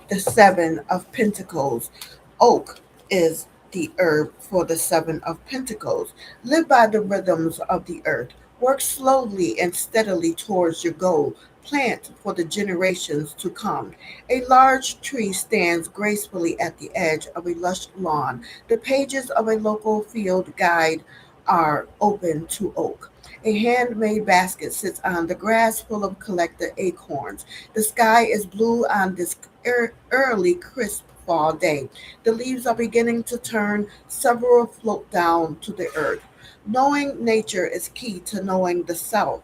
The Seven of Pentacles. Oak is the herb for the Seven of Pentacles. Live by the rhythms of the earth. Work slowly and steadily towards your goal. Plant for the generations to come. A large tree stands gracefully at the edge of a lush lawn. The pages of a local field guide are open to oak. A handmade basket sits on the grass full of collected acorns. The sky is blue on this early, crisp fall day. The leaves are beginning to turn, several float down to the earth. Knowing nature is key to knowing the self.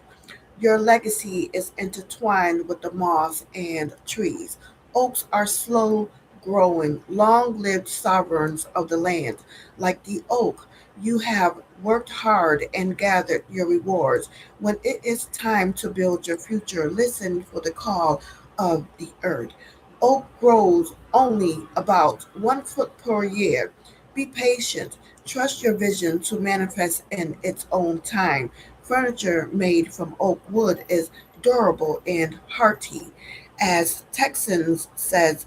Your legacy is intertwined with the moss and trees. Oaks are slow growing, long lived sovereigns of the land. Like the oak, you have worked hard and gathered your rewards. When it is time to build your future, listen for the call of the earth. Oak grows only about 1 foot per year. Be patient. Trust your vision to manifest in its own time. Furniture made from oak wood is durable and hearty. As Texans says,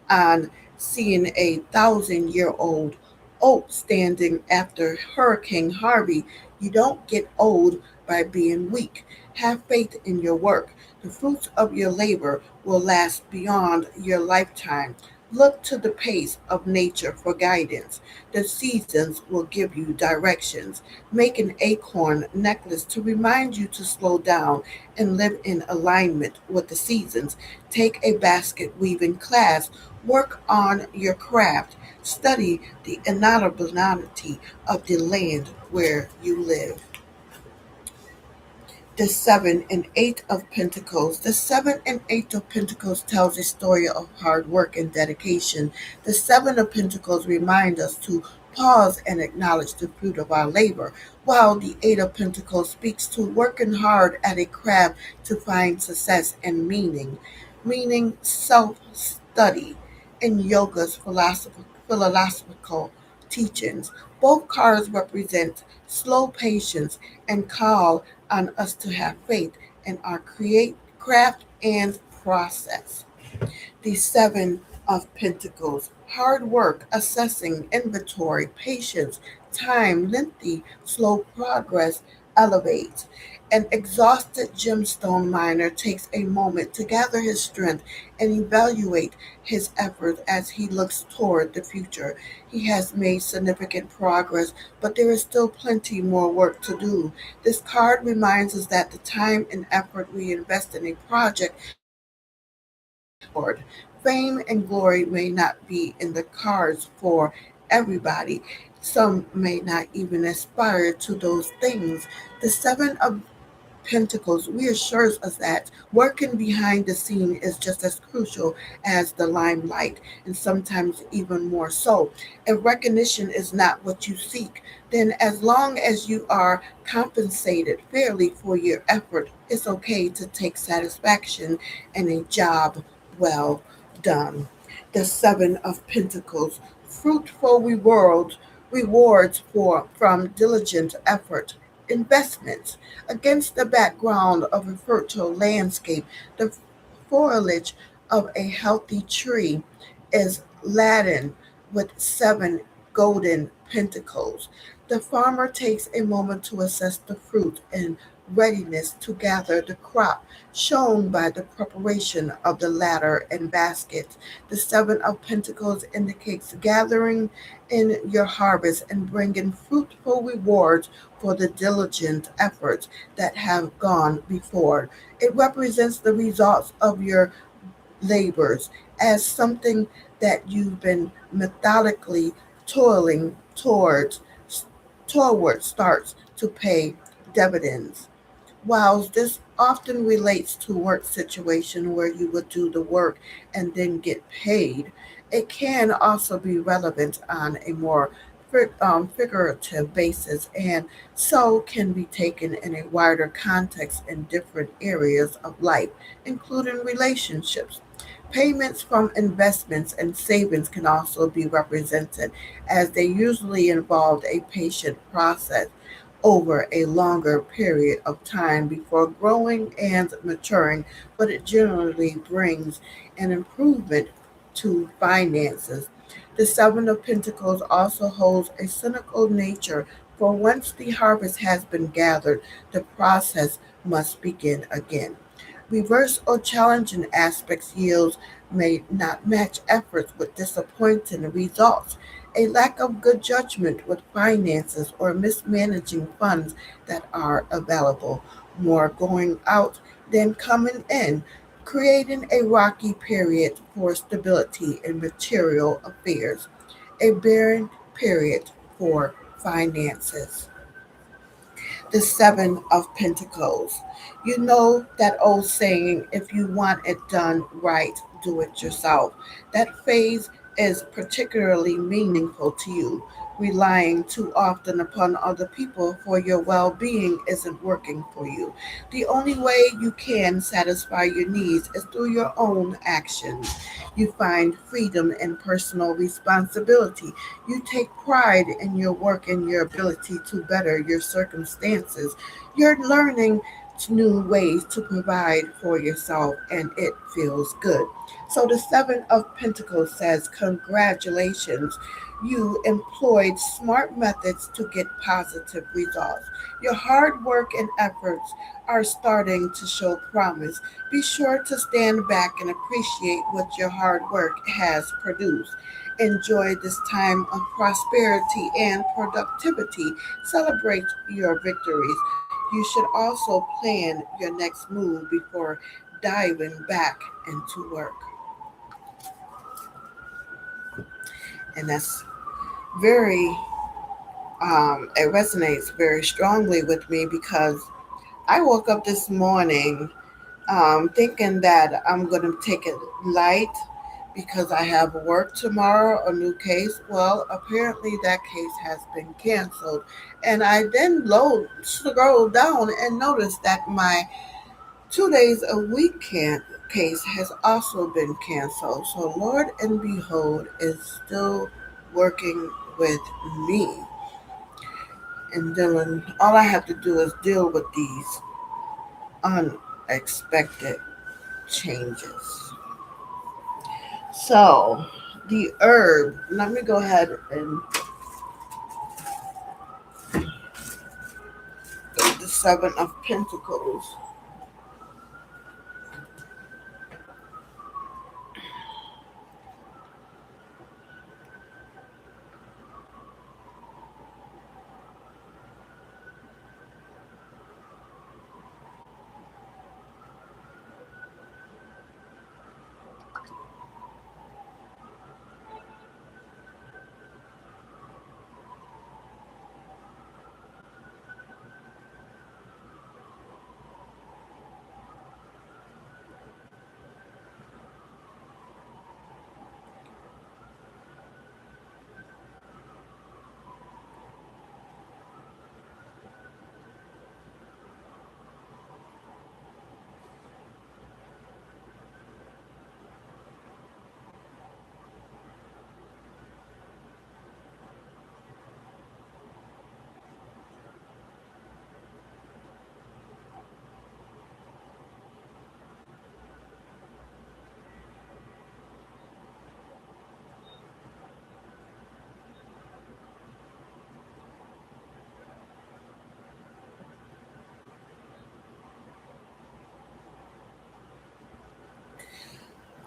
on seeing 1,000-year-old oak standing after Hurricane Harvey. You don't get old by being weak. Have faith in your work. The fruits of your labor will last beyond your lifetime. Look to the pace of nature for guidance. The seasons will give you directions. Make an acorn necklace to remind you to slow down and live in alignment with the seasons. Take a basket weaving class. Work on your craft. Study the inaudibility of the land where you live. The Seven and Eight of Pentacles. The Seven and Eight of Pentacles tells a story of hard work and dedication. The Seven of Pentacles remind us to pause and acknowledge the fruit of our labor, while the Eight of Pentacles speaks to working hard at a craft to find success and meaning, meaning self-study in yoga's philosophical teachings. Both cards represent slow patience and call on us to have faith in our create craft and process. The Seven of Pentacles. Hard work, assessing, inventory, patience, time, lengthy, slow progress, elevate. An exhausted gemstone miner takes a moment to gather his strength and evaluate his effort as he looks toward the future. He has made significant progress, but there is still plenty more work to do. This card reminds us that the time and effort we invest in a project reward. Fame and glory may not be in the cards for everybody. Some may not even aspire to those things. The Seven of Pentacles reassures us that working behind the scene is just as crucial as the limelight, and sometimes even more so. If recognition is not what you seek, then as long as you are compensated fairly for your effort, it's okay to take satisfaction in a job well done. The Seven of Pentacles, fruitful rewards for from diligent effort, investments. Against the background of a fertile landscape, the foliage of a healthy tree is laden with seven golden pentacles. The farmer takes a moment to assess the fruit and readiness to gather the crop, shown by the preparation of the ladder and basket. The Seven of Pentacles indicates gathering in your harvest and bringing fruitful rewards for the diligent efforts that have gone before. It represents the results of your labors as something that you've been methodically toiling toward starts to pay dividends. While this often relates to work situation where you would do the work and then get paid, it can also be relevant on a more figurative basis and so can be taken in a wider context in different areas of life, including relationships. Payments from investments and savings can also be represented as they usually involve a patient process over a longer period of time before growing and maturing, but it generally brings an improvement to finances. The Seven of Pentacles also holds a cynical nature, for once the harvest has been gathered, the process must begin again. Reverse or challenging aspects yields may not match efforts with disappointing results. A lack of good judgment with finances or mismanaging funds that are available. More going out than coming in, creating a rocky period for stability in material affairs. A barren period for finances. The Seven of Pentacles. You know that old saying, if you want it done right, do it yourself. That phrase is particularly meaningful to you. relying too often upon other people for your well being isn't working for you. The only way you can satisfy your needs is through your own actions. You find freedom in personal responsibility. You take pride in your work and your ability to better your circumstances. You're learning new ways to provide for yourself, and it feels good. So the Seven of Pentacles says, congratulations. You employed smart methods to get positive results. Your hard work and efforts are starting to show promise. Be sure to stand back and appreciate what your hard work has produced. Enjoy this time of prosperity and productivity. Celebrate your victories. You should also plan your next move before diving back into work. And that's very, it resonates very strongly with me because I woke up this morning thinking that I'm going to take it light because I have work tomorrow, a new case. Well, apparently that case has been canceled. And I then scrolled down and noticed that my 2 days a week case has also been canceled. So Lord and Behold is still working with me. And Dylan, all I have to do is deal with these unexpected changes. So the herb, let me go ahead and the Seven of Pentacles.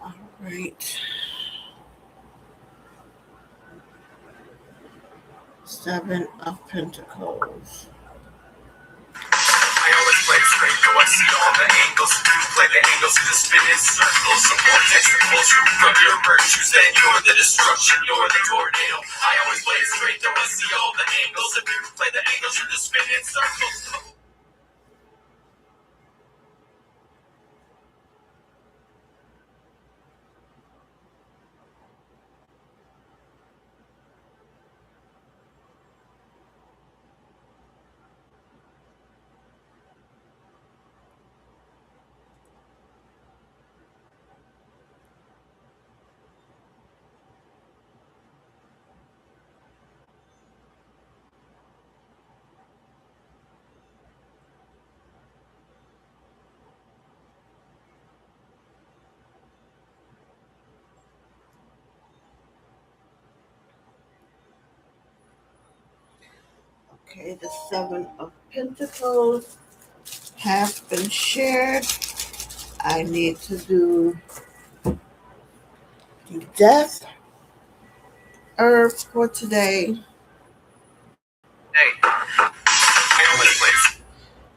All right. Seven of Pentacles. I always play it straight, though I see all the angles. You play the angles in the spinning circles. Some more testicles from your virtues, then you're the destruction, you're the tornado. I always play it straight, though I see all the angles. If you play the angles in the spinning circles. Okay, the Seven of Pentacles has been shared. I need to do the death herb for today. Hey, I always play it.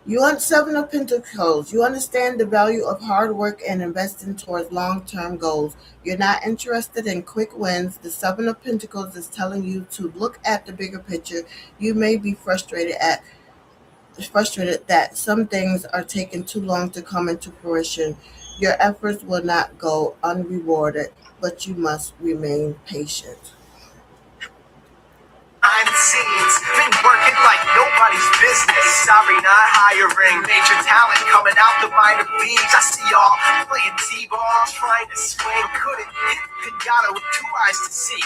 You want Seven of Pentacles. You understand the value of hard work and investing towards long-term goals. You're not interested in quick wins. The Seven of Pentacles is telling you to look at the bigger picture. You may be frustrated that some things are taking too long to come into fruition. Your efforts will not go unrewarded, but you must remain patient. I behind the scenes. Been working like nobody's business. Sorry, not hiring. Major talent coming out the minor leagues. I see y'all playing t-ball, trying to swing. Couldn't hit Pinata with two eyes to see.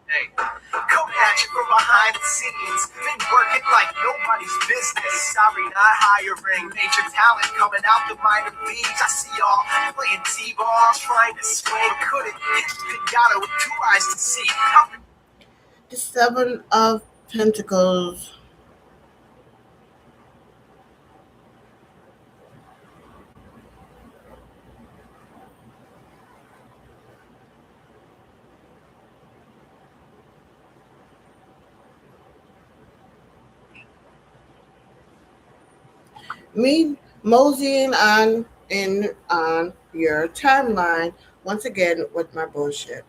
Hey, coming at you from behind the scenes. Been working like nobody's business. Sorry, not hiring. Major talent coming out the minor leagues. I see y'all playing t-ball, trying to swing. Couldn't hit Pinata with two eyes to see. The Seven of Pentacles. Me moseying on your timeline once again with my bullshit.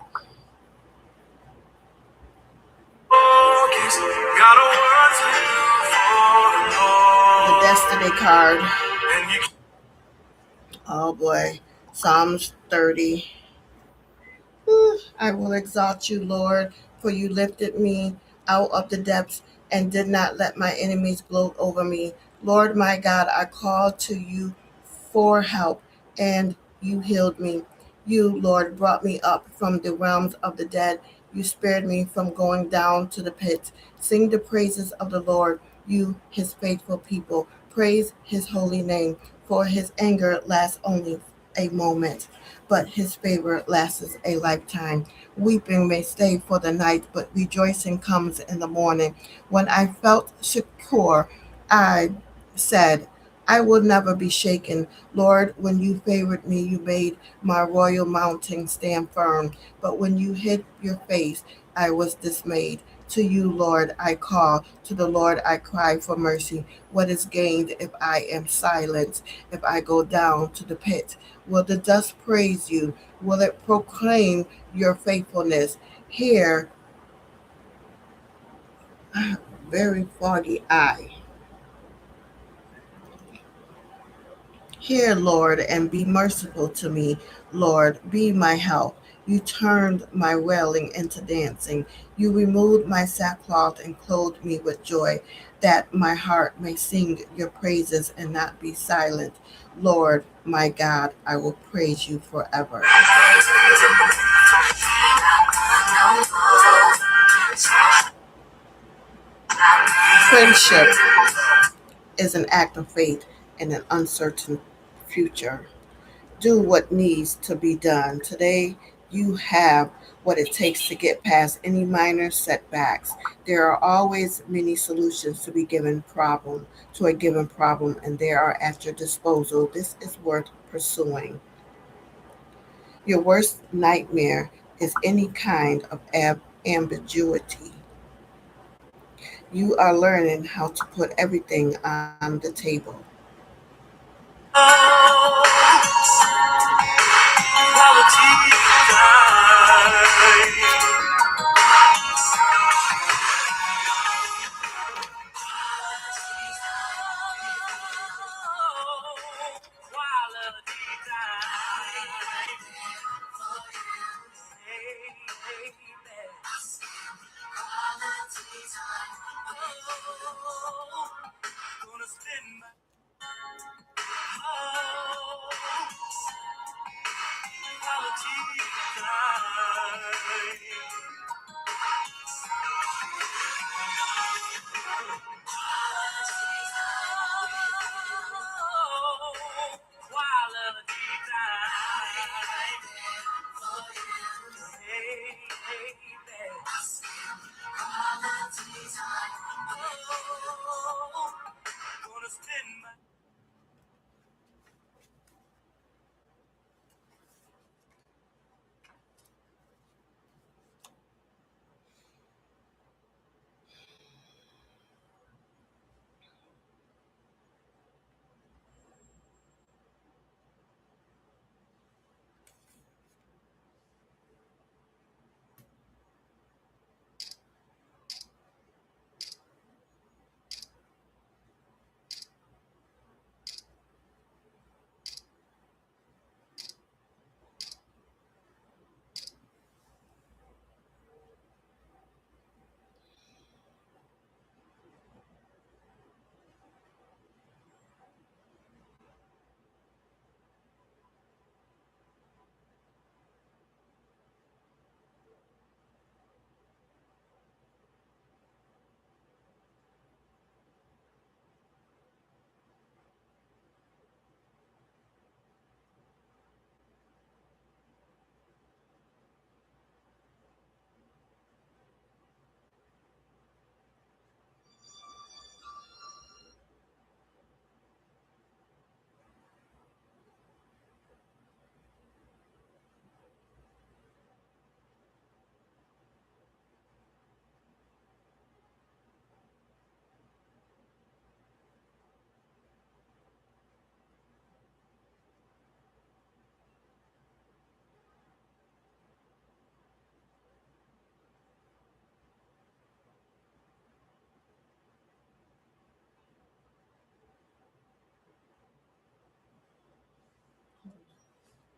The Destiny card. Oh boy. Psalms 30. I will exalt you, Lord, for you lifted me out of the depths and did not let my enemies gloat over me. Lord my God, I called to you for help, and you healed me. You, Lord, brought me up from the realms of the dead. You spared me from going down to the pit. Sing the praises of the Lord, you, his faithful people. Praise his holy name, for his anger lasts only a moment, but his favor lasts a lifetime. Weeping may stay for the night, but rejoicing comes in the morning. When I felt secure, I said, I will never be shaken. Lord, when you favored me, you made my royal mountain stand firm. But when you hid your face, I was dismayed. To you, Lord, I call. To the Lord, I cry for mercy. What is gained if I am silent? If I go down to the pit? Will the dust praise you? Will it proclaim your faithfulness? Here, very foggy eye. Hear, Lord, and be merciful to me. Lord, be my help. You turned my wailing into dancing. You removed my sackcloth and clothed me with joy, that my heart may sing your praises and not be silent. Lord, my God, I will praise you forever. Friendship is an act of faith in an uncertain future. Do what needs to be done. Today, you have what it takes to get past any minor setbacks. There are always many solutions to a given problem, and they are at your disposal. This is worth pursuing. Your worst nightmare is any kind of ambiguity. You are learning how to put everything on the table.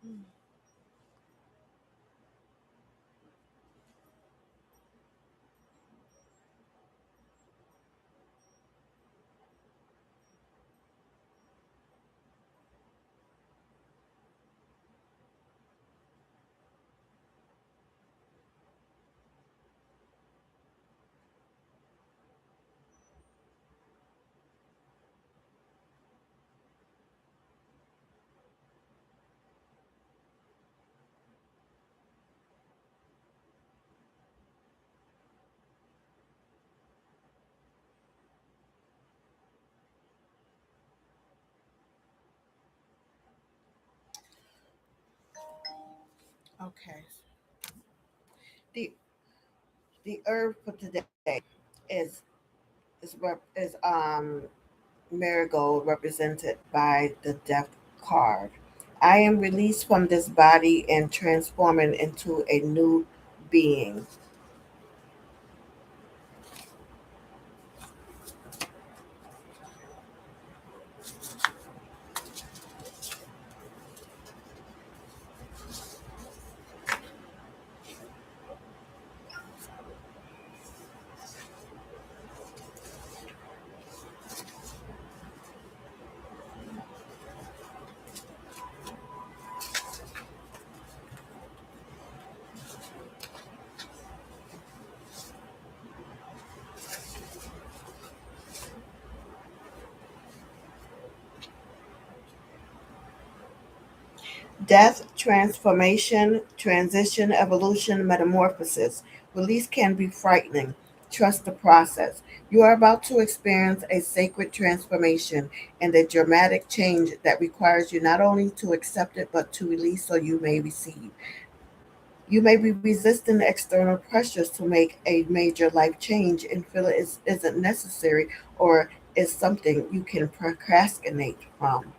Mm. Okay. The the herb for today is is marigold, represented by the death card. I am released from this body and transforming into a new being. Death, transformation, transition, evolution, metamorphosis. Release can be frightening. Trust the process. You are about to experience a sacred transformation and a dramatic change that requires you not only to accept it but to release so you may receive. You may be resisting external pressures to make a major life change and feel isn't necessary or is something you can procrastinate from.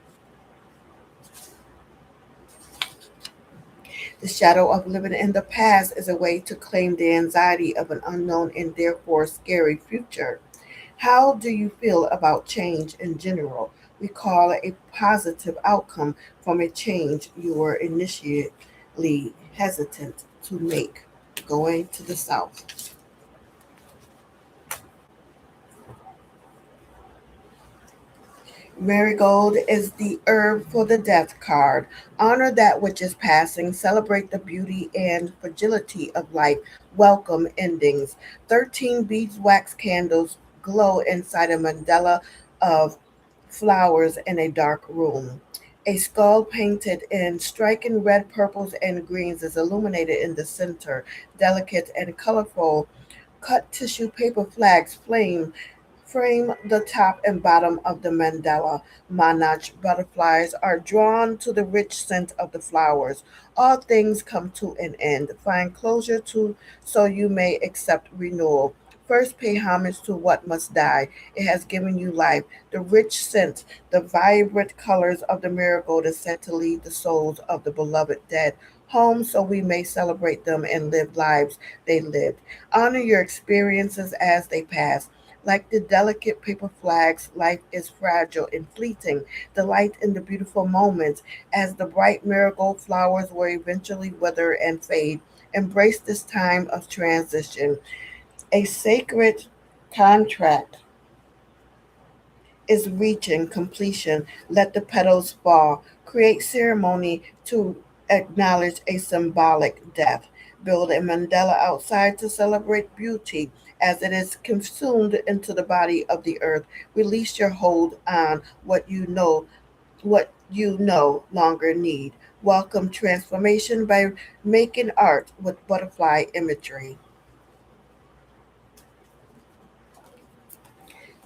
The shadow of living in the past is a way to claim the anxiety of an unknown and therefore scary future. How do you feel about change in general? We call it a positive outcome from a change you were initially hesitant to make. Going to the south. Marigold is the herb for the death card. Honor that which is passing. Celebrate the beauty and fragility of life. Welcome endings. 13 beeswax candles glow inside a mandala of flowers in a dark room. A skull painted in striking red, purples, and greens is illuminated in the center. Delicate and colorful cut tissue paper flags frame the top and bottom of the mandala. Monarch butterflies are drawn to the rich scent of the flowers. All things come to an end. Find closure to so you may accept renewal. First, pay homage to what must die. It has given you life. The rich scent, the vibrant colors of the marigold is said to lead the souls of the beloved dead home so we may celebrate them and live lives they lived. Honor your experiences as they pass. Like the delicate paper flags, life is fragile and fleeting. Delight in the beautiful moments as the bright marigold flowers will eventually wither and fade. Embrace this time of transition. A sacred contract is reaching completion. Let the petals fall. Create ceremony to acknowledge a symbolic death. Build a mandala outside to celebrate beauty as it is consumed into the body of the earth. Release your hold on what you no longer need. Welcome transformation by making art with butterfly imagery.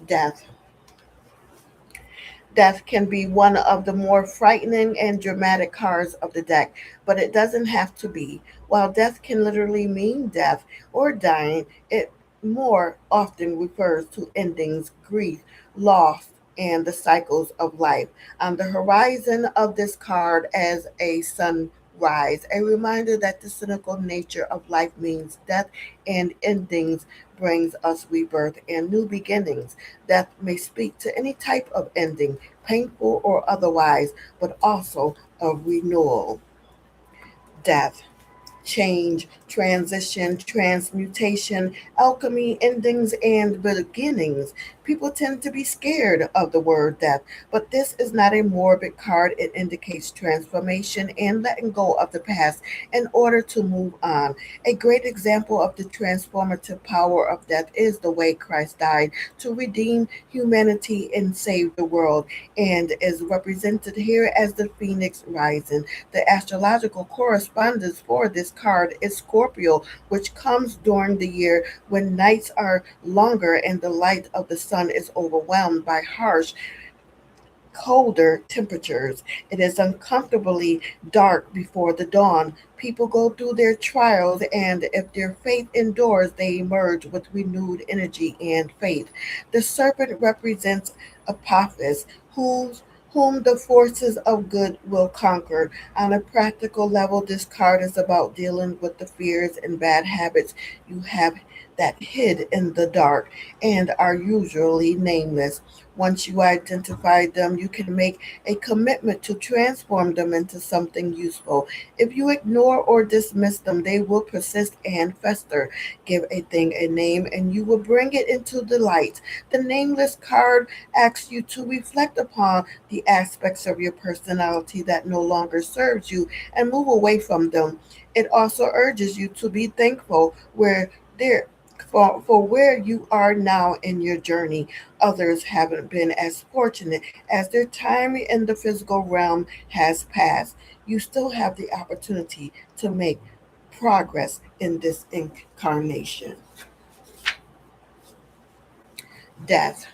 Death. Death can be one of the more frightening and dramatic cards of the deck, but it doesn't have to be. While death can literally mean death or dying, it more often refers to endings, grief, loss, and the cycles of life. On the horizon of this card as a sunrise, a reminder that the cynical nature of life means death and endings brings us rebirth and new beginnings. Death may speak to any type of ending, painful or otherwise, but also of renewal. Death, change, transition, transmutation, alchemy, endings, and beginnings. People tend to be scared of the word death, but this is not a morbid card. It indicates transformation and letting go of the past in order to move on. A great example of the transformative power of death is the way Christ died to redeem humanity and save the world, and is represented here as the phoenix rising. The astrological correspondence for this card is Scorpio, which comes during the year when nights are longer and the light of the sun is overwhelmed by harsh colder temperatures. It is uncomfortably dark before the dawn. People go through their trials, and if their faith endures, they emerge with renewed energy and faith. The serpent represents Apophis, whom the forces of good will conquer. On a practical level, this card is about dealing with the fears and bad habits you have that hid in the dark and are usually nameless. Once you identify them, you can make a commitment to transform them into something useful. If you ignore or dismiss them, they will persist and fester. Give a thing a name and you will bring it into the light. The nameless card asks you to reflect upon the aspects of your personality that no longer serves you and move away from them. It also urges you to be thankful where there for where you are now in your journey. Others haven't been as fortunate as their time in the physical realm has passed. You still have the opportunity to make progress in this incarnation. Death,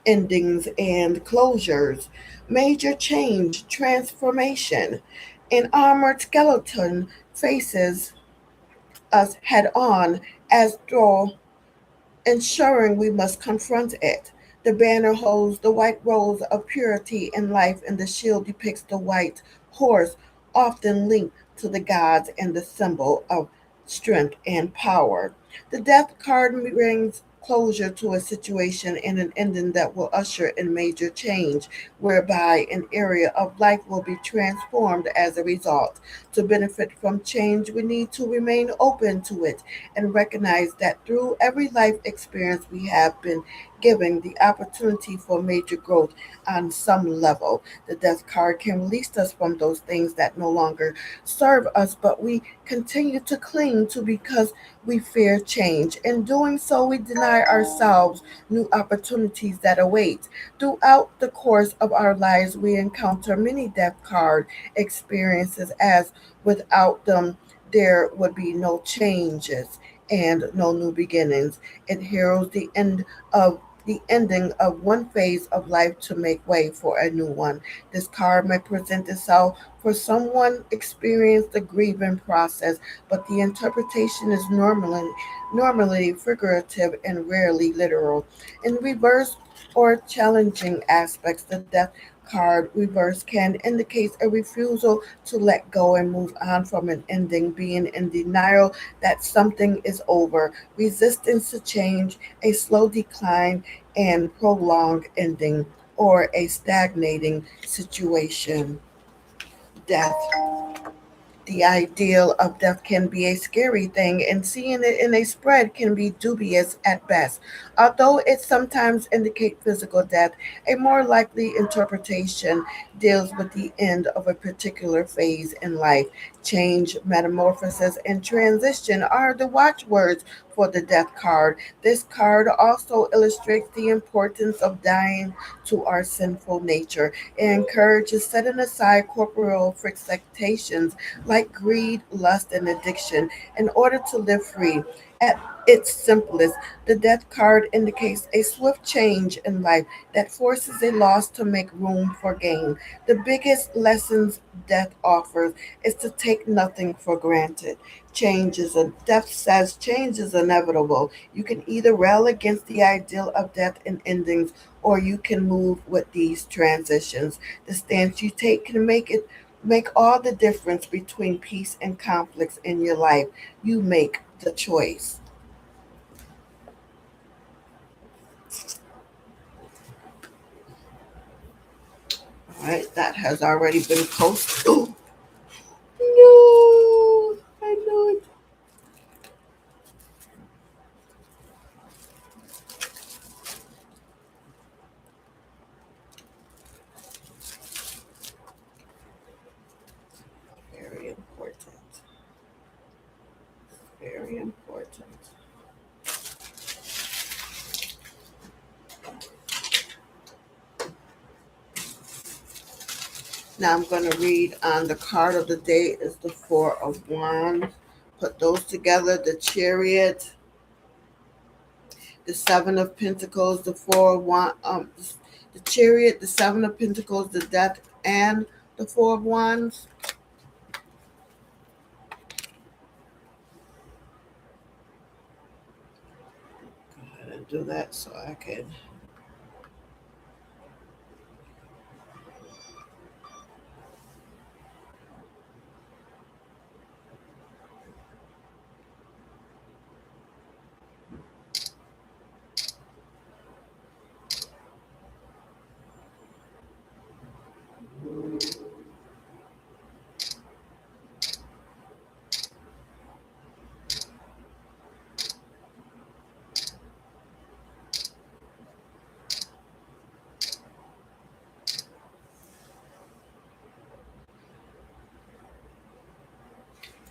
endings, and closures. Major change, transformation. An armored skeleton faces us head on as though ensuring we must confront it. The banner holds the white rose of purity and life, and the shield depicts the white horse, often linked to the gods and the symbol of strength and power. The death card brings closure to a situation and an ending that will usher in major change, whereby an area of life will be transformed as a result. To benefit from change, we need to remain open to it and recognize that through every life experience we have been given the opportunity for major growth on some level. The death card can release us from those things that no longer serve us, but we continue to cling to because we fear change. In doing so, we deny ourselves new opportunities that await. Throughout the course of our lives, we encounter many death card experiences, as without them, there would be no changes and no new beginnings. It heralds the ending of one phase of life to make way for a new one. This card may present itself for someone experienced the grieving process, but the interpretation is normally figurative and rarely literal. In reverse or challenging aspects, the death card reverse can indicate a refusal to let go and move on from an ending, being in denial that something is over, resistance to change, a slow decline, and prolonged ending, or a stagnating situation. Death. The ideal of death can be a scary thing, and seeing it in a spread can be dubious at best. Although it sometimes indicates physical death, a more likely interpretation deals with the end of a particular phase in life. Change, metamorphosis, and transition are the watchwords for the death card. This card also illustrates the importance of dying to our sinful nature. It encourages setting aside corporeal expectations like greed, lust, and addiction in order to live free. At its simplest, the death card indicates a swift change in life that forces a loss to make room for gain. The biggest lessons death offers is to take nothing for granted. Death says change is inevitable. You can either rail against the ideal of death and endings, or you can move with these transitions. The stance you take can make all the difference between peace and conflicts in your life. You make the choice. All right, that has already been posted. Now I'm going to read on the card of the day is the Four of Wands. Put those together, the Chariot, the Seven of Pentacles, the Four of Wands, the Chariot, the Seven of Pentacles, the Death, and the Four of Wands. Go ahead and do that so I can.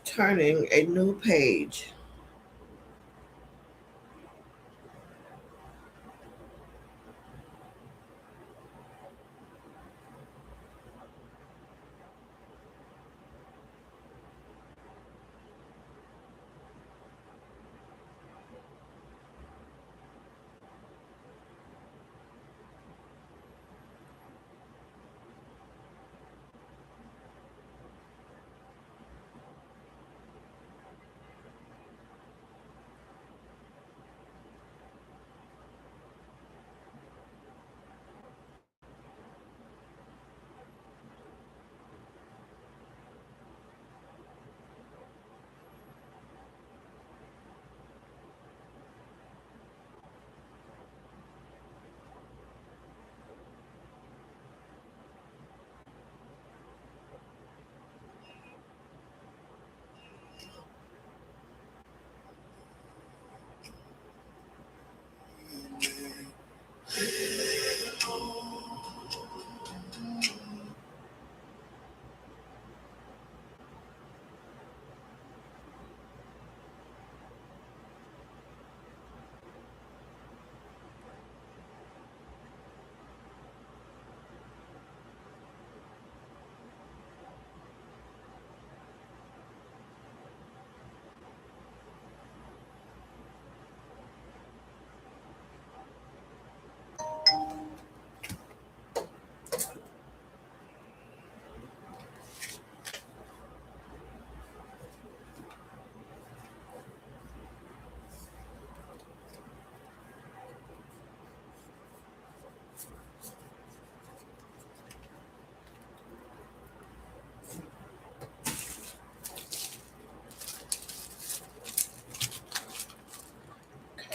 Turning a new page.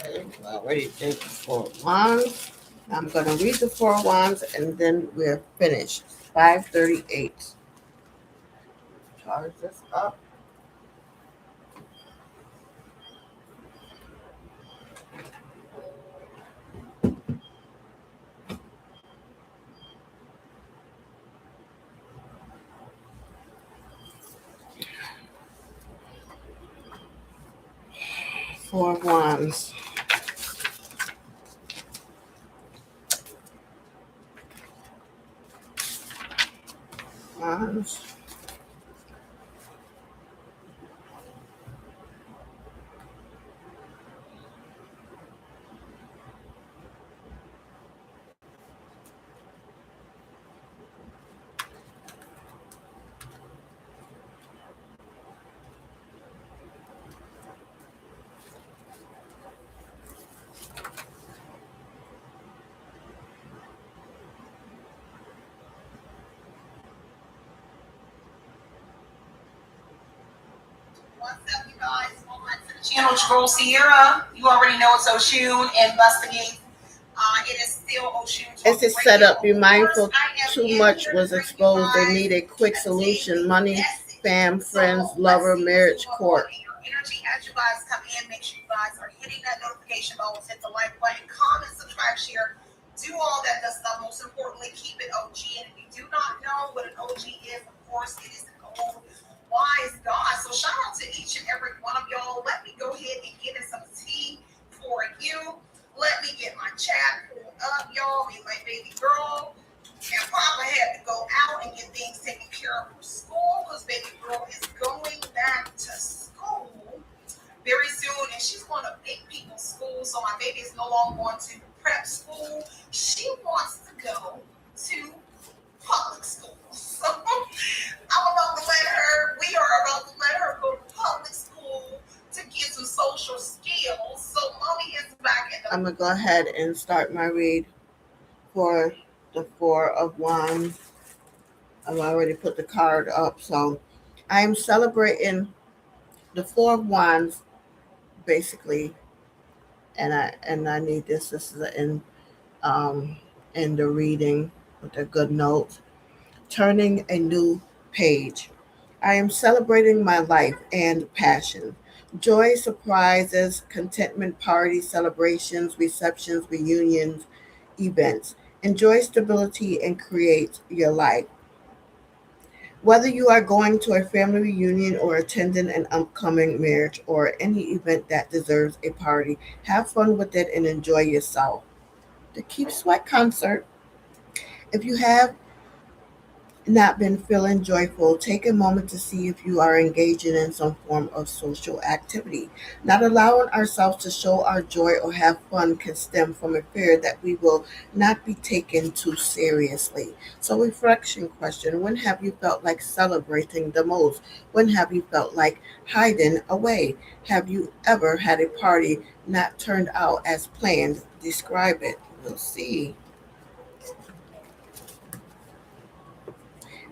Okay, we already did the Four of Wands. I'm going to read the Four of Wands and then we're finished. 5:38. Charge this up. Four of Wands. Wands. What's up, you guys? Welcome back to the channel. It's your girl Sierra. You already know it's Oshun. Investigate. It is still Oshun. As it's set up, be mindful too much was exposed. They need a quick solution. Money, fam, friends, lover, marriage, court. Your energy as you guys come in, make sure you guys are hitting that notification bell, hit the like button, comment, subscribe, share, do all that good stuff. Most importantly, keep it OG. And if you do not know what an OG is, of course, it is an old wise God. So shout out to each and every one of y'all. Let me go ahead and get in some tea for you. Let me get my chat pulled up, y'all. Me, my baby girl. And Papa had to go out and get things taken school because baby girl is going back to school very soon, and she's going to big people's school. So my baby is no longer going to prep school. She wants to go to public school. So I'm about to let her. We are about to let her go to public school to get some social skills. So mommy is back in the. I'm going to go ahead and start my read for the Four of Wands. I've already put the card up. So I am celebrating the Four of Wands, basically. And I need this. This is in the reading with a good note. Turning a new page. I am celebrating my life and passion. Joy, surprises, contentment, parties, celebrations, receptions, reunions, events. Enjoy stability and create your life. Whether you are going to a family reunion or attending an upcoming marriage or any event that deserves a party, have fun with it and enjoy yourself. The Keep Sweat concert. If you have not been feeling joyful, take a moment to see if you are engaging in some form of social activity. Not allowing ourselves to show our joy or have fun can stem from a fear that we will not be taken too seriously. So, reflection question: when have you felt like celebrating the most? When have you felt like hiding away? Have you ever had a party not turned out as planned? Describe it. We'll see.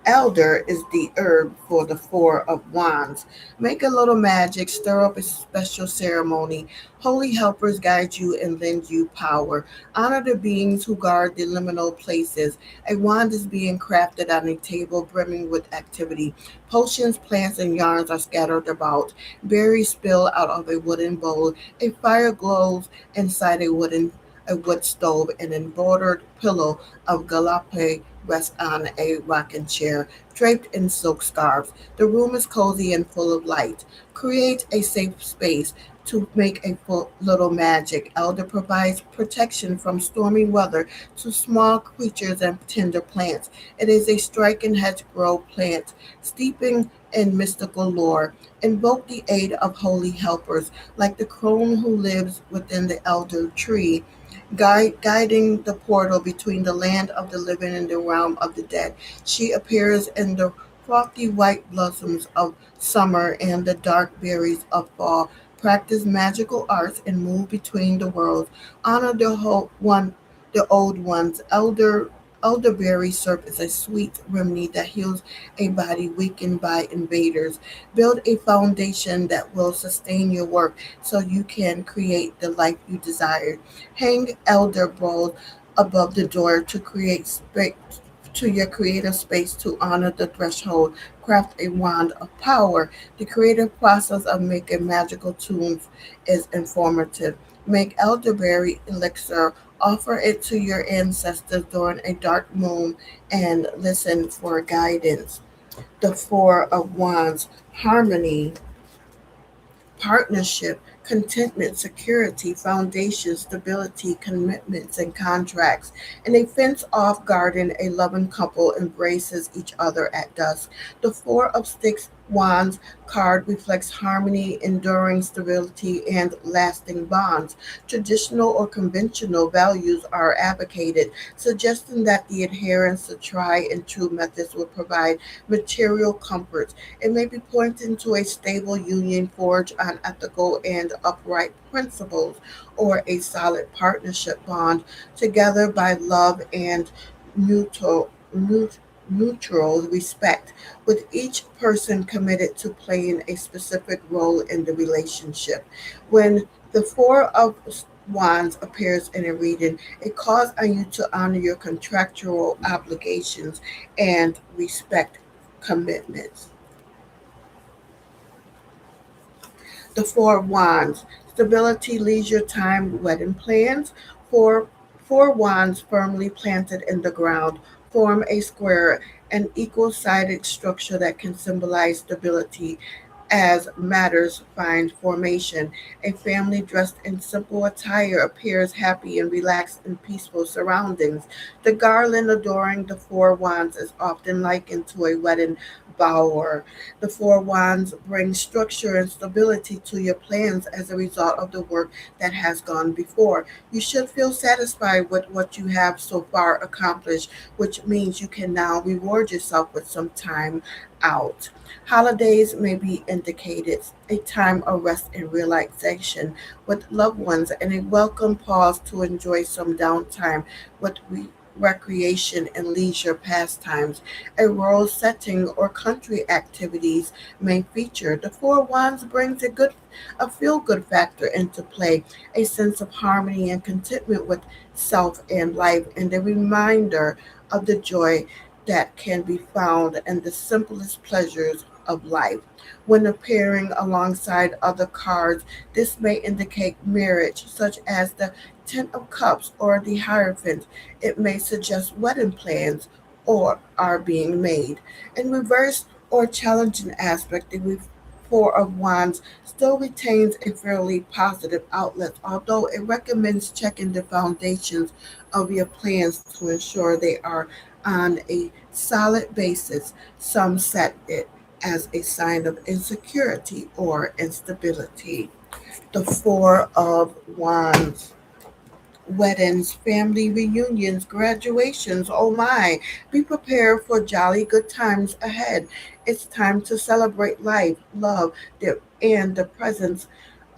Elder is the herb for the Four of Wands. Make a little magic, stir up a special ceremony. Holy helpers guide you and lend you power. Honor the beings who guard the liminal places. A wand is being crafted on a table brimming with activity. Potions, plants, and yarns are scattered about. Berries spill out of a wooden bowl. A fire glows inside a wood stove. An embroidered pillow of galape rests on a rocking chair, draped in silk scarves. The room is cozy and full of light. Create a safe space to make a little magic. Elder provides protection from stormy weather to small creatures and tender plants. It is a striking hedgerow plant, steeping in mystical lore. Invoke the aid of holy helpers, like the crone who lives within the elder tree, guiding the portal between the land of the living and the realm of the dead. She appears in the frothy white blossoms of summer and the dark berries of fall. Practice magical arts and move between the worlds. Honor the old ones. Elderberry syrup is a sweet remedy that heals a body weakened by invaders. Build a foundation that will sustain your work so you can create the life you desire. Hang elder bowls above the door to create space to your creative space to honor the threshold. Craft a wand of power. The creative process of making magical tools is informative. Make elderberry elixir. Offer it to your ancestors during a dark moon and listen for guidance. The Four of Wands, harmony, partnership, contentment, security, foundation, stability, commitments, and contracts. In a fenced off garden, a loving couple embraces each other at dusk. The Four of Sticks Wands card reflects harmony, enduring stability, and lasting bonds. Traditional or conventional values are advocated, suggesting that the adherence to tried and true methods will provide material comforts. It may be pointing to a stable union forged on ethical and upright principles, or a solid partnership bond together by love and neutral respect, with each person committed to playing a specific role in the relationship. When the Four of Wands appears in a reading, it calls on you to honor your contractual obligations and respect commitments. The Four of Wands, stability, leisure time, wedding plans. Four wands firmly planted in the ground form a square, an equal sided structure that can symbolize stability. as matters find formation. A family dressed in simple attire appears happy and relaxed in peaceful surroundings. The garland adoring the four wands is often likened to a wedding bower. The four wands bring structure and stability to your plans as a result of the work that has gone before. You should feel satisfied with what you have so far accomplished, which means you can now reward yourself with some time out. Holidays may be indicated a time of rest and relaxation with loved ones and a welcome pause to enjoy some downtime with recreation and leisure pastimes. A rural setting or country activities may feature. The Four Wands brings a feel good factor into play, a sense of harmony and contentment with self and life, and a reminder of the joy that can be found in the simplest pleasures of life. When appearing alongside other cards, this may indicate marriage, such as the Ten of Cups or the Hierophant. It may suggest wedding plans or are being made. In reverse or challenging aspect, the Four of Wands still retains a fairly positive outlet, although it recommends checking the foundations of your plans to ensure they are on a solid basis. Some set it as a sign of insecurity or instability. The Four of Wands: weddings, family reunions, graduations. Oh my, be prepared for jolly good times ahead. It's time to celebrate life, love, and the presence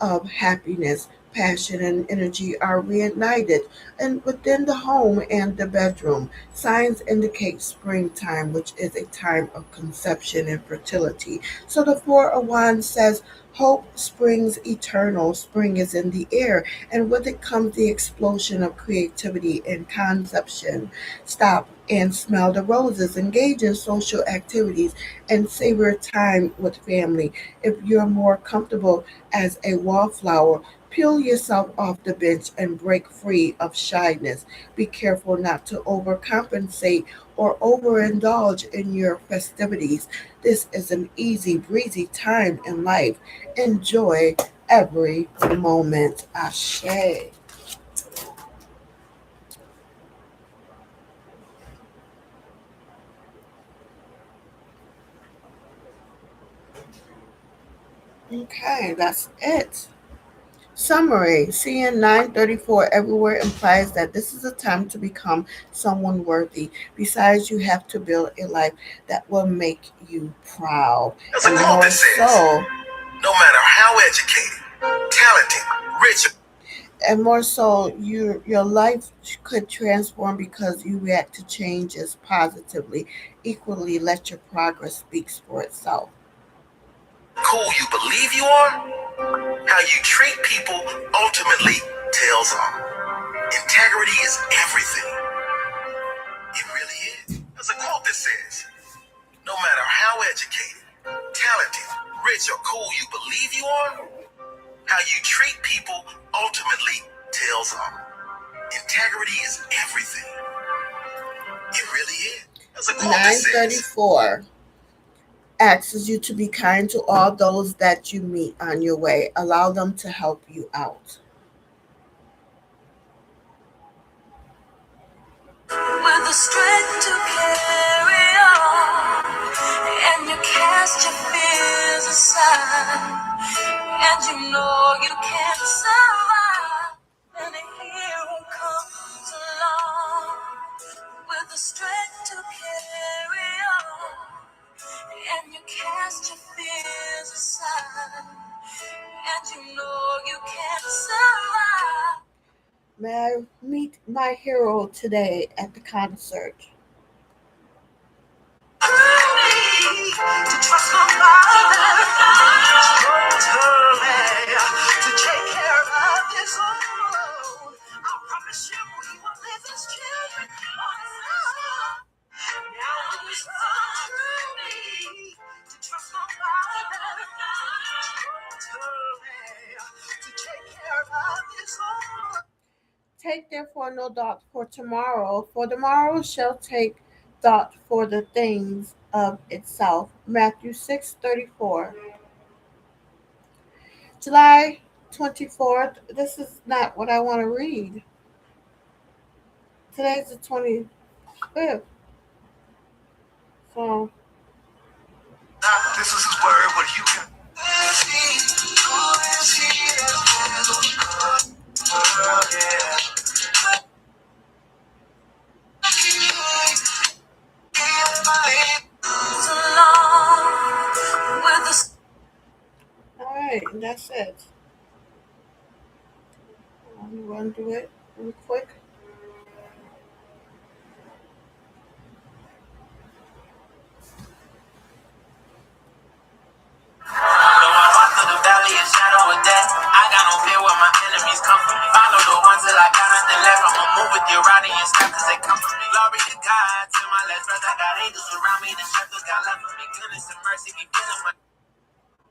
of happiness. Passion and energy are reignited and within the home and the bedroom. Signs indicate springtime, which is a time of conception and fertility. So the Four of Wands says, hope springs eternal. Spring is in the air, and with it comes the explosion of creativity and conception. Stop and smell the roses, engage in social activities, and savor time with family. If you're more comfortable as a wallflower, peel yourself off the bench and break free of shyness. Be careful not to overcompensate or overindulge in your festivities. This is an easy breezy time in life. Enjoy every moment. Ashe. Okay, that's it. Summary: seeing 934 everywhere implies that this is a time to become someone worthy. Besides, you have to build a life that will make you proud. There's a And quote more that says, so, no matter how educated, talented, rich, your life could transform because you react to changes positively. Equally, let your progress speak for itself. or cool you believe you are, how you treat people ultimately tells all. Integrity is everything. It really is. There's a quote that says, no matter how educated, talented, rich, or cool you believe you are, how you treat people ultimately tells all. Integrity is everything. It really is. There's a quote that says, 934 asks you to be kind to all those that you meet on your way. Allow them to help you out. with the strength to carry on, and you cast your fears aside, and you know you can survive. And a hero comes along with the strength to carry on, and you cast your fears aside, and you know you can survive. May I meet my hero today at the concert? To trust my father, to take care of his own. I promise you, he will live his children on his own. Now he's through me to trust my father, to take care of his own. Take therefore no thought for tomorrow, for tomorrow shall take thought for the things of itself. Matthew 6:34. July 24th. This is not what I want to read. Today's the 25th. So, This was his word, what you got. alright, and that's it. Let me run through it real quick. Though I walk through the valley of shadow of death, I got no fear where my enemies come from. Follow the ones till I got nothing left. I'ma move with your rod and your staff cause they come from me. Glory to God, to my left breath, I got angels around me. The shepherds got left for me. Goodness and mercy be filling my.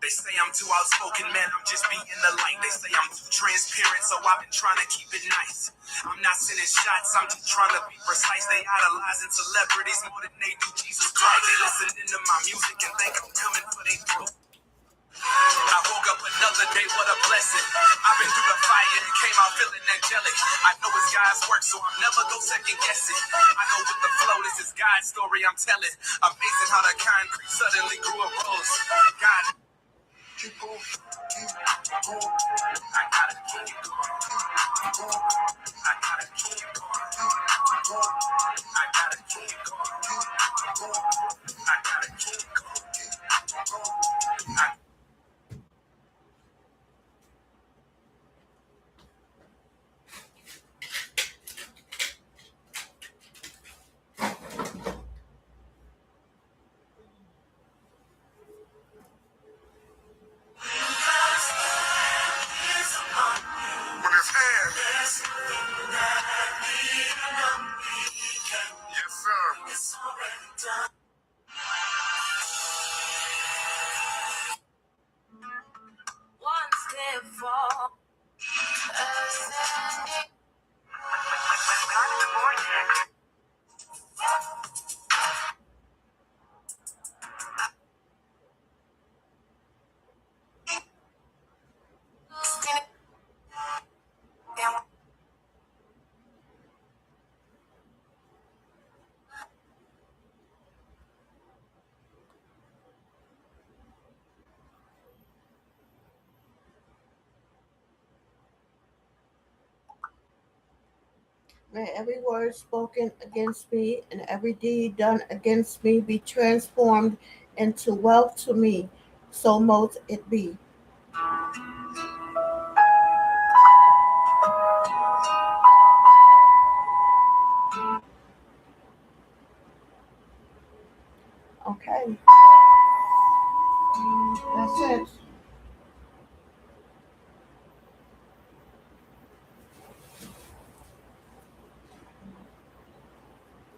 They say I'm too outspoken, man, I'm just being the light. They say I'm too transparent, so I've been trying to keep it nice. I'm not sending shots, I'm just trying to be precise. They idolizing celebrities more than they do Jesus Christ. They listening to my music and think I'm coming for their throat. I woke up another day, what a blessing. I've been through the fire and came out feeling angelic. I know it's God's work, so I'm never go second guess it. I go with the flow, this is God's story I'm telling. Amazing how the concrete suddenly grew a rose. God, keep going, keep going. I gotta keep going. I gotta keep going. I gotta keep going. I gotta keep going. When it's hand. Yes, sir. One step forward. May every word spoken against me and every deed done against me be transformed into wealth to me. So mote it be. Okay, that's it.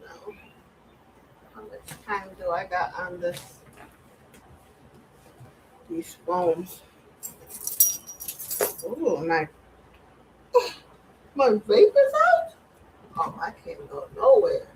Now, how much time do I got on these phones? Ooh, my vape is out? Oh, I can't go nowhere.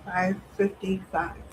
5:55.